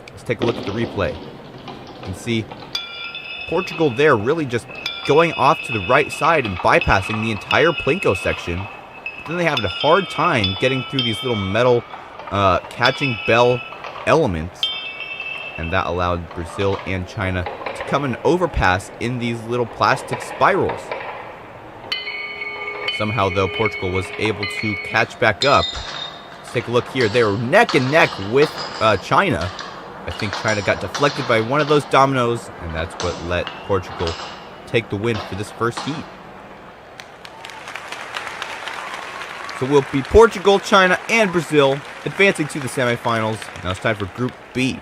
Let's take a look at the replay. You can see Portugal there really just going off to the right side and bypassing the entire plinko section. But then they have a hard time getting through these little metal catching bell elements, and that allowed Brazil and China to come and overpass in these little plastic spirals. Somehow, though, Portugal was able to catch back up. Let's take a look here. They were neck and neck with China. I think China got deflected by one of those dominoes, and that's what let Portugal take the win for this first heat. So we'll be Portugal, China, and Brazil advancing to the semifinals. Now it's time for Group B.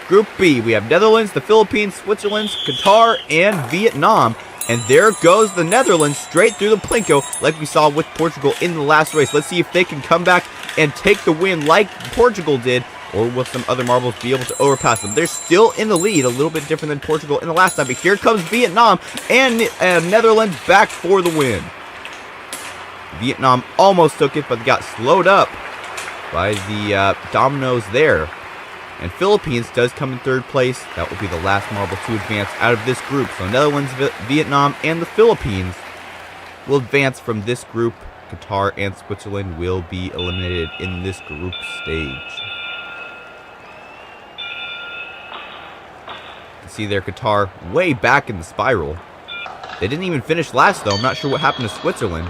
Group B, we have Netherlands, the Philippines, Switzerland, Qatar, and Vietnam. And there goes the Netherlands straight through the plinko like we saw with Portugal in the last race. Let's see if they can come back and take the win like Portugal did, or will some other marbles be able to overpass them? They're still in the lead, a little bit different than Portugal in the last time. But here comes Vietnam and Netherlands back for the win. Vietnam almost took it, but they got slowed up by the dominoes there. And Philippines does come in third place. That will be the last marble to advance out of this group. So Netherlands, Vietnam, and the Philippines will advance from this group, Qatar and Switzerland will be eliminated in this group stage. You can see there Qatar way back in the spiral. They didn't even finish last though. I'm not sure what happened to Switzerland.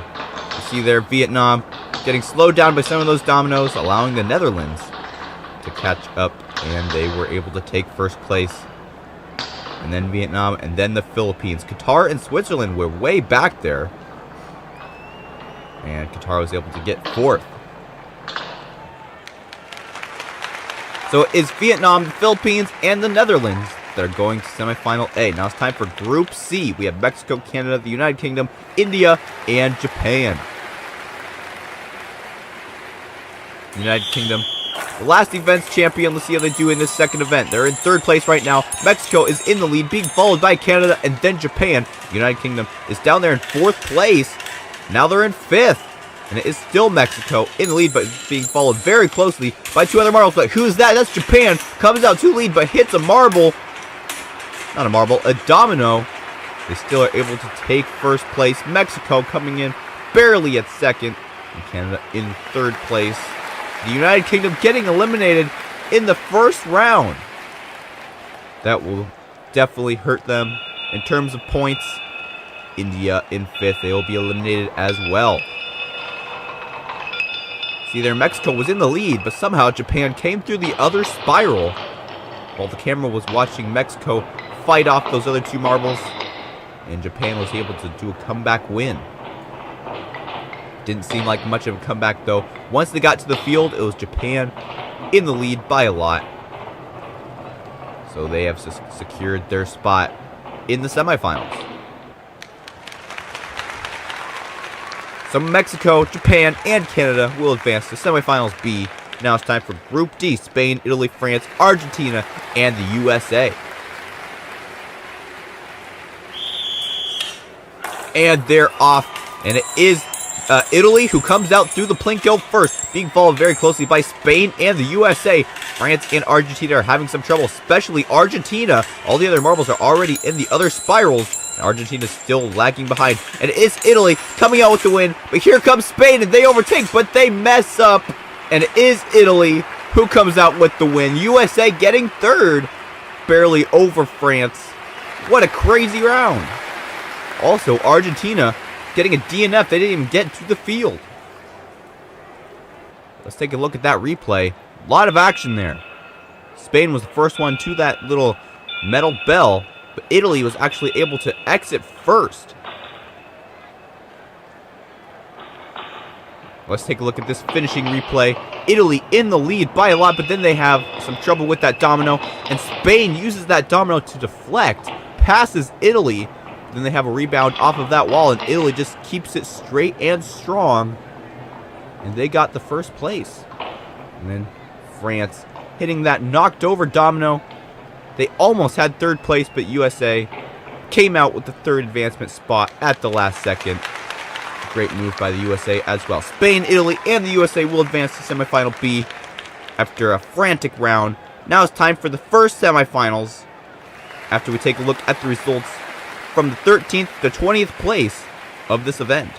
You see there Vietnam getting slowed down by some of those dominoes, allowing the Netherlands to catch up, and they were able to take first place. And then Vietnam, and then the Philippines. Qatar and Switzerland were way back there. And Qatar was able to get fourth. So it's Vietnam, the Philippines, and the Netherlands that are going to semifinal A. Now it's time for Group C. We have Mexico, Canada, the United Kingdom, India, and Japan. United Kingdom, the last event's champion. Let's see how they do in this second event. They're in third place right now. Mexico is in the lead, being followed by Canada and then Japan. The United Kingdom is down there in fourth place. Now they're in fifth. And it is still Mexico in the lead, but being followed very closely by two other marbles. But who's that? That's Japan. Comes out to lead, but hits a marble. Not a marble, a domino. They still are able to take first place. Mexico coming in barely at second. And Canada in third place. The United Kingdom getting eliminated in the first round. That will definitely hurt them in terms of points. India in fifth. They will be eliminated as well. See there, Mexico was in the lead, but somehow Japan came through the other spiral while the camera was watching Mexico fight off those other two marbles. And Japan was able to do a comeback win. Didn't seem like much of a comeback though. Once they got to the field, it was Japan in the lead by a lot. So they have secured their spot in the semifinals. So Mexico, Japan, and Canada will advance to semifinals B. Now it's time for Group D. Spain, Italy, France, Argentina, and the USA. And they're off. And it is Italy who comes out through the Plinko first, being followed very closely by Spain and the USA. France and Argentina are having some trouble, especially Argentina. All the other marbles are already in the other spirals. Argentina is still lagging behind. And it is Italy coming out with the win. But here comes Spain and they overtake, but they mess up. And it is Italy who comes out with the win. USA getting third, barely over France. What a crazy round. Also, Argentina getting a DNF. They didn't even get to the field. Let's take a look at that replay. A lot of action there. Spain was the first one to that little metal bell, but Italy was actually able to exit first. Let's take a look at this finishing replay. Italy in the lead by a lot, but then they have some trouble with that domino, and Spain uses that domino to deflect, passes Italy. Then they have a rebound off of that wall, and Italy just keeps it straight and strong. And they got the first place. And then France hitting that knocked over domino. They almost had third place, but USA came out with the third advancement spot at the last second. Great move by the USA as well. Spain, Italy, and the USA will advance to semifinal B after a frantic round. Now it's time for the first semifinals. After we take a look at the results from the 13th to 20th place of this event.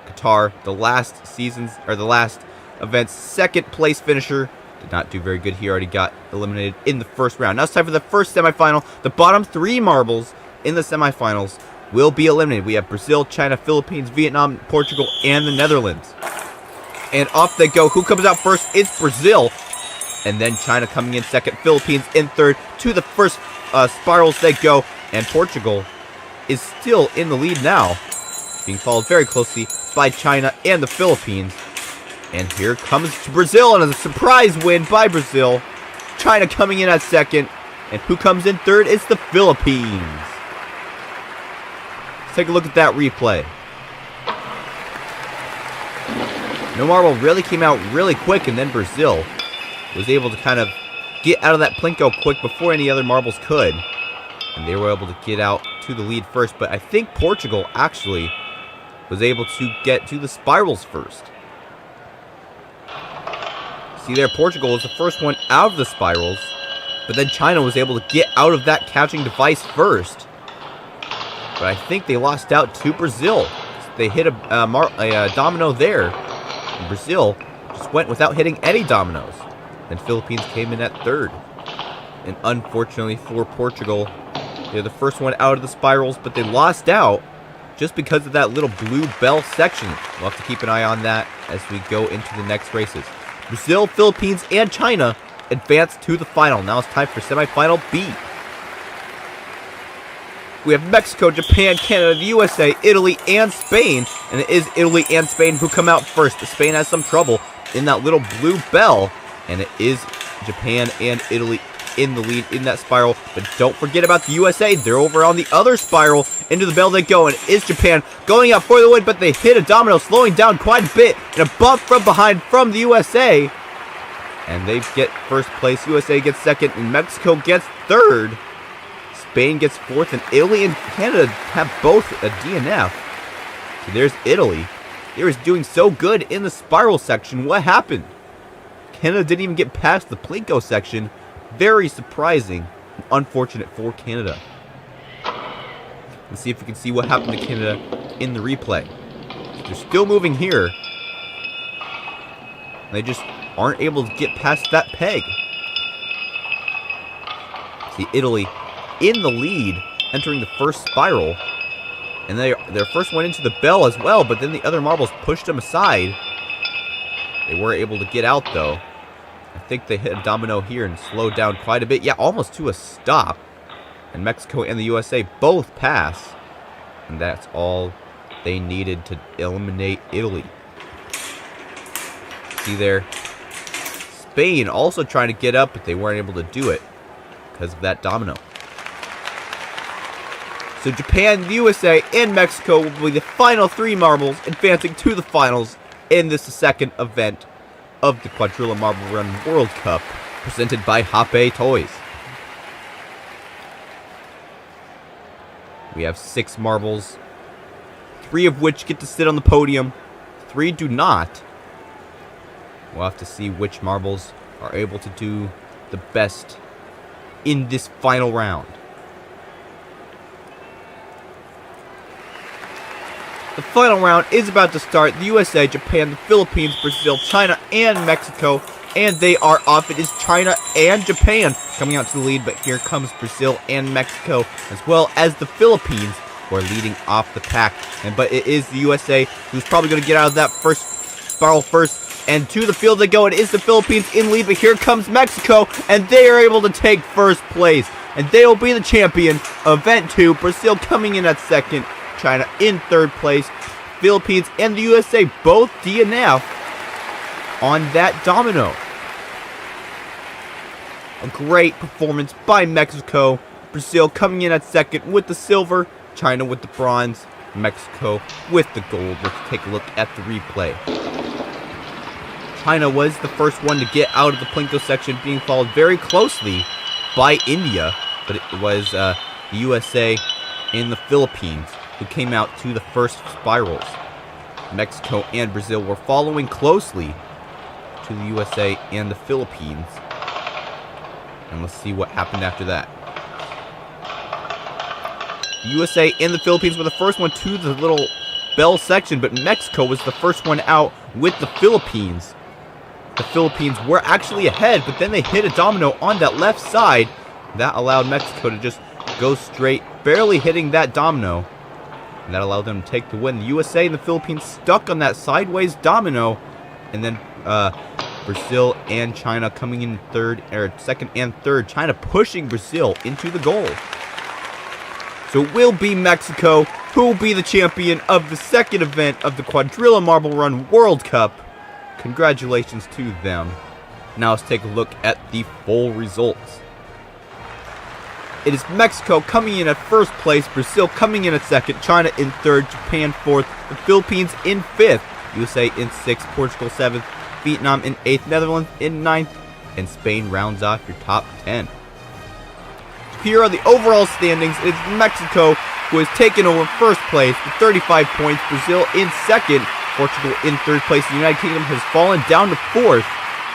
Qatar, the last event's second place finisher, did not do very good. He already got eliminated in the first round. Now it's time for the first semifinal. The bottom three marbles in the semifinals will be eliminated. We have Brazil, China, Philippines, Vietnam, Portugal, and the Netherlands. And off they go. Who comes out first? It's Brazil. And then China coming in second, Philippines in third. To the first spirals they go, and Portugal is still in the lead now, being followed very closely by China and the Philippines. And here comes Brazil, and a surprise win by Brazil. China coming in at second, and who comes in third? It's the Philippines. Let's take a look at that replay. No marble really came out really quick, and then Brazil was able to kind of get out of that Plinko quick before any other marbles could. And they were able to get out to the lead first. But I think Portugal actually was able to get to the spirals first. See there, Portugal was the first one out of the spirals. But then China was able to get out of that catching device first. but I think they lost out to Brazil. They hit a domino there. And Brazil just went without hitting any dominoes. Then Philippines came in at third. And unfortunately for Portugal, they're the first one out of the spirals, but they lost out just because of that little blue bell section. We'll have to keep an eye on that as we go into the next races. Brazil, Philippines, and China advance to the final. Now it's time for semifinal B. We have Mexico, Japan, Canada, the USA, Italy, and Spain. And it is Italy and Spain who come out first. Spain has some trouble in that little blue bell. And it is Japan and Italy in the lead in that spiral. But don't forget about the USA. They're over on the other spiral. Into the bell they go. And it is Japan going up for the win. But they hit a domino, slowing down quite a bit. And a bump from behind from the USA. And they get first place. USA gets second. And Mexico gets third. Spain gets fourth. And Italy and Canada have both a DNF. So there's Italy. They were doing so good in the spiral section. What happened? Canada didn't even get past the Plinko section. Very surprising and unfortunate for Canada. Let's see if we can see what happened to Canada in the replay. They're still moving here. They just aren't able to get past that peg. See Italy in the lead, entering the first spiral. And their first went into the bell as well, but then the other marbles pushed them aside. They were able to get out though. I think they hit a domino here and slowed down quite a bit. Yeah, almost to a stop. And Mexico and the USA both pass. And that's all they needed to eliminate Italy. See there? Spain also trying to get up, but they weren't able to do it because of that domino. So Japan, the USA, and Mexico will be the final three marbles advancing to the finals in this second event of the Quadrilla Marble Run World Cup, presented by Hape Toys. We have 6 marbles, 3 of which get to sit on the podium, 3 do not. We'll have to see which marbles are able to do the best in this final round. The final round is about to start. The USA, Japan, the Philippines, Brazil, China, and Mexico. And they are off. It is China and Japan coming out to the lead. But here comes Brazil and Mexico, as well as the Philippines, who are leading off the pack. But it is the USA who's probably going to get out of that first spiral first. And to the field they go. It is the Philippines in lead. But here comes Mexico. And they are able to take first place. And they will be the champion of Event 2. Brazil coming in at second. China in third place. Philippines and the USA both DNF on that domino. A great performance by Mexico. Brazil coming in at second with the silver. China with the bronze. Mexico with the gold. Let's take a look at the replay. China was the first one to get out of the Plinko section, being followed very closely by India. But it was the USA and the Philippines who came out to the first spirals. Mexico and Brazil were following closely to the USA and the Philippines. And let's see what happened after that. The USA and the Philippines were the first one to the little bell section, but Mexico was the first one out with the Philippines. The Philippines were actually ahead, but then they hit a domino on that left side. That allowed Mexico to just go straight, barely hitting that domino. And that allowed them to take the win. The USA and the Philippines stuck on that sideways domino. And then Brazil and China coming in second and third. China pushing Brazil into the goal. So it will be Mexico who will be the champion of the second event of the Quadrilla Marble Run World Cup. Congratulations to them. Now let's take a look at the full results. It is Mexico coming in at first place, Brazil coming in at second, China in third, Japan fourth, the Philippines in fifth, USA in sixth, Portugal seventh, Vietnam in eighth, Netherlands in ninth, and Spain rounds off your top 10. Here are the overall standings. It's Mexico who has taken over first place with 35 points, Brazil in second, Portugal in third place, the United Kingdom has fallen down to fourth,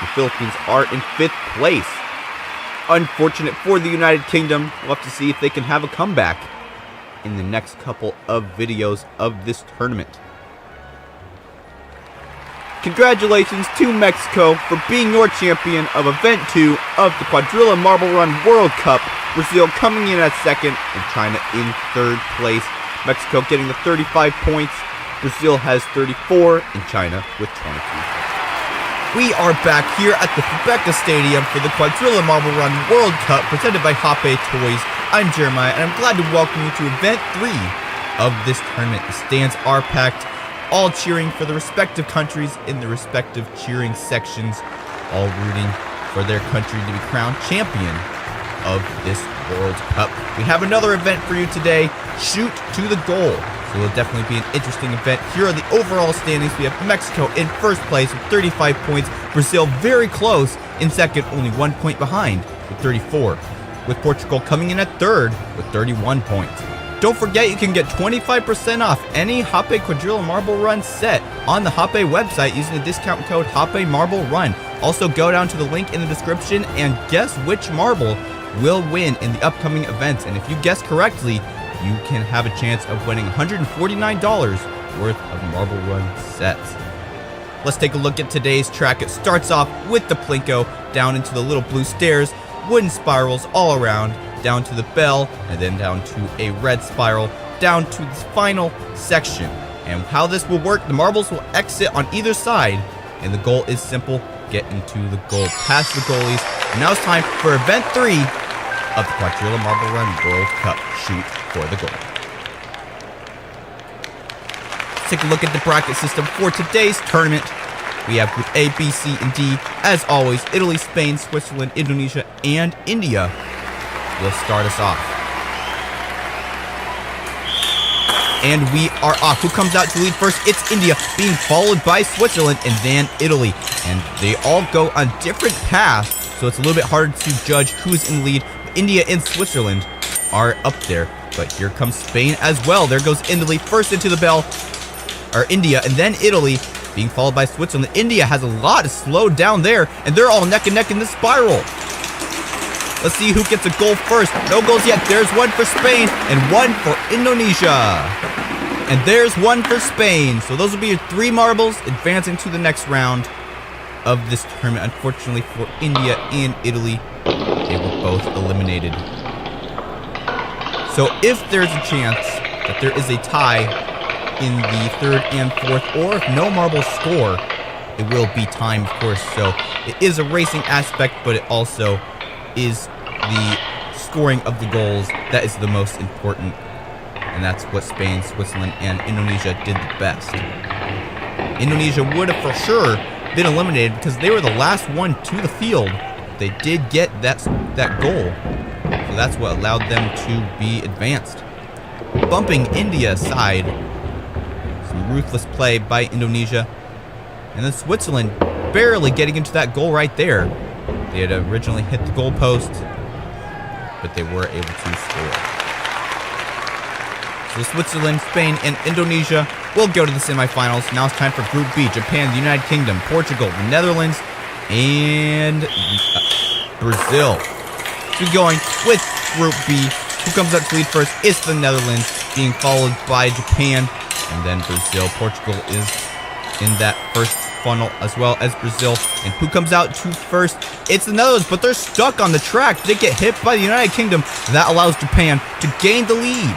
the Philippines are in fifth place. Unfortunate for the United Kingdom. We'll have to see if they can have a comeback. in the next couple of videos of this tournament. Congratulations to Mexico for being your champion of Event 2 of the Quadrilla Marble Run World Cup. Brazil coming in at second and China in third place. Mexico getting the 35 points. Brazil has 34 and China with 22. We are back here at the Fubeca Stadium for the Quadrilla Marble Run World Cup presented by Hoppe Toys. I'm Jeremiah and I'm glad to welcome you to Event 3 of this tournament. The stands are packed, all cheering for the respective countries in the respective cheering sections, all rooting for their country to be crowned champion of this World Cup. We have another event for you today, Shoot to the Goal. So it will definitely be an interesting event. Here are the overall standings. We have Mexico in first place with 35 points, Brazil very close in second, only 1 point behind with 34, with Portugal coming in at third with 31 points. Don't forget you can get 25% off any Hoppe Quadrilla Marble Run set on the Hoppe website using the discount code Hoppe Marble Run. Also go down to the link in the description and guess which marble will win in the upcoming events. And if you guess correctly, you can have a chance of winning $149 worth of Marble Run sets. Let's take a look at today's track. It starts off with the Plinko down into the little blue stairs, wooden spirals all around, down to the bell, and then down to a red spiral, down to the final section. And how this will work, the marbles will exit on either side, and the goal is simple: get into the goal, past the goalies. And now it's time for Event 3 of the Quadrilla Marble Run World Cup, Shoot for the Goal. Let's take a look at the bracket system for today's tournament. We have Group A, B, C, and D. As always, Italy, Spain, Switzerland, Indonesia, and India will start us off. And we are off. Who comes out to lead first? It's India, being followed by Switzerland and then Italy. And they all go on different paths, so it's a little bit hard to judge who's in the lead. India and Switzerland are up there, but here comes Spain as well. There goes Italy first into the bell, or India, and then Italy, being followed by Switzerland. India has a lot slowed down there, and they're all neck and neck in the spiral. Let's see who gets a goal first. No goals yet. There's one for Spain and one for Indonesia. And there's one for Spain. So those will be your 3 marbles advancing to the next round of this tournament. Unfortunately for India and Italy, they were both eliminated. So if there's a chance that there is a tie in the 3rd and 4th, or if no marbles score, it will be time, of course. So it is a racing aspect, but it also is the scoring of the goals that is the most important, and that's what Spain, Switzerland, and Indonesia did the best. Indonesia would have for sure been eliminated because they were the last one to the field. They did get that goal, so that's what allowed them to be advanced. Bumping India aside, some ruthless play by Indonesia, and then Switzerland barely getting into that goal right there. They had originally hit the goal post, but they were able to score. So Switzerland, Spain, and Indonesia will go to the semifinals. Now it's time for Group B: Japan, the United Kingdom, Portugal, the Netherlands, and Brazil. So going with Group B. Who comes out to lead first? It's the Netherlands, being followed by Japan, and then Brazil. Portugal is in that first funnel as well as Brazil. And who comes out to first? It's the Netherlands, but they're stuck on the track. They get hit by the United Kingdom. That allows Japan to gain the lead.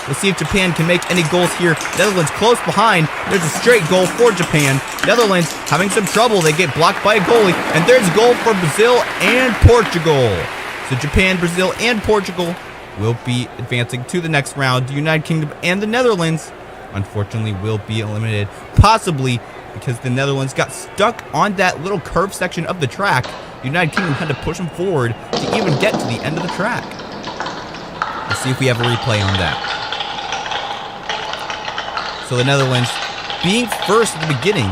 Let's see if Japan can make any goals here. Netherlands close behind. There's a straight goal for Japan. Netherlands having some trouble. They get blocked by a goalie. And there's a goal for Brazil and Portugal. So Japan, Brazil, and Portugal will be advancing to the next round. The United Kingdom and the Netherlands, unfortunately, will be eliminated. Possibly because the Netherlands got stuck on that little curved section of the track. The United Kingdom had to push them forward to even get to the end of the track. Let's see if we have a replay on that. So the Netherlands being first at the beginning,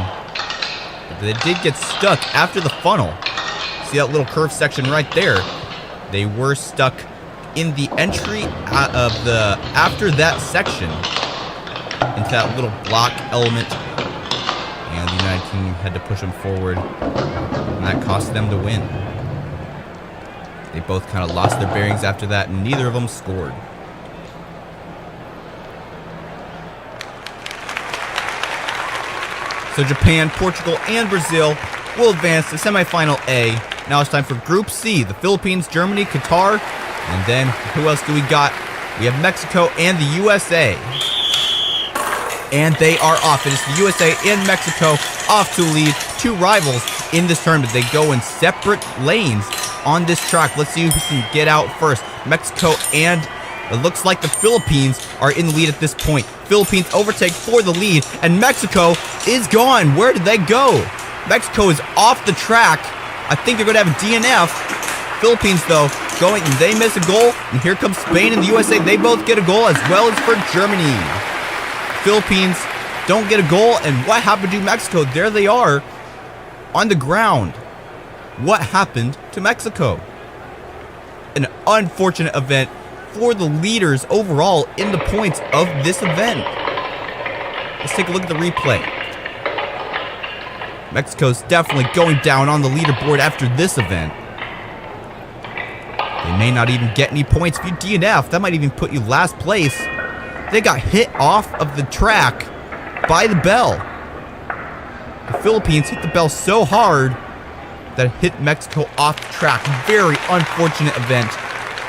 but they did get stuck after the funnel. See that little curved section right there? They were stuck in the entry of the after that section into that little block element, and the United Kingdom had to push them forward, and that cost them the win. They both kind of lost their bearings after that, and neither of them scored. So Japan, Portugal, and Brazil will advance to semifinal A. Now it's time for Group C, the Philippines, Germany, Qatar, and then who else do we got? We have Mexico and the USA. And they are off. It is the USA and Mexico off to lead, two rivals in this tournament. They go in separate lanes on this track. Let's see who can get out first. Mexico and it looks like the Philippines are in the lead at this point. Philippines overtake for the lead, and Mexico is gone. Where did they go? Mexico is off the track. I think they're going to have a DNF. Philippines, though, going, and they miss a goal. And here comes Spain and the USA. They both get a goal, as well as for Germany. Philippines don't get a goal, and what happened to Mexico? There they are on the ground. What happened to Mexico? An unfortunate event for the leaders overall in the points of this event. Let's take a look at the replay. Mexico's definitely going down on the leaderboard after this event. They may not even get any points. If you DNF, that might even put you last place. They got hit off of the track by the bell. The Philippines hit the bell so hard that it hit Mexico off the track. Very unfortunate event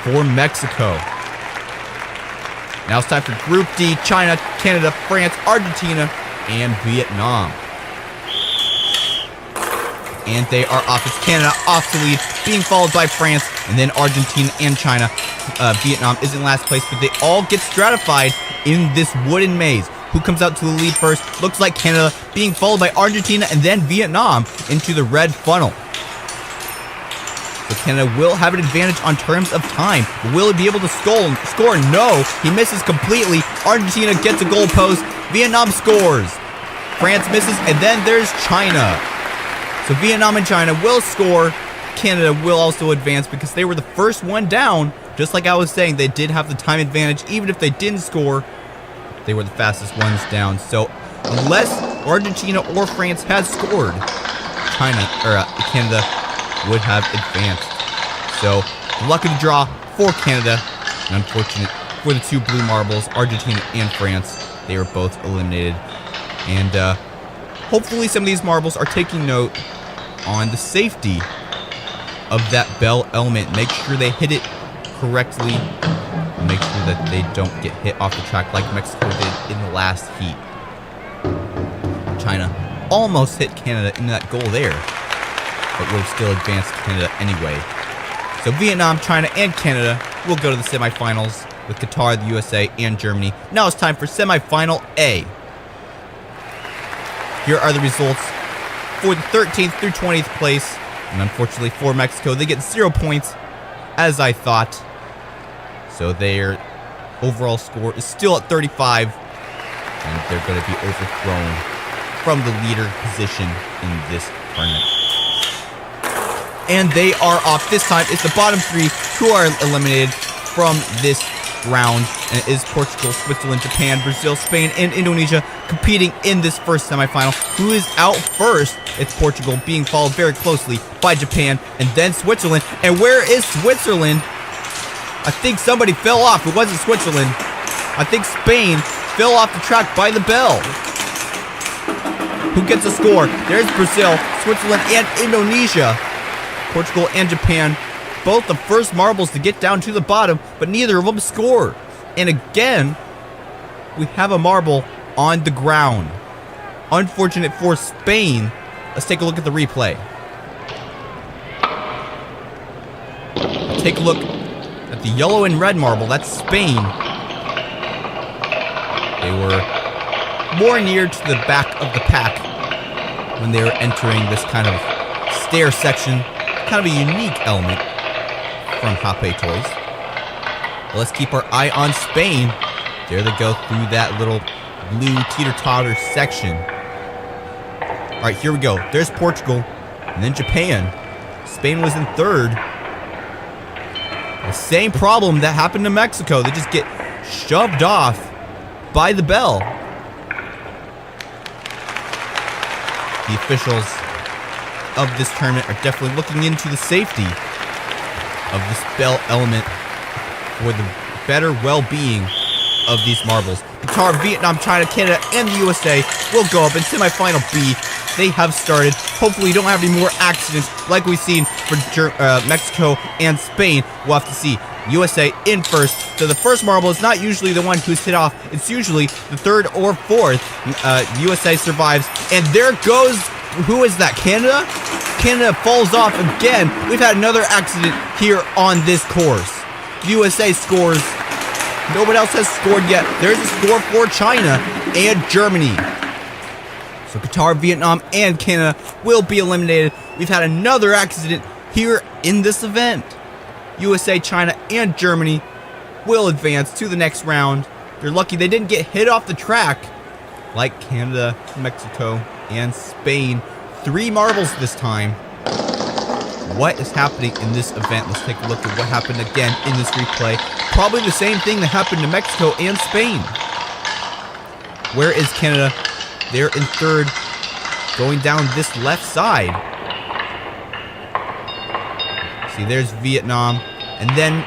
for Mexico. Now it's time for Group D, China, Canada, France, Argentina, and Vietnam. And they are off. It's Canada off to lead, being followed by France, and then Argentina and China. Vietnam is in last place, but they all get stratified in this wooden maze. Who comes out to the lead first? Looks like Canada, being followed by Argentina and then Vietnam into the red funnel. So Canada will have an advantage on terms of time. Will he be able to score? No, he misses completely. Argentina gets a goal post. Vietnam scores. France misses, and then there's China. So Vietnam and China will score. Canada will also advance because they were the first one down. Just like I was saying, they did have the time advantage. Even if they didn't score, they were the fastest ones down. So unless Argentina or France had scored, Canada would have advanced. So luck of the draw for Canada. And unfortunate for the two blue marbles, Argentina and France. They were both eliminated. And hopefully some of these marbles are taking note on the safety of that bell element. Make sure they hit it correctly. Make sure that they don't get hit off the track like Mexico did in the last heat. China almost hit Canada in that goal there, but would have still advanced Canada anyway. So Vietnam, China, and Canada will go to the semifinals with Qatar, the USA, and Germany. Now it's time for semifinal A. Here are the results for the 13th through 20th place. And unfortunately for Mexico, they get 0 points, as I thought. So their overall score is still at 35. And they're going to be overthrown from the leader position in this tournament. And they are off. This time, it's the bottom three who are eliminated from this round. And it is Portugal, Switzerland, Japan, Brazil, Spain, and Indonesia competing in this first semifinal. Who is out first? It's Portugal, being followed very closely by Japan and then Switzerland. And where is Switzerland? I think somebody fell off. It wasn't Switzerland. I think Spain fell off the track by the bell. Who gets a score? There's Brazil, Switzerland, and Indonesia. Portugal and Japan, both the first marbles to get down to the bottom, but neither of them score. And again, we have a marble on the ground. Unfortunate for Spain. Let's take a look at the replay. Take a look at the yellow and red marble. That's Spain. They were more near to the back of the pack when they were entering this kind of stair section. Kind of a unique element from Hape Toys. But let's keep our eye on Spain. There they go through that little blue teeter-totter section. Alright, here we go. There's Portugal, and then Japan. Spain was in third. The same problem that happened to Mexico. They just get shoved off by the bell. The officials of this tournament are definitely looking into the safety of this bell element for the better well-being of these marbles. Qatar, Vietnam, China, Canada, and the USA will go up in semifinal B. They have started. Hopefully, we don't have any more accidents like we've seen for Mexico and Spain. We'll have to see. USA in first. So the first marble is not usually the one who's hit off. It's usually the third or fourth. USA survives. And there goes, who is that? Canada? Canada falls off again. We've had another accident here on this course. USA scores. No one else has scored yet. There's a score for China and Germany. So Qatar, Vietnam, and Canada will be eliminated. We've had another accident here in this event. USA, China, and Germany will advance to the next round. They're lucky they didn't get hit off the track like Canada, Mexico, and Spain. 3 marbles this time. What is happening in this event? Let's take a look at what happened again in this replay. Probably the same thing that happened to Mexico and Spain. Where is Canada? They're in third, going down this left side. See, there's Vietnam, and then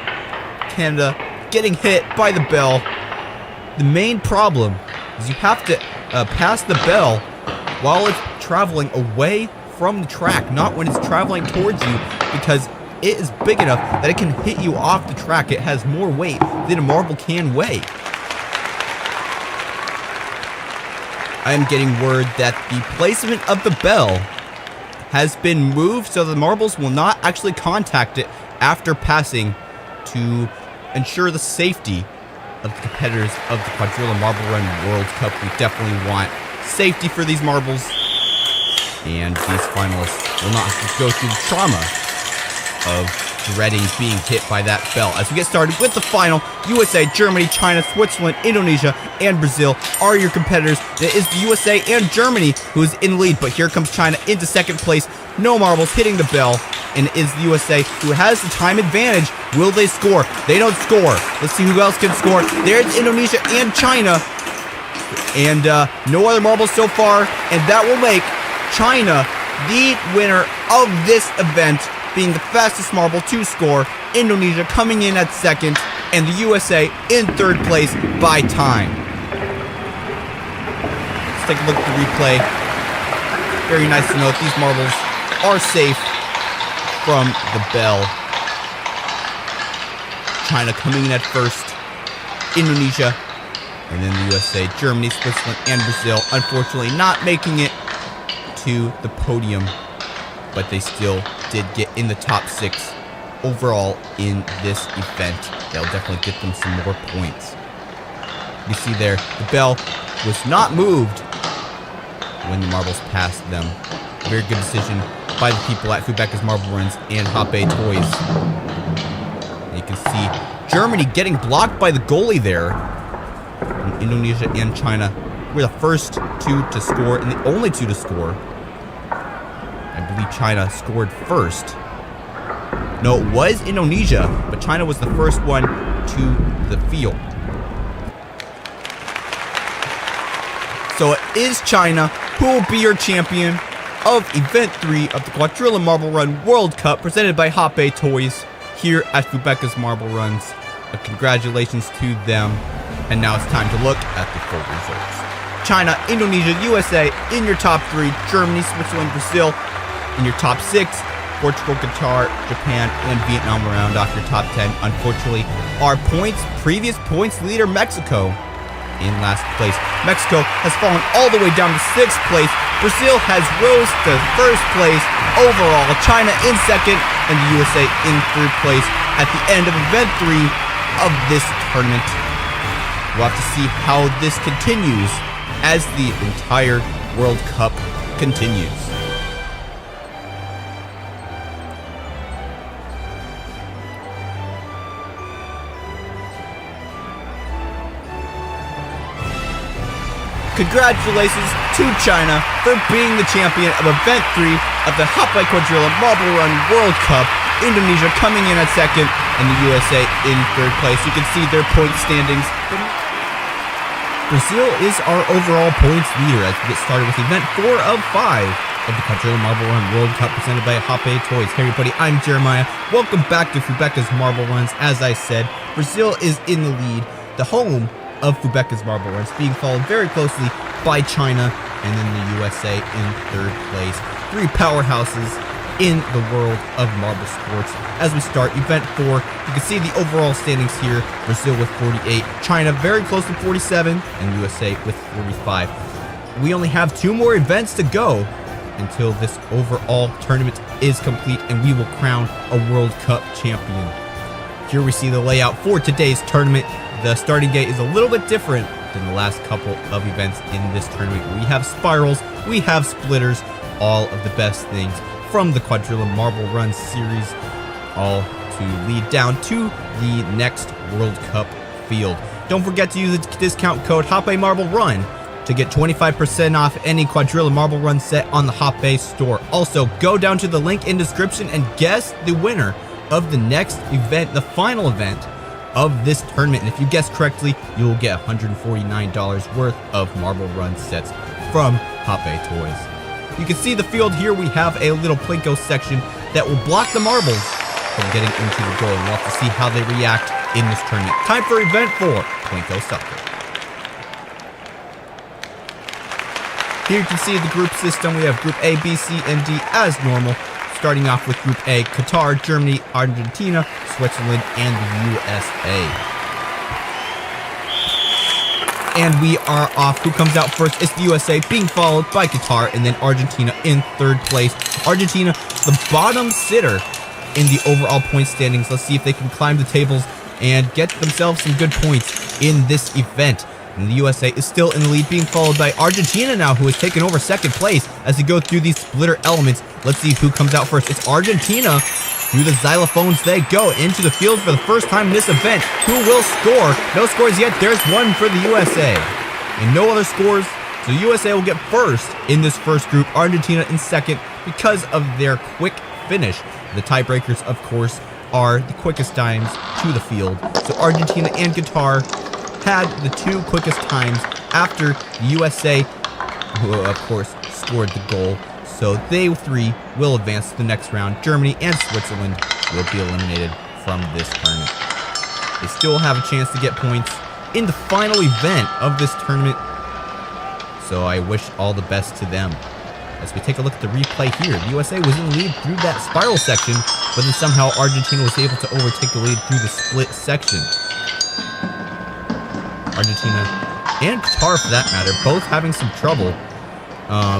Canada getting hit by the bell. The main problem is you have to pass the bell while it's traveling away from the track, not when it's traveling towards you, because it is big enough that it can hit you off the track. It has more weight than a marble can weigh. I am getting word that the placement of the bell has been moved so the marbles will not actually contact it after passing, to ensure the safety of the competitors of the Quadrilla Marble Run World Cup. We definitely want safety for these marbles, and these finalists will not have to go through the trauma of dreading being hit by that bell. As we get started with the final, USA, Germany, China, Switzerland, Indonesia, and Brazil are your competitors. It is the USA and Germany who is in the lead, but here comes China into second place. No marbles hitting the bell, and it is the USA who has the time advantage. Will they score? They don't score. Let's see who else can score. There's Indonesia and China, and no other marbles so far, and that will make China the winner of this event, being the fastest marble to score. Indonesia coming in at second, and the USA in third place by time. Let's take a look at the replay. Very nice to note these marbles are safe from the bell. China coming in at first, Indonesia, and then the USA, Germany, Switzerland, and Brazil unfortunately not making it to the podium, but they still did get in the top 6 overall in this event. They'll definitely get them some more points. You see there, the bell was not moved when the marbles passed them. Very good decision by the people at Fubeca's Marble Runs and Hoppe Toys. And you can see Germany getting blocked by the goalie there. And Indonesia and China were the first 2 to score and the only 2 to score. I believe China scored first. No, it was Indonesia, but China was the first one to the field. So it is China who will be your champion of Event 3 of the Quadrilla Marble Run World Cup, presented by Hoppe Toys here at Fubeca's Marble Runs. Congratulations to them. And now it's time to look at the full results. China, Indonesia, USA in your top 3. Germany, Switzerland, Brazil in your top 6. Portugal, Qatar, Japan, and Vietnam will round off your top 10. Unfortunately, our previous points leader, Mexico, in last place. Mexico has fallen all the way down to 6th place. Brazil has rose to 1st place overall. China in 2nd, and the USA in 3rd place at the end of Event 3 of this tournament. We'll have to see how this continues as the entire World Cup continues. Congratulations to China for being the champion of Event 3 of the Hoppe Quadrilla Marble Run World Cup. Indonesia coming in at 2nd, and the USA in 3rd place. You can see their point standings. Brazil is our overall points leader as we get started with Event 4 of 5 of the Quadrilla Marble Run World Cup, presented by Hoppe Toys. Hey everybody, I'm Jeremiah. Welcome back to Fubeca's Marble Runs. As I said, Brazil is in the lead. The home of Fubeca's marble runs, being followed very closely by China and then the USA in third place. Three powerhouses in the world of marble sports. As we start event 4, you can see the overall standings here. Brazil with 48, China very close to 47, and USA with 45. We only have 2 more events to go until this overall tournament is complete and we will crown a World Cup champion. Here we see the layout for today's tournament. The starting gate is a little bit different than the last couple of events in this tournament. We have spirals, we have splitters, all of the best things from the Quadrilla Marble Run series, all to lead down to the next World Cup field. Don't forget to use the discount code HOPEMarbleRun to get 25% off any Quadrilla Marble Run set on the Hoppe store. Also, go down to the link in description and guess the winner of the next event, the final event of this tournament. And if you guess correctly, you will get $149 worth of Marble Run sets from Hoppe Toys. You can see the field here. We have a little Plinko section that will block the marbles from getting into the goal. And we'll have to see how they react in this tournament. Time for event 4, Plinko Soccer. Here you can see the group system. We have Group A, B, C, and D as normal. Starting off with Group A, Qatar, Germany, Argentina, Switzerland, and the USA. And we are off. Who comes out first? It's the USA, being followed by Qatar, and then Argentina in third place. Argentina, the bottom sitter in the overall point standings. Let's see if they can climb the tables and get themselves some good points in this event. And the USA is still in the lead, being followed by Argentina now, who has taken over second place as they go through these splitter elements. Let's see who comes out first. It's Argentina. Through the xylophones they go into the field for the first time in this event. Who will score? No scores yet. There's one for the USA. And no other scores. So the USA will get first in this first group. Argentina in second because of their quick finish. The tiebreakers, of course, are the quickest times to the field. So Argentina and Qatar had the 2 quickest times after the USA, who of course scored the goal. So they 3 will advance to the next round. Germany and Switzerland will be eliminated from this tournament. They still have a chance to get points in the final event of this tournament. So I wish all the best to them. As we take a look at the replay here, the USA was in the lead through that spiral section, but then somehow Argentina was able to overtake the lead through the split section. Argentina and Qatar, for that matter, both having some trouble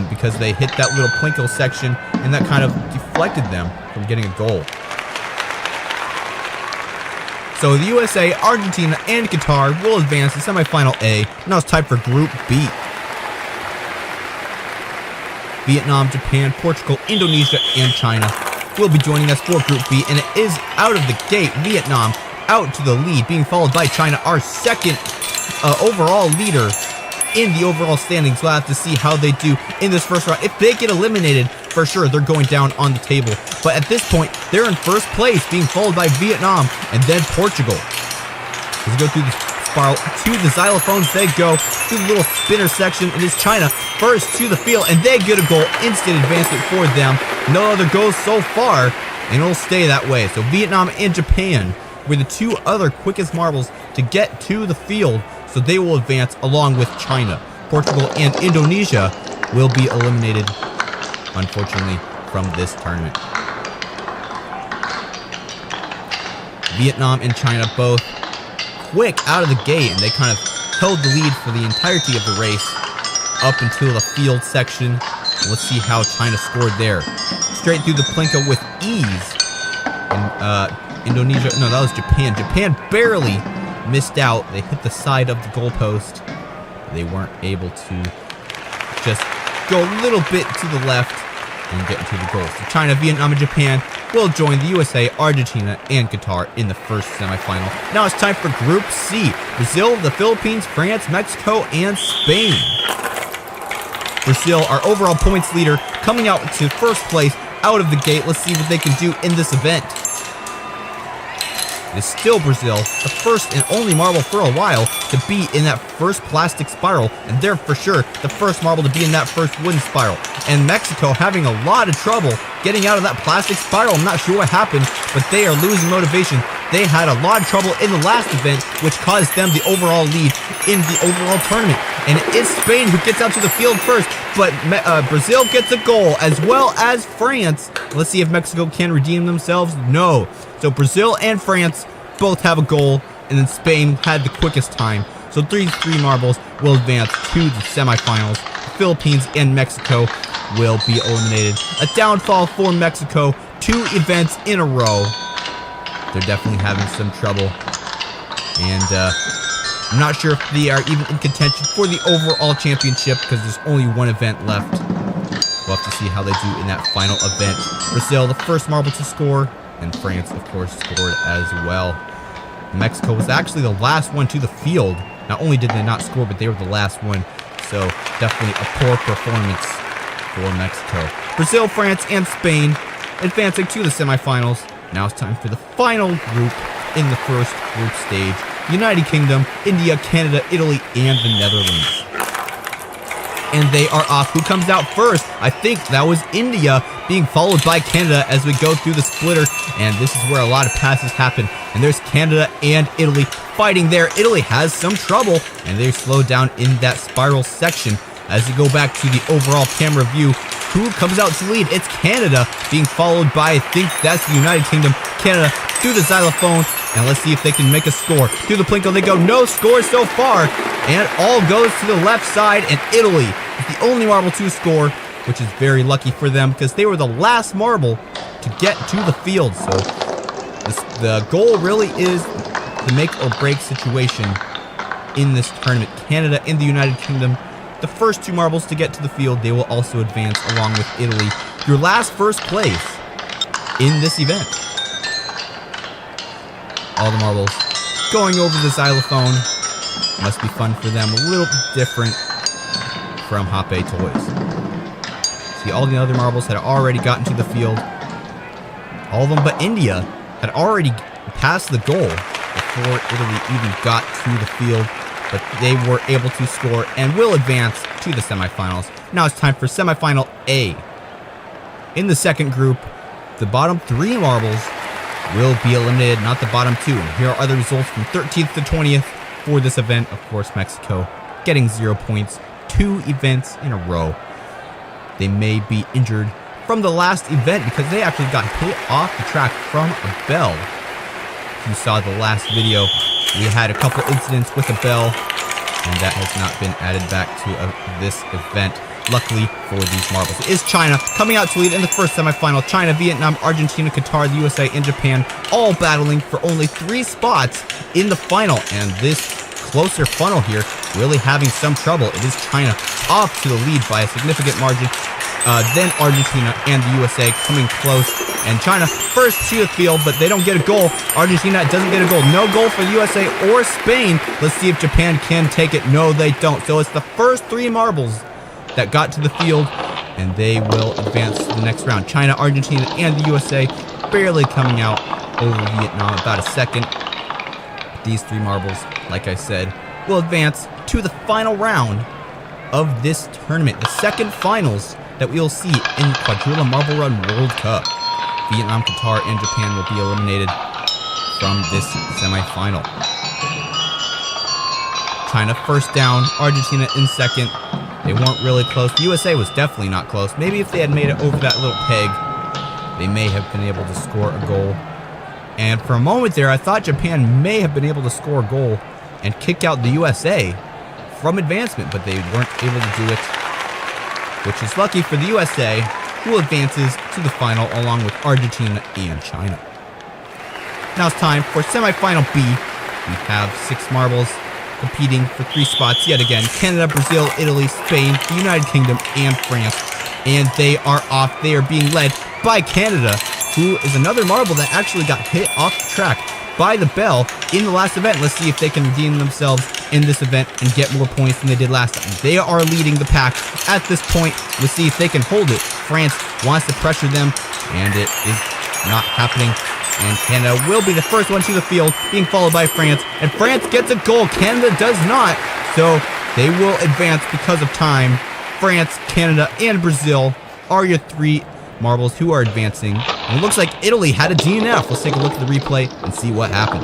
because they hit that little Plinko section and that kind of deflected them from getting a goal. So the USA, Argentina, and Qatar will advance to semifinal A. Now it's time for Group B. Vietnam, Japan, Portugal, Indonesia, and China will be joining us for Group B, and it is out of the gate. Vietnam out to the lead, being followed by China, our second overall leader in the overall standings. We'll have to see how they do in this first round. If they get eliminated, for sure, they're going down on the table. But at this point, they're in first place, being followed by Vietnam and then Portugal. As we go through the spiral to the xylophones, they go to the little spinner section. It is China first to the field, and they get a goal. Instant advancement for them. No other goals so far, and it'll stay that way. So Vietnam and Japan were the 2 other quickest marbles to get to the field, so they will advance along with China. Portugal and Indonesia will be eliminated, unfortunately, from this tournament. Vietnam and China both quick out of the gate, and they kind of held the lead for the entirety of the race up until the field section. Let's see how China scored there. Straight through the Plinko with ease. And Indonesia, no, that was Japan. Japan barely missed out. They hit the side of the goalpost. They weren't able to just go a little bit to the left and get into the goal. So China, Vietnam, and Japan will join the USA, Argentina, and Qatar in the first semifinal. Now it's time for Group C. Brazil, the Philippines, France, Mexico, and Spain. Brazil, our overall points leader, coming out to first place out of the gate. Let's see what they can do in this event. It is still Brazil, the first and only marble for a while to be in that first plastic spiral, and they're for sure the first marble to be in that first wooden spiral. And Mexico having a lot of trouble getting out of that plastic spiral. I'm not sure what happened, but they are losing motivation. they had a lot of trouble in the last event, which caused them the overall lead in the overall tournament. And it is Spain who gets out to the field first, but Brazil gets a goal, as well as France. Let's see if Mexico can redeem themselves. No. So Brazil and France both have a goal, and then Spain had the quickest time. So 3 marbles will advance to the semifinals. The Philippines and Mexico will be eliminated. A downfall for Mexico, 2 events in a row. They're definitely having some trouble. And I'm not sure if they are even in contention for the overall championship because there's only 1 event left. We'll have to see how they do in that final event. Brazil, the first marble to score, and France, of course, scored as well. Mexico was actually the last one to the field. Not only did they not score, but they were the last one. So definitely a poor performance for Mexico. Brazil, France, and Spain advancing to the semifinals. Now it's time for the final group in the first group stage. United Kingdom, India, Canada, Italy, and the Netherlands. And they are off. Who comes out first? I think that was India, being followed by Canada as we go through the splitter. And this is where a lot of passes happen. And there's Canada and Italy fighting there. Italy has some trouble, and they slow down in that spiral section. As you go back to the overall camera view, who comes out to lead? It's Canada, being followed by, I think that's the United Kingdom. Canada through the xylophone, and let's see if they can make a score. Through the plinko they go, no score so far, and all goes to the left side, and Italy is the only marble to score, which is very lucky for them because they were the last marble to get to the field. So the goal really is the make or break situation in this tournament. Canada and the United Kingdom, the first 2 marbles to get to the field, they will also advance along with Italy. Your last first place in this event. All the marbles going over the xylophone. Must be fun for them. A little bit different from Hoppe Toys. See, all the other marbles had already gotten to the field. All of them but India had already passed the goal before Italy even got to the field. But they were able to score and will advance to the semifinals. Now it's time for semifinal A. In the second group, the bottom 3 marbles will be eliminated, not the bottom 2. And here are the results from 13th to 20th for this event. Of course, Mexico getting 0 points, 2 events in a row. They may be injured from the last event because they actually got hit off the track from a bell. If you saw the last video, we had a couple incidents with a bell, and that has not been added back to this event. Luckily for these marbles, it is China coming out to lead in the first semifinal. China, Vietnam, Argentina, Qatar, the USA, and Japan all battling for only 3 spots in the final. And this closer funnel here really having some trouble. It is China off to the lead by a significant margin. Then Argentina and the USA coming close. And China first to the field, but they don't get a goal. Argentina doesn't get a goal. No goal for the USA or Spain. Let's see if Japan can take it. No, they don't. So it's the first 3 marbles that got to the field, and they will advance to the next round. China, Argentina, and the USA barely coming out over Vietnam, about a second. These 3 marbles, like I said, will advance to the final round of this tournament, the second finals that we'll see in the Quadrilla Marble Run World Cup. Vietnam, Qatar, and Japan will be eliminated from this semifinal. China first down, Argentina in second. They weren't really close. The USA was definitely not close. Maybe if they had made it over that little peg, they may have been able to score a goal. And for a moment there, I thought Japan may have been able to score a goal and kick out the USA from advancement, but they weren't able to do it, which is lucky for the USA, who advances to the final along with Argentina and China. Now it's time for semifinal B. We have 6 marbles competing for 3 spots yet again. Canada, Brazil, Italy, Spain, the United Kingdom, and France. And they are off. They are being led by Canada, who is another marble that actually got hit off the track by the bell in the last event. Let's see if they can redeem themselves in this event and get more points than they did last time. They are leading the pack at this point. Let's see if they can hold it. France wants to pressure them, and it is not happening. And Canada will be the first one to the field, being followed by France. And France gets a goal. Canada does not. So they will advance because of time. France, Canada, and Brazil are your 3 marbles who are advancing. And it looks like Italy had a DNF. Let's take a look at the replay and see what happened.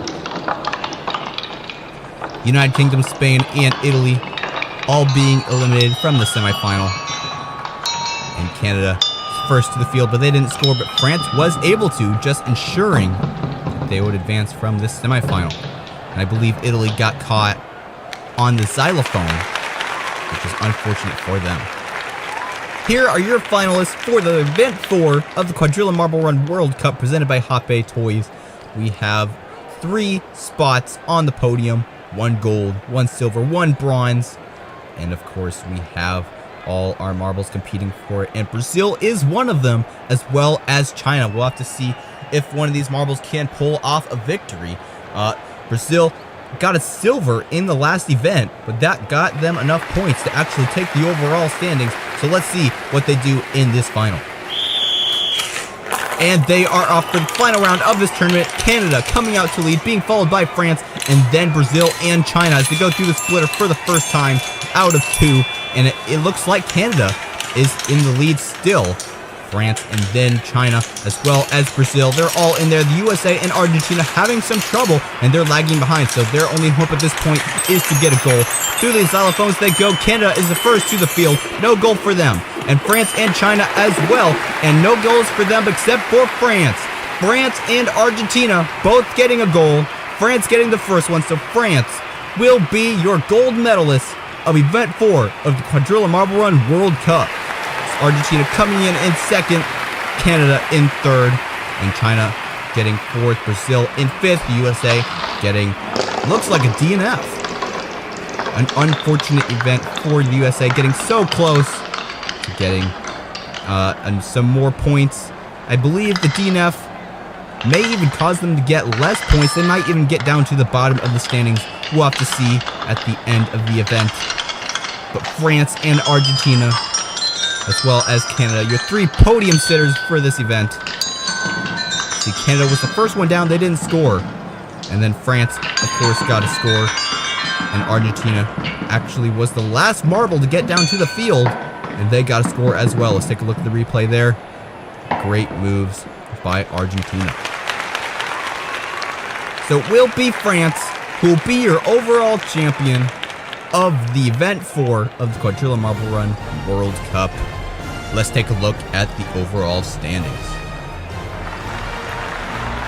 United Kingdom, Spain, and Italy all being eliminated from the semifinal. And Canada first to the field, but they didn't score. But France was able to, just ensuring that they would advance from this semifinal. And I believe Italy got caught on the xylophone, which is unfortunate for them. Here are your finalists for the Event 4 of the Quadrilla Marble Run World Cup presented by Hoppe Toys. We have 3 spots on the podium, 1 gold, 1 silver, 1 bronze, and of course we have all our marbles competing for it, and Brazil is one of them, as well as China. We'll have to see if one of these marbles can pull off a victory. Brazil got a silver in the last event, but that got them enough points to actually take the overall standings. So let's see what they do in this final. And they are off for the final round of this tournament. Canada coming out to lead, being followed by France, and then Brazil and China as they go through the splitter for the first time out of 2. And it looks like Canada is in the lead still. France and then China, as well as Brazil. They're all in there. The USA and Argentina having some trouble, and they're lagging behind. So their only hope at this point is to get a goal. Through these xylophones they go. Canada is the first to the field. No goal for them. And France and China as well. And no goals for them except for France. France and Argentina both getting a goal. France getting the first one. So France will be your gold medalist of Event 4 of the Quadrilla Marble Run World Cup. Argentina coming in second, Canada in third, and China getting fourth, Brazil in fifth, the USA getting, looks like a DNF. An unfortunate event for the USA, getting so close to getting and some more points. I believe the DNF may even cause them to get less points. They might even get down to the bottom of the standings. We'll have to see at the end of the event. But France and Argentina, as well as Canada, your 3 podium sitters for this event. See, Canada was the first one down, they didn't score. And then France, of course, got a score. And Argentina actually was the last marble to get down to the field, and they got a score as well. Let's take a look at the replay there. Great moves by Argentina. So it will be France who will be your overall champion of the Event 4 of the Quadrilla Marble Run World Cup. Let's take a look at the overall standings.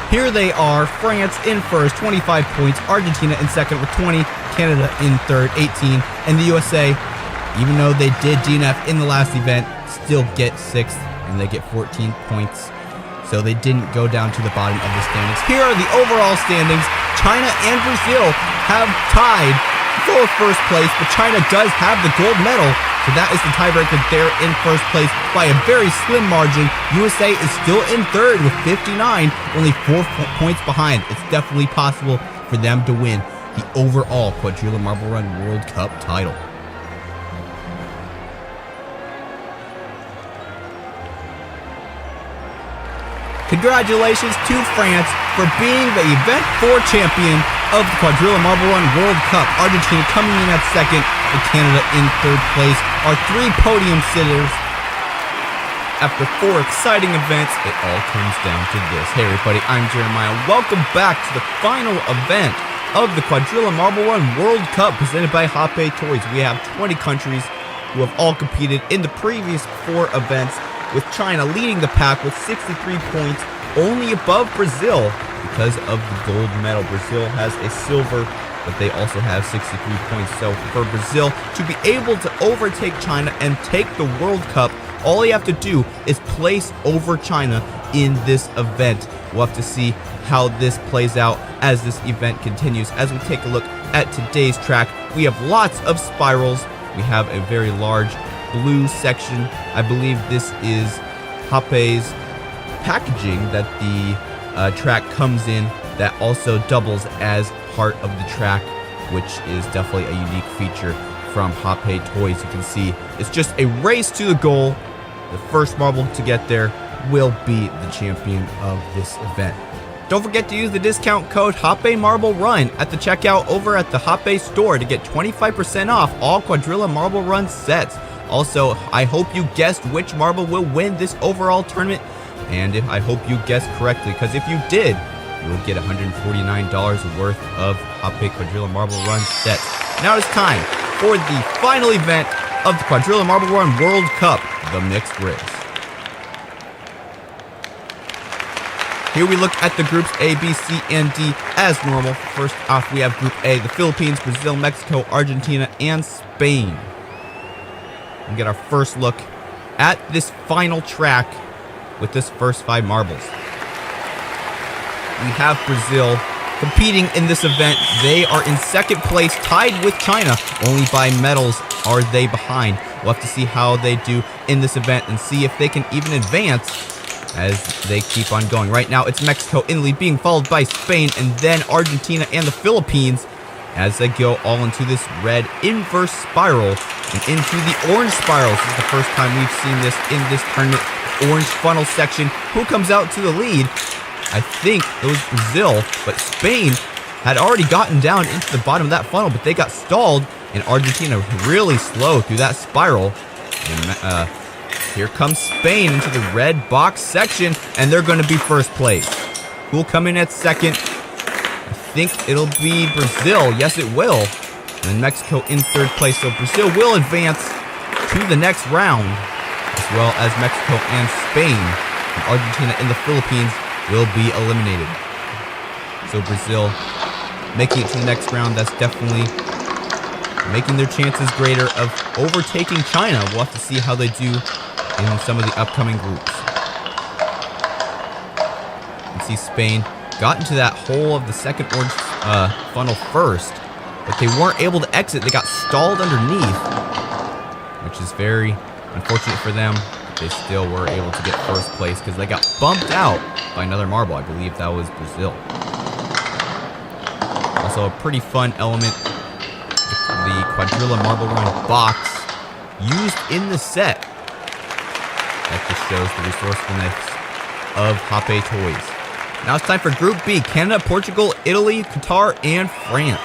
Here they are, France in first, 25 points, Argentina in second with 20, Canada in third, 18, and the USA, even though they did DNF in the last event, still get 6th, and they get 14 points. So they didn't go down to the bottom of the standings. Here are the overall standings. China and Brazil have tied for first place, but China does have the gold medal, so that is the tiebreaker. They're in first place by a very slim margin. USA is still in third with 59, only 4 points behind. It's definitely possible for them to win the overall Quadrilla Marble Run World Cup title. Congratulations to France for being the Event 4 champion of the Quadrilla Marble Run World Cup. Argentina coming in at second and Canada in third place. Our 3 podium sitters. After 4 exciting events, it all comes down to this. Hey everybody, I'm Jeremiah. Welcome back to the final event of the Quadrilla Marble Run World Cup presented by Hoppe Toys. We have 20 countries who have all competed in the previous 4 events, with China leading the pack with 63 points, only above Brazil because of the gold medal. Brazil has a silver, but they also have 63 points. So for Brazil to be able to overtake China and take the World Cup, all you have to do is place over China in this event. We'll have to see how this plays out as this event continues. As we take a look at today's track, we have lots of spirals. We have a very large blue section. I believe this is Hoppe's packaging that the track comes in, that also doubles as part of the track, which is definitely a unique feature from Hoppe Toys. You can see it's just a race to the goal. The first marble to get there will be the champion of this event. Don't forget to use the discount code Hoppe Marble Run at the checkout over at the Hoppe store to get 25% off all Quadrilla Marble Run sets. Also, I hope you guessed which marble will win this overall tournament. And I hope you guessed correctly, because if you did, you will get $149 worth of Hoppe Quadrilla Marble Run sets. Now it's time for the final event of the Quadrilla Marble Run World Cup, the mixed race. Here we look at the groups A, B, C, and D as normal. First off, we have Group A, the Philippines, Brazil, Mexico, Argentina, and Spain. We get our first look at this final track with this first 5 marbles. We have Brazil competing in this event. They are in second place, tied with China. Only by medals are they behind. We'll have to see how they do in this event and see if they can even advance as they keep on going. Right now, it's Mexico in lead, being followed by Spain, and then Argentina and the Philippines as they go all into this red inverse spiral and into the orange spiral. This is the first time we've seen this in this tournament. Orange funnel section. Who comes out to the lead? I think it was Brazil, but Spain had already gotten down into the bottom of that funnel, but they got stalled, and Argentina really slow through that spiral. And here comes Spain into the red box section, and they're going to be first place. Who'll come in at second? I think it'll be Brazil. Yes, it will. And then Mexico in third place, so Brazil will advance to the next round, as well as Mexico and Spain. And Argentina and the Philippines will be eliminated. So Brazil making it to the next round, that's definitely making their chances greater of overtaking China. We'll have to see how they do in some of the upcoming groups. You can see Spain got into that hole of the second orange funnel first, but they weren't able to exit. They got stalled underneath, which is very unfortunate for them. They still were able to get first place because they got bumped out by another marble. I believe that was Brazil. Also a pretty fun element, the Quadrilla Marble Run box used in the set. That just shows the resourcefulness of Hoppe toys. Now it's time for Group B, Canada, Portugal, Italy, Qatar, and France.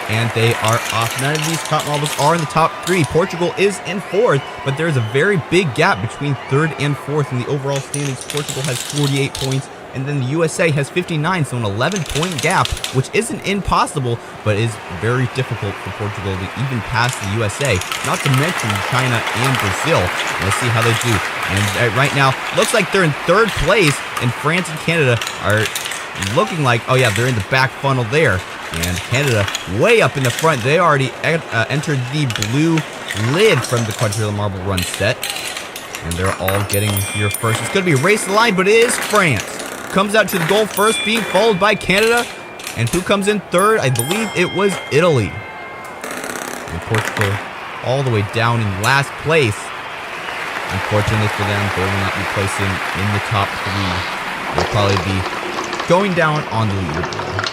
And they are off. None of these top marbles are in the top 3. Portugal is in 4th, but there's a very big gap between 3rd and 4th in the overall standings. Portugal has 48 points, and then the USA has 59, so an 11-point gap, which isn't impossible, but is very difficult for Portugal to even pass the USA, not to mention China and Brazil. Let's see how they do. And right now, looks like they're in 3rd place, and France and Canada are looking like, oh yeah, they're in the back funnel there. And Canada way up in the front. They already entered the blue lid from the Quadrilla Marble Run set. And they're all getting here first. It's going to be a race to the line, but it is France. Comes out to the goal first, being followed by Canada. And who comes in 3rd? I believe it was Italy. And Portugal all the way down in last place. Unfortunately for them, they will not be placing in the top 3. They'll probably be going down on the leaderboard.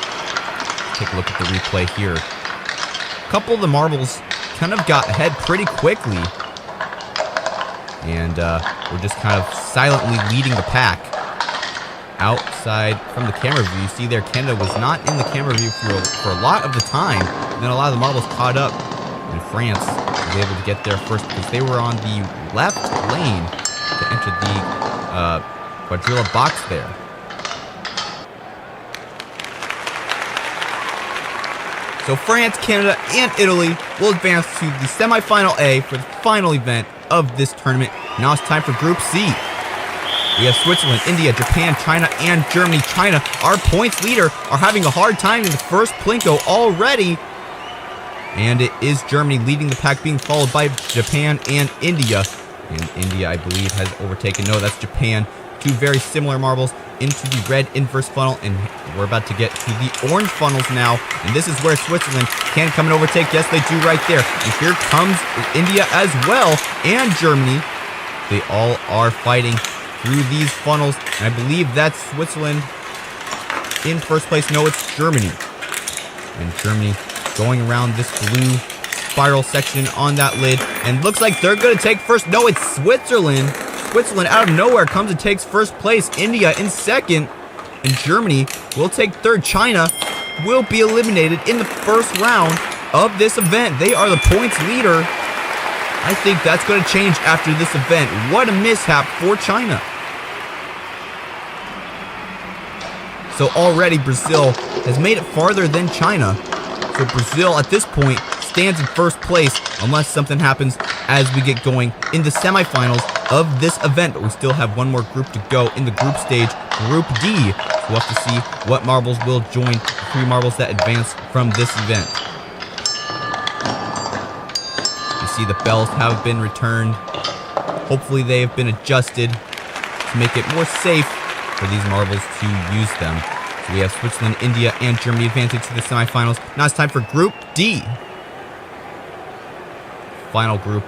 Take a look at the replay here. A couple of the marbles kind of got ahead pretty quickly. And we're just kind of silently leading the pack. Outside from the camera view, you see there Canada was not in the camera view for a lot of the time. And then a lot of the marbles caught up. And France was able to get there first because they were on the left lane to enter the Quadrilla box there. So France, Canada, and Italy will advance to the semifinal A for the final event of this tournament. Now it's time for Group C. We have Switzerland, India, Japan, China, and Germany. China, our points leader, are having a hard time in the first Plinko already. And it is Germany leading the pack, being followed by Japan and India. And India, I believe, has overtaken. No, that's Japan. 2 very similar marbles into the red inverse funnel, and we're about to get to the orange funnels now, and this is where Switzerland can come and overtake. Yes, they do right there. And here comes India as well, and Germany. They all are fighting through these funnels, and I believe that's Switzerland in first place. No, it's Germany. And Germany going around this blue spiral section on that lid, and looks like they're going to take first. No, it's Switzerland. Switzerland out of nowhere comes and takes first place. India in second, and Germany will take 3rd. China will be eliminated in the first round of this event. They are the points leader. I think that's going to change after this event. What a mishap for China. So already Brazil has made it farther than China. So Brazil at this point stands in first place unless something happens as we get going in the semifinals of this event. But we still have one more group to go in the group stage, Group D. So we'll have to see what marbles will join the 3 marbles that advance from this event. You see the bells have been returned. Hopefully they have been adjusted to make it more safe for these marbles to use them. So we have Switzerland, India, and Germany advancing to the semifinals. Now it's time for Group D. Final group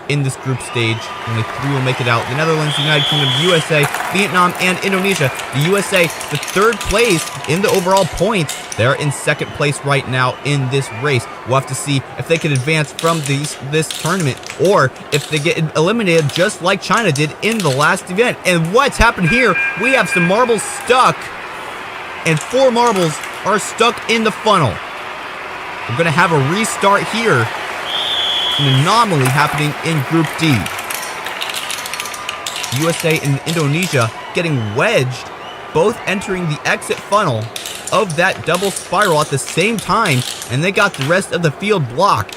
in this group stage. Only 3 will make it out. The Netherlands, the United Kingdom, the USA, Vietnam, and Indonesia. The USA, the 3rd place in the overall points. They're in 2nd place right now in this race. We'll have to see if they can advance from this tournament or if they get eliminated just like China did in the last event. And what's happened here? We have some marbles stuck, and 4 marbles are stuck in the funnel. We're going to have a restart here. An anomaly happening in Group D. USA and Indonesia getting wedged, both entering the exit funnel of that double spiral at the same time, and they got the rest of the field blocked.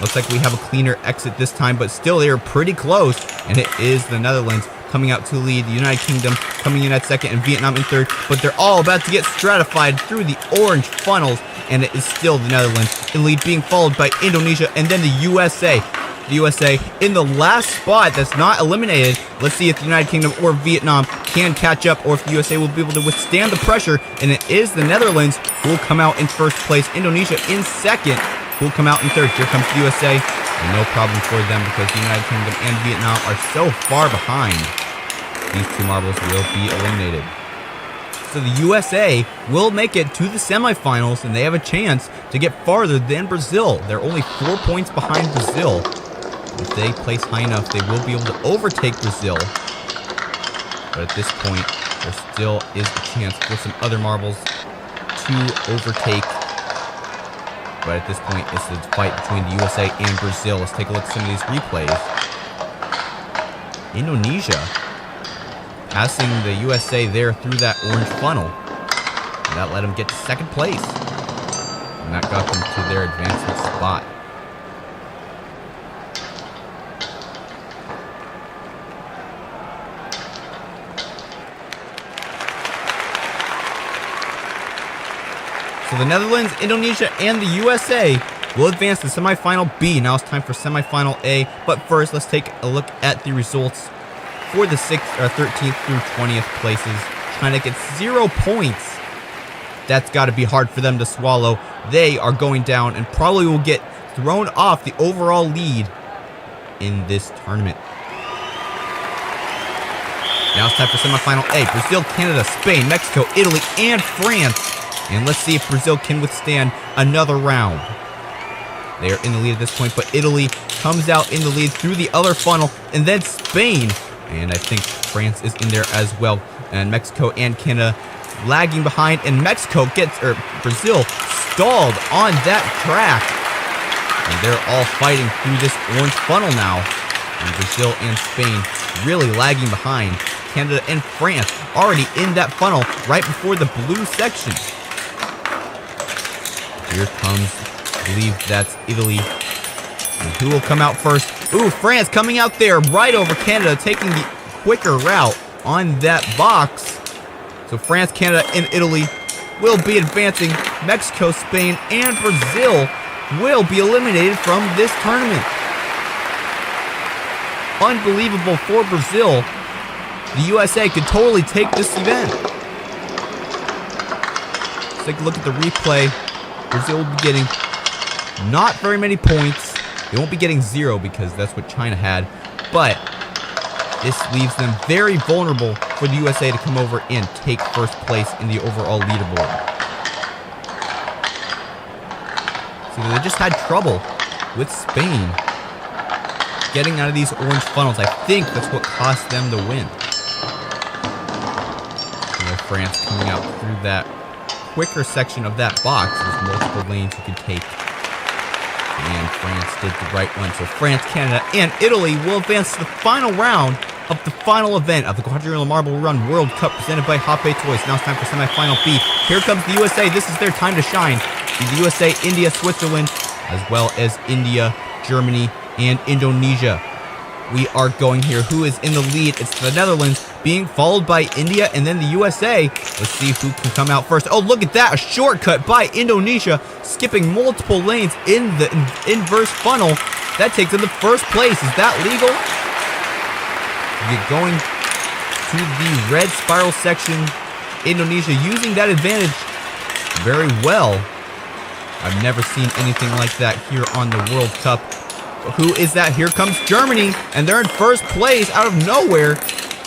Looks like we have a cleaner exit this time, but still they are pretty close, and it is the Netherlands coming out to lead, the United Kingdom coming in at 2nd, and Vietnam in 3rd, but they're all about to get stratified through the orange funnels, and it is still the Netherlands in lead, being followed by Indonesia and then the USA. The USA in the last spot that's not eliminated. Let's see if the United Kingdom or Vietnam can catch up, or if the USA will be able to withstand the pressure, and it is the Netherlands who will come out in 1st place, Indonesia in 2nd, who will come out in 3rd. Here comes the USA, and no problem for them because the United Kingdom and Vietnam are so far behind. These 2 marbles will be eliminated. So the USA will make it to the semifinals, and they have a chance to get farther than Brazil. They're only 4 points behind Brazil. If they place high enough, they will be able to overtake Brazil. But at this point, there still is a chance for some other marbles to overtake. But at this point, it's a fight between the USA and Brazil. Let's take a look at some of these replays. Indonesia passing the USA there through that orange funnel. And that let them get to 2nd place. And that got them to their advancement spot. So the Netherlands, Indonesia, and the USA will advance to semifinal B. Now it's time for semifinal A. But first, let's take a look at the results for the 13th through 20th places. China gets 0 points. That's got to be hard for them to swallow. They are going down and probably will get thrown off the overall lead in this tournament. Now it's time for semifinal A. Brazil, Canada, Spain, Mexico, Italy, and France. And let's see if Brazil can withstand another round. They are in the lead at this point, but Italy comes out in the lead through the other funnel, and then Spain. And I think France is in there as well. And Mexico and Canada lagging behind, and Brazil stalled on that track. And they're all fighting through this orange funnel now. And Brazil and Spain really lagging behind. Canada and France already in that funnel right before the blue section. Here comes, I believe that's Italy. And who will come out first? Ooh, France coming out there right over Canada, taking the quicker route on that box. So France, Canada, and Italy will be advancing. Mexico, Spain, and Brazil will be eliminated from this tournament. Unbelievable for Brazil. The USA could totally take this event. Let's take a look at the replay. Brazil will be getting not very many points. They won't be getting 0 because that's what China had. But this leaves them very vulnerable for the USA to come over and take first place in the overall leaderboard. So they just had trouble with Spain getting out of these orange funnels. I think that's what cost them the win. France coming out through that quicker section of that box. There's multiple lanes you can take. And France did the right one. So France, Canada, and Italy will advance to the final round of the final event of the Quadrillion Marble Run World Cup presented by Hoppe Toys. Now it's time for semifinal B. Here comes the USA. This is their time to shine. The USA, India, Switzerland, as well as India, Germany, and Indonesia. We are going here. Who is in the lead? It's the Netherlands being followed by India and then the USA. Let's see who can come out first. Oh, look at that. A shortcut by Indonesia, skipping multiple lanes in the inverse funnel. That takes them to first place. Is that legal? You're going to the red spiral section. Indonesia using that advantage very well. I've never seen anything like that here on the World Cup. Who is that? Here comes Germany, and they're in first place out of nowhere.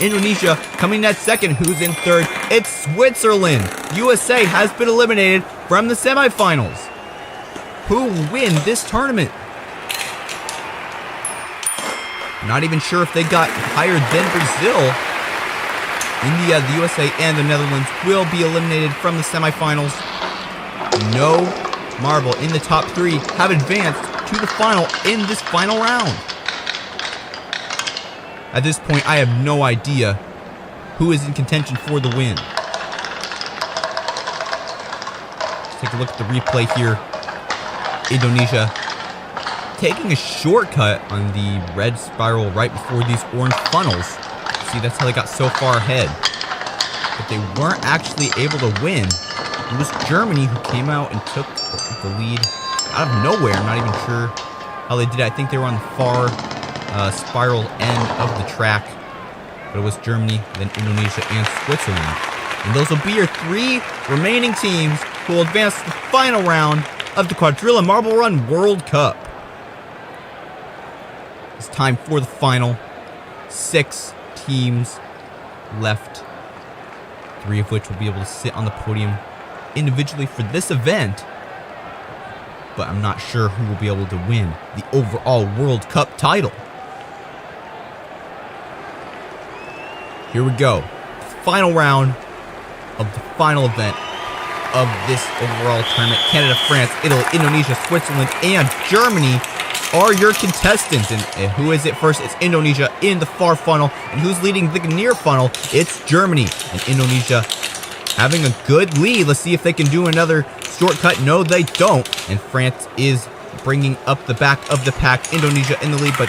Indonesia coming at second. Who's in third? It's Switzerland. USA has been eliminated from the semifinals. Who will win this tournament? Not even sure if they got higher than Brazil. India, the USA, and the Netherlands will be eliminated from the semifinals. No marble in the top three have advanced to the final in this final round. At this point, I have no idea who is in contention for the win. Let's take a look at the replay here. Indonesia taking a shortcut on the red spiral right before these orange funnels. See, that's how they got so far ahead. But they weren't actually able to win. It was Germany who came out and took the lead out of nowhere. I'm not even sure how they did it. I think they were on the far spiral end of the track. But it was Germany, then Indonesia, and Switzerland. And those will be your three remaining teams who will advance to the final round of the Quadrillion Marble Run World Cup. It's time for the final. 6 teams left. 3 of which will be able to sit on the podium individually for this event. But I'm not sure who will be able to win the overall World Cup title. Here we go. Final round of the final event of this overall tournament. Canada, France, Italy, Indonesia, Switzerland, and Germany are your contestants. And who is it first? It's Indonesia in the far funnel. And who's leading the near funnel? It's Germany. And Indonesia having a good lead. Let's see if they can do another shortcut. No, they don't. And France is bringing up the back of the pack. Indonesia in the lead, but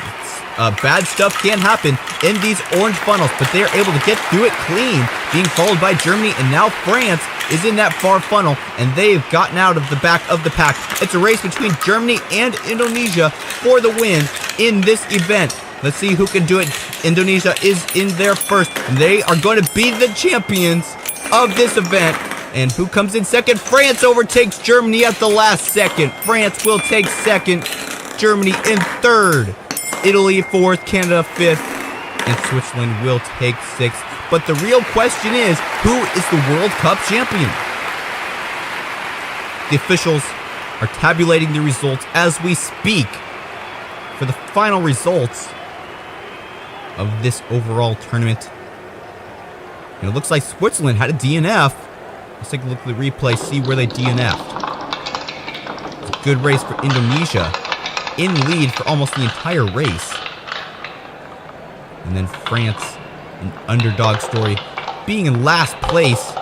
bad stuff can happen in these orange funnels, but they're able to get through it clean, being followed by Germany, and now France is in that far funnel, and they've gotten out of the back of the pack. It's a race between Germany and Indonesia for the win in this event. Let's see who can do it. Indonesia is in there first, and they are going to be the champions of this event. And who comes in second? France overtakes Germany at the last second. France will take second, Germany in third, Italy fourth, Canada fifth, and Switzerland will take sixth. But the real question is, who is the World Cup champion? The officials are tabulating the results as we speak for the final results of this overall tournament. And it looks like Switzerland had a DNF. Let's take a look at the replay, see where they DNF'd. It's a good race for Indonesia, in lead for almost the entire race. And then France, an underdog story, being in last place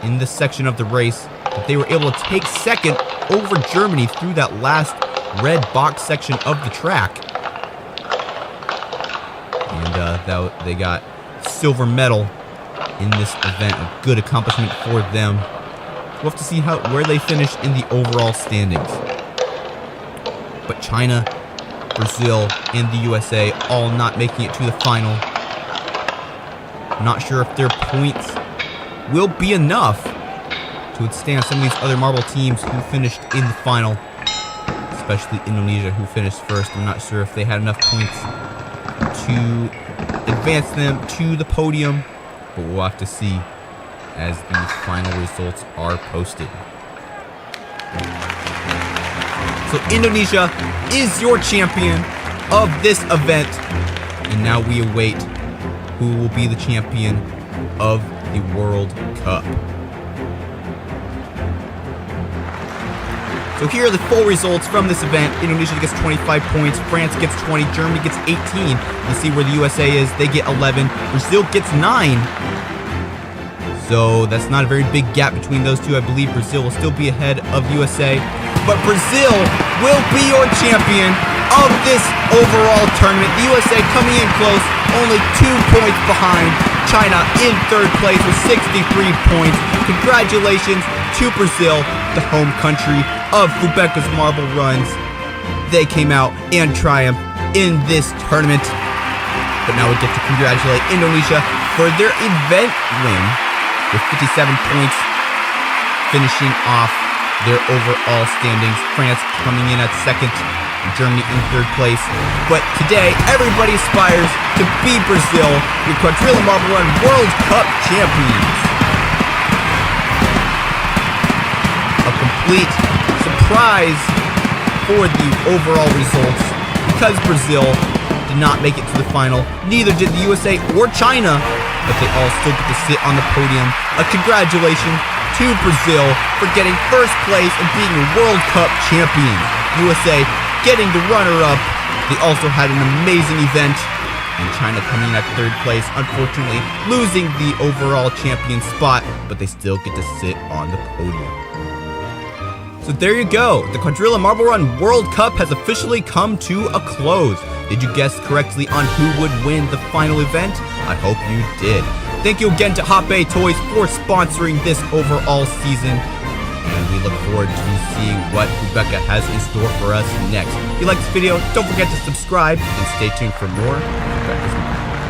in this section of the race, but they were able to take second over Germany through that last red box section of the track. And they got silver medal in this event, a good accomplishment for them. We'll have to see where they finish in the overall standings. But China, Brazil, and the USA all not making it to the final. Not sure if their points will be enough to withstand some of these other marble teams who finished in the final, especially Indonesia, who finished first. I'm not sure if they had enough points to advance them to the podium, but we'll have to see as these final results are posted. So Indonesia is your champion of this event, and now we await who will be the champion of the World Cup. So here are the full results from this event. Indonesia gets 25 points, France gets 20, Germany gets 18. Let's see where the USA is. They get 11, Brazil gets 9. So that's not a very big gap between those two. I believe Brazil will still be ahead of USA. But Brazil will be your champion of this overall tournament. The USA coming in close, only 2 points behind. China in third place with 63 points. Congratulations to Brazil, the home country of Fubeca's marble runs. They came out and triumphed in this tournament. But now we get to congratulate Indonesia for their event win with 57 points, finishing off their overall standings. France coming in at second, and Germany in third place. But today, everybody aspires to be Brazil, your quadrilla marble run World Cup champions. A complete surprise for the overall results, because Brazil did not make it to the final. Neither did the USA or China, but they all still get to sit on the podium. A congratulations to Brazil for getting first place and being a World Cup champion. USA getting the runner-up. They also had an amazing event. And China coming in at third place, unfortunately losing the overall champion spot, but they still get to sit on the podium. So there you go. The Quadrilla Marble Run World Cup has officially come to a close. Did you guess correctly on who would win the final event? I hope you did. Thank you again to Hot Bay Toys for sponsoring this overall season. And we look forward to seeing what Fubeca has in store for us next. If you like this video, don't forget to subscribe and stay tuned for more Fubeca's Marble Runs.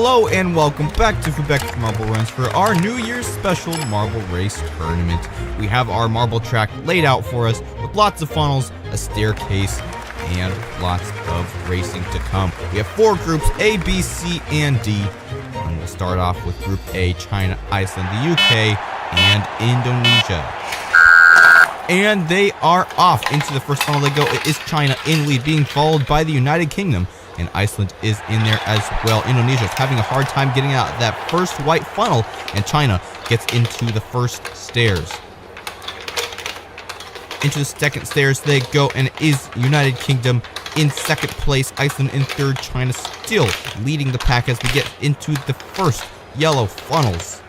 Hello and welcome back to Fubeca's Marble Runs for our New Year's special marble race tournament. We have our marble track laid out for us with lots of funnels, a staircase, and lots of racing to come. We have 4 groups, A, B, C, and D. And we'll start off with Group A, China, Iceland, the UK, and Indonesia. And they are off into the first funnel they go. It is China in lead, being followed by the United Kingdom. And Iceland is in there as well. Indonesia is having a hard time getting out that first white funnel, and China gets into the first stairs. Into the second stairs they go, and it is United Kingdom in second place, Iceland in third, China still leading the pack as we get into the first yellow funnels.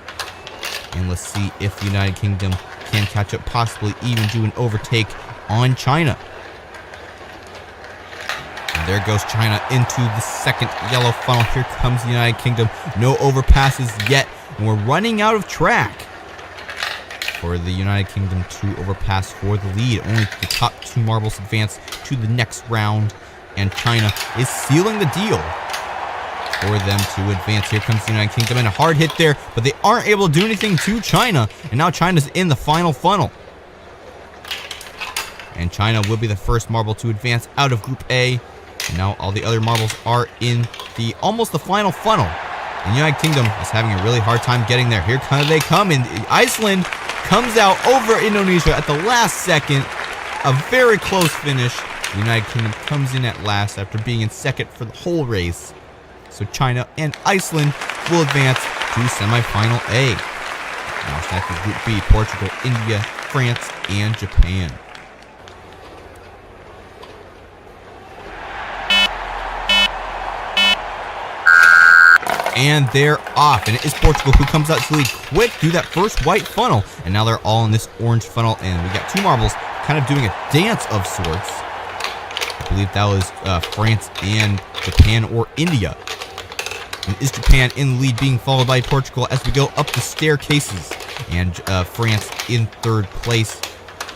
And let's see if the United Kingdom can catch up, possibly even do an overtake on China. There goes China into the second yellow funnel. Here comes the United Kingdom. No overpasses yet. And we're running out of track for the United Kingdom to overpass for the lead. Only the top 2 marbles advance to the next round. And China is sealing the deal for them to advance. Here comes the United Kingdom. And a hard hit there, but they aren't able to do anything to China. And now China's in the final funnel. And China will be the first marble to advance out of Group A. And now all the other marbles are in the almost the final funnel. And the United Kingdom is having a really hard time getting there. Here they come, and Iceland comes out over Indonesia at the last second. A very close finish. The United Kingdom comes in at last after being in second for the whole race. So China and Iceland will advance to semifinal A. Now it's time for Group B, Portugal, India, France, and Japan. And they're off, and it is Portugal who comes out to lead quick through that first white funnel. And now they're all in this orange funnel, and we got 2 marbles kind of doing a dance of sorts. I believe that was France and Japan or India. And is Japan in the lead, being followed by Portugal as we go up the staircases. And France in third place.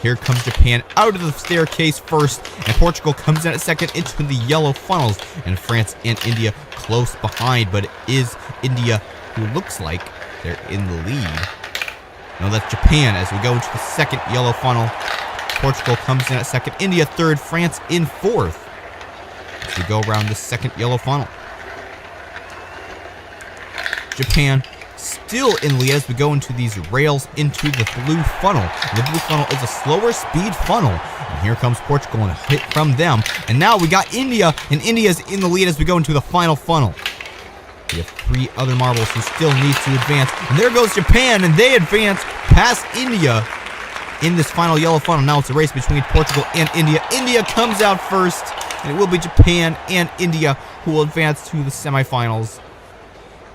Here comes Japan out of the staircase first, and Portugal comes in at second into the yellow funnels, and France and India close behind, but it is India who looks like they're in the lead. No, that's Japan as we go into the second yellow funnel. Portugal comes in at second, India third, France in fourth as we go around the second yellow funnel. Japan still in lead as we go into these rails into the blue funnel. And the blue funnel is a slower speed funnel. And here comes Portugal and a hit from them. And now we got India, and India's in the lead as we go into the final funnel. We have 3 other marbles who still need to advance. And there goes Japan, and they advance past India in this final yellow funnel. Now it's a race between Portugal and India. India comes out first, and it will be Japan and India who will advance to the semifinals.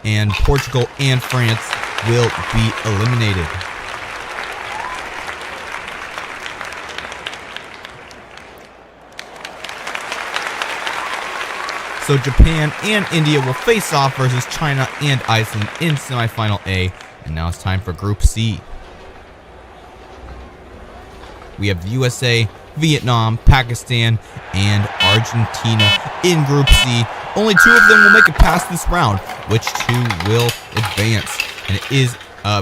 And Portugal and France will be eliminated. So Japan and India will face off versus China and Iceland in semifinal A. And now it's time for Group C. We have the USA, Vietnam, Pakistan, and Argentina in Group C. Only 2 of them will make it past this round. Which 2 will advance? And it is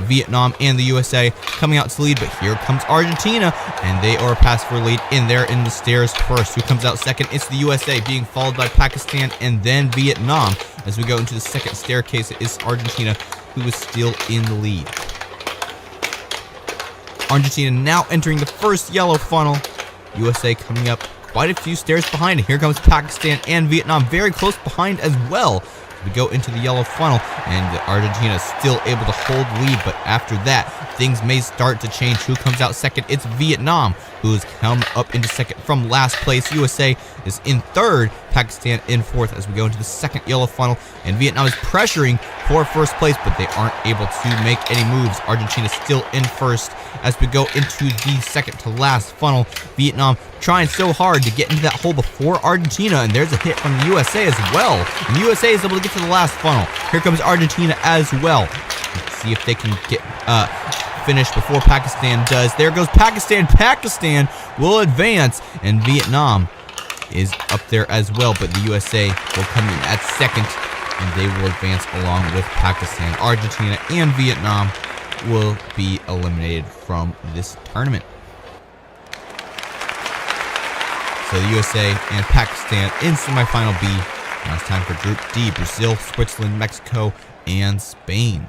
Vietnam and the USA coming out to lead, but here comes Argentina, and they are past for lead in there in the stairs first. Who comes out second? It's the USA, being followed by Pakistan and then Vietnam. As we go into the second staircase, it is Argentina who is still in the lead. Argentina now entering the first yellow funnel. USA coming up quite a few stairs behind. And here comes Pakistan and Vietnam very close behind as well. We go into the yellow funnel, and Argentina is still able to hold lead, but after that, things may start to change. Who comes out second? It's Vietnam, who has come up into second from last place. USA is in third, Pakistan in fourth as we go into the second yellow funnel, and Vietnam is pressuring for first place, but they aren't able to make any moves. Argentina still in first as we go into the second to last funnel. Vietnam trying so hard to get into that hole before Argentina, and there's a hit from the USA as well. And the USA is able to get to the last funnel. Here comes Argentina as well. Let's see if they can get finish before Pakistan does. There goes Pakistan. Pakistan will advance, and Vietnam is up there as well, but the USA will come in at second and they will advance along with Pakistan. Argentina and Vietnam will be eliminated from this tournament. So the USA and Pakistan in semifinal B. Now it's time for Group D. Brazil, Switzerland, Mexico, and Spain.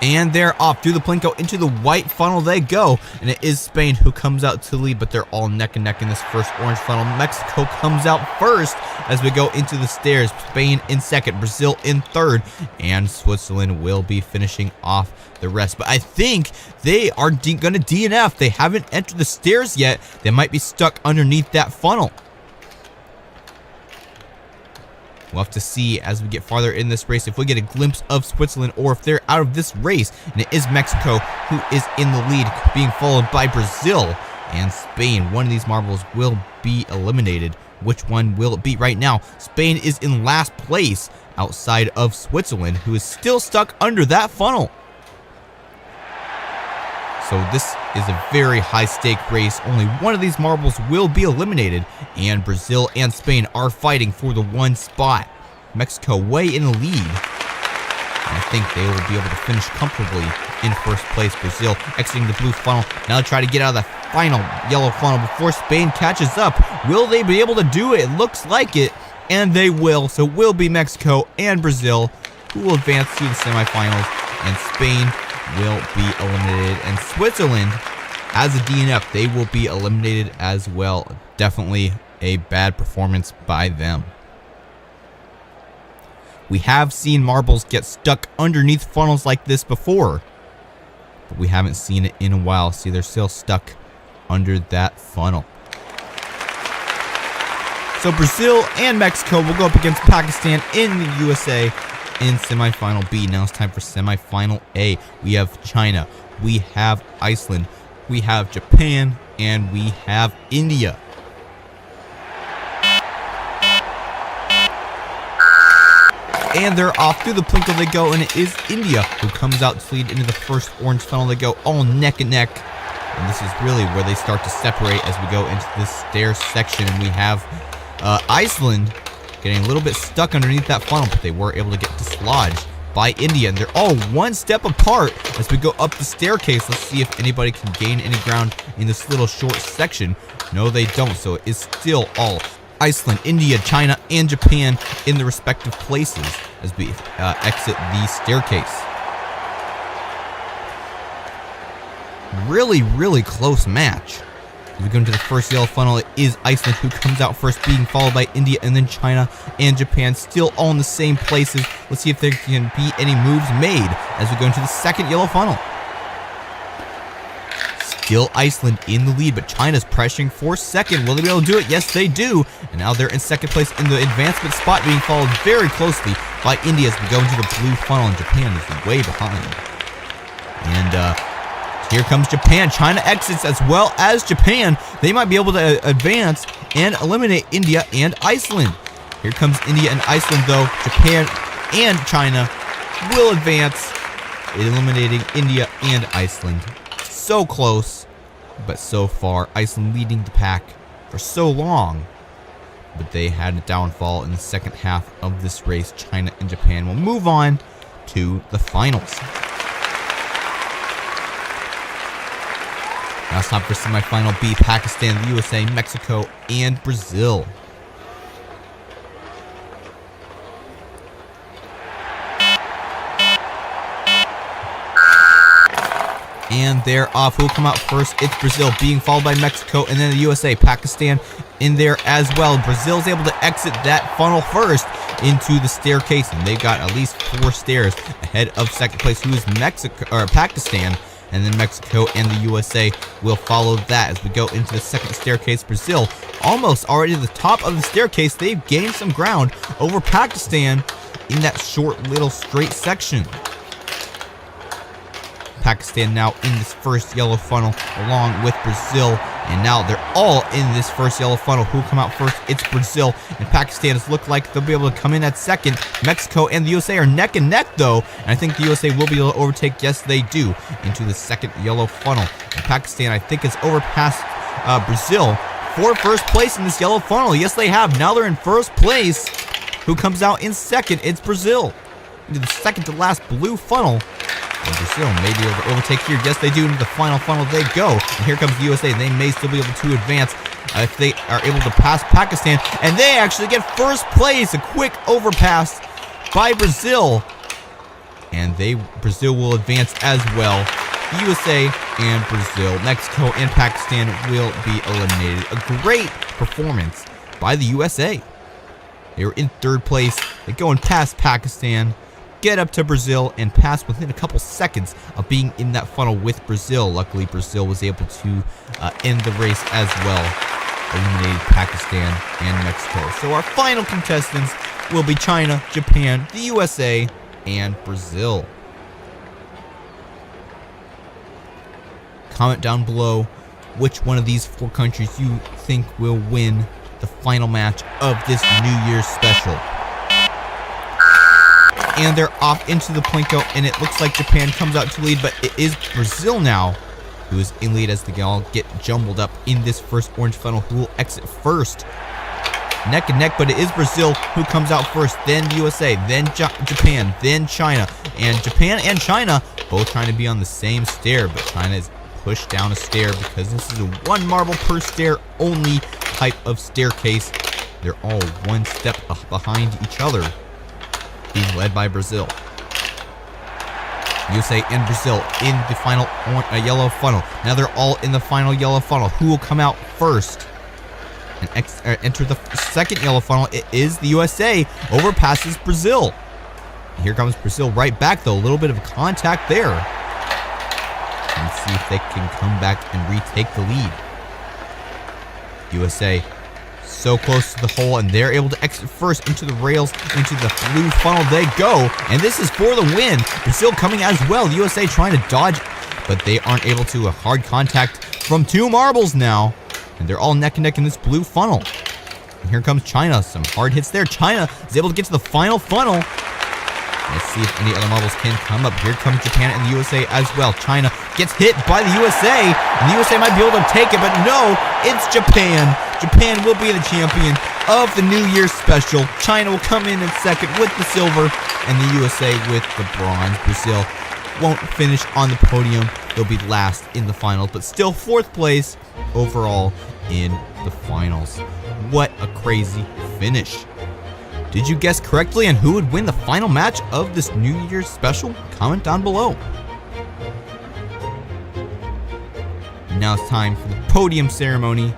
And they're off through the Plinko into the white funnel they go. And it is Spain who comes out to lead, but they're all neck and neck in this first orange funnel. Mexico comes out first as we go into the stairs. Spain in second, Brazil in third, and Switzerland will be finishing off the rest. But I think they are going to DNF. They haven't entered the stairs yet. They might be stuck underneath that funnel. We'll have to see as we get farther in this race if we get a glimpse of Switzerland or if they're out of this race. And it is Mexico who is in the lead, being followed by Brazil and Spain. One of these marbles will be eliminated. Which one will it be right now? Spain is in last place outside of Switzerland, who is still stuck under that funnel. So this is a very high-stake race. Only one of these marbles will be eliminated, and Brazil and Spain are fighting for the one spot. Mexico way in the lead. And I think they will be able to finish comfortably in first place. Brazil exiting the blue funnel. Now try to get out of the final yellow funnel before Spain catches up. Will they be able to do it? It looks like it, and they will. So it will be Mexico and Brazil who will advance to the semifinals, and Spain will be eliminated, and Switzerland, as a DNF, they will be eliminated as well. Definitely a bad performance by them. We have seen marbles get stuck underneath funnels like this before, but we haven't seen it in a while. See, they're still stuck under that funnel. So Brazil and Mexico will go up against Pakistan in the USA in semifinal B. Now it's time for semifinal A. We have China, we have Iceland, we have Japan, and we have India. And they're off through the Plinko they go, and it is India who comes out to lead into the first orange funnel. They go all neck and neck, and this is really where they start to separate as we go into this stairs section. And we have Iceland getting a little bit stuck underneath that funnel, but they were able to get dislodged by India, and they're all one step apart as we go up the staircase. Let's see if anybody can gain any ground in this little short section. No, they don't, so it is still all Iceland, India, China, and Japan in the respective places as we exit the staircase. Really, really close match. As we go into the first yellow funnel, it is Iceland who comes out first, being followed by India, and then China and Japan, still all in the same places. Let's see if there can be any moves made as we go into the second yellow funnel. Still Iceland in the lead, but China's pressuring for second. Will they be able to do it? Yes, they do. And now they're in second place in the advancement spot, being followed very closely by India as we go into the blue funnel, and Japan is way behind. And here comes Japan. China exits as well as Japan. They might be able to advance and eliminate India and Iceland. Here comes India and Iceland, though. Japan and China will advance, eliminating India and Iceland. So close, but so far. Iceland leading the pack for so long, but they had a downfall in the second half of this race. China and Japan will move on to the finals. Now it's time for semifinal B. Pakistan, the USA, Mexico, and Brazil. And they're off. Who will come out first? It's Brazil, being followed by Mexico, and then the USA. Pakistan in there as well. Brazil's able to exit that funnel first into the staircase, and they've got at least 4 stairs ahead of second place, who is Pakistan. And then Mexico and the USA will follow that as we go into the second staircase. Brazil almost already at the top of the staircase. They've gained some ground over Pakistan in that short little straight section. Pakistan now in this first yellow funnel along with Brazil And now they're all in this first yellow funnel. Who will come out first? It's Brazil, and Pakistan has looked like they'll be able to come in at second. Mexico and the USA are neck and neck, though, and I think the USA will be able to overtake, yes they do, into the second yellow funnel. And Pakistan, I think, has overpassed Brazil for first place in this yellow funnel. Yes, they have. Now they're in first place. Who comes out in second? It's Brazil. Into the second to last blue funnel. And Brazil may be able to overtake here. Yes, they do. Into the final funnel they go. And here comes the USA. They may still be able to advance if they are able to pass Pakistan. And they actually get first place. A quick overpass by Brazil. And Brazil will advance as well. The USA and Brazil, Mexico and Pakistan will be eliminated. A great performance by the USA. They were in third place. They go and pass Pakistan, get up to Brazil, and pass within a couple seconds of being in that funnel with Brazil. Luckily, Brazil was able to end the race as well, eliminated Pakistan and Mexico. So our final contestants will be China, Japan, the USA, and Brazil. Comment down below which one of these 4 countries you think will win the final match of this New Year's special. And they're off into the Plinko, and it looks like Japan comes out to lead, but it is Brazil now who is in lead as they all get jumbled up in this first orange funnel. Who will exit first? Neck and neck, but it is Brazil who comes out first, then the USA, then Japan, then China. And Japan and China both trying to be on the same stair, but China is pushed down a stair because this is a 1 marble per stair only type of staircase. They're all 1 step behind each other, being led by Brazil. USA and Brazil in the final yellow funnel. Now they're all in the final yellow funnel. Who will come out first and enter the second yellow funnel? It is the USA. Overpasses Brazil. And here comes Brazil right back, though. A little bit of contact there. Let's see if they can come back and retake the lead. USA so close to the hole, and they're able to exit first into the rails, into the blue funnel they go, and this is for the win. Brazil coming as well. The USA trying to dodge, but they aren't able to. A hard contact from 2 marbles now, and they're all neck and neck in this blue funnel. And here comes China. Some hard hits there. China is able to get to the final funnel. Let's see if any other marbles can come up. Here comes Japan and the USA as well. China gets hit by the USA, and the USA might be able to take it, but no, it's Japan. Japan will be the champion of the New Year's special. China will come in second with the silver, and the USA with the bronze. Brazil won't finish on the podium. They'll be last in the finals, but still 4th place overall in the finals. What a crazy finish. Did you guess correctly on who would win the final match of this New Year's special? Comment down below. Now it's time for the podium ceremony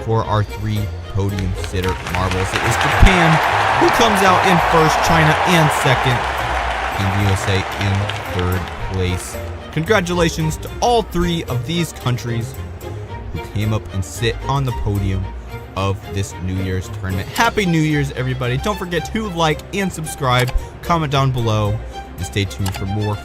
for our 3 podium sitter marbles. It is Japan who comes out in first, China in second, and the USA in 3rd place. Congratulations to all 3 of these countries who came up and sit on the podium of this New Year's tournament. Happy New Year's, everybody. Don't forget to like and subscribe, comment down below, and stay tuned for more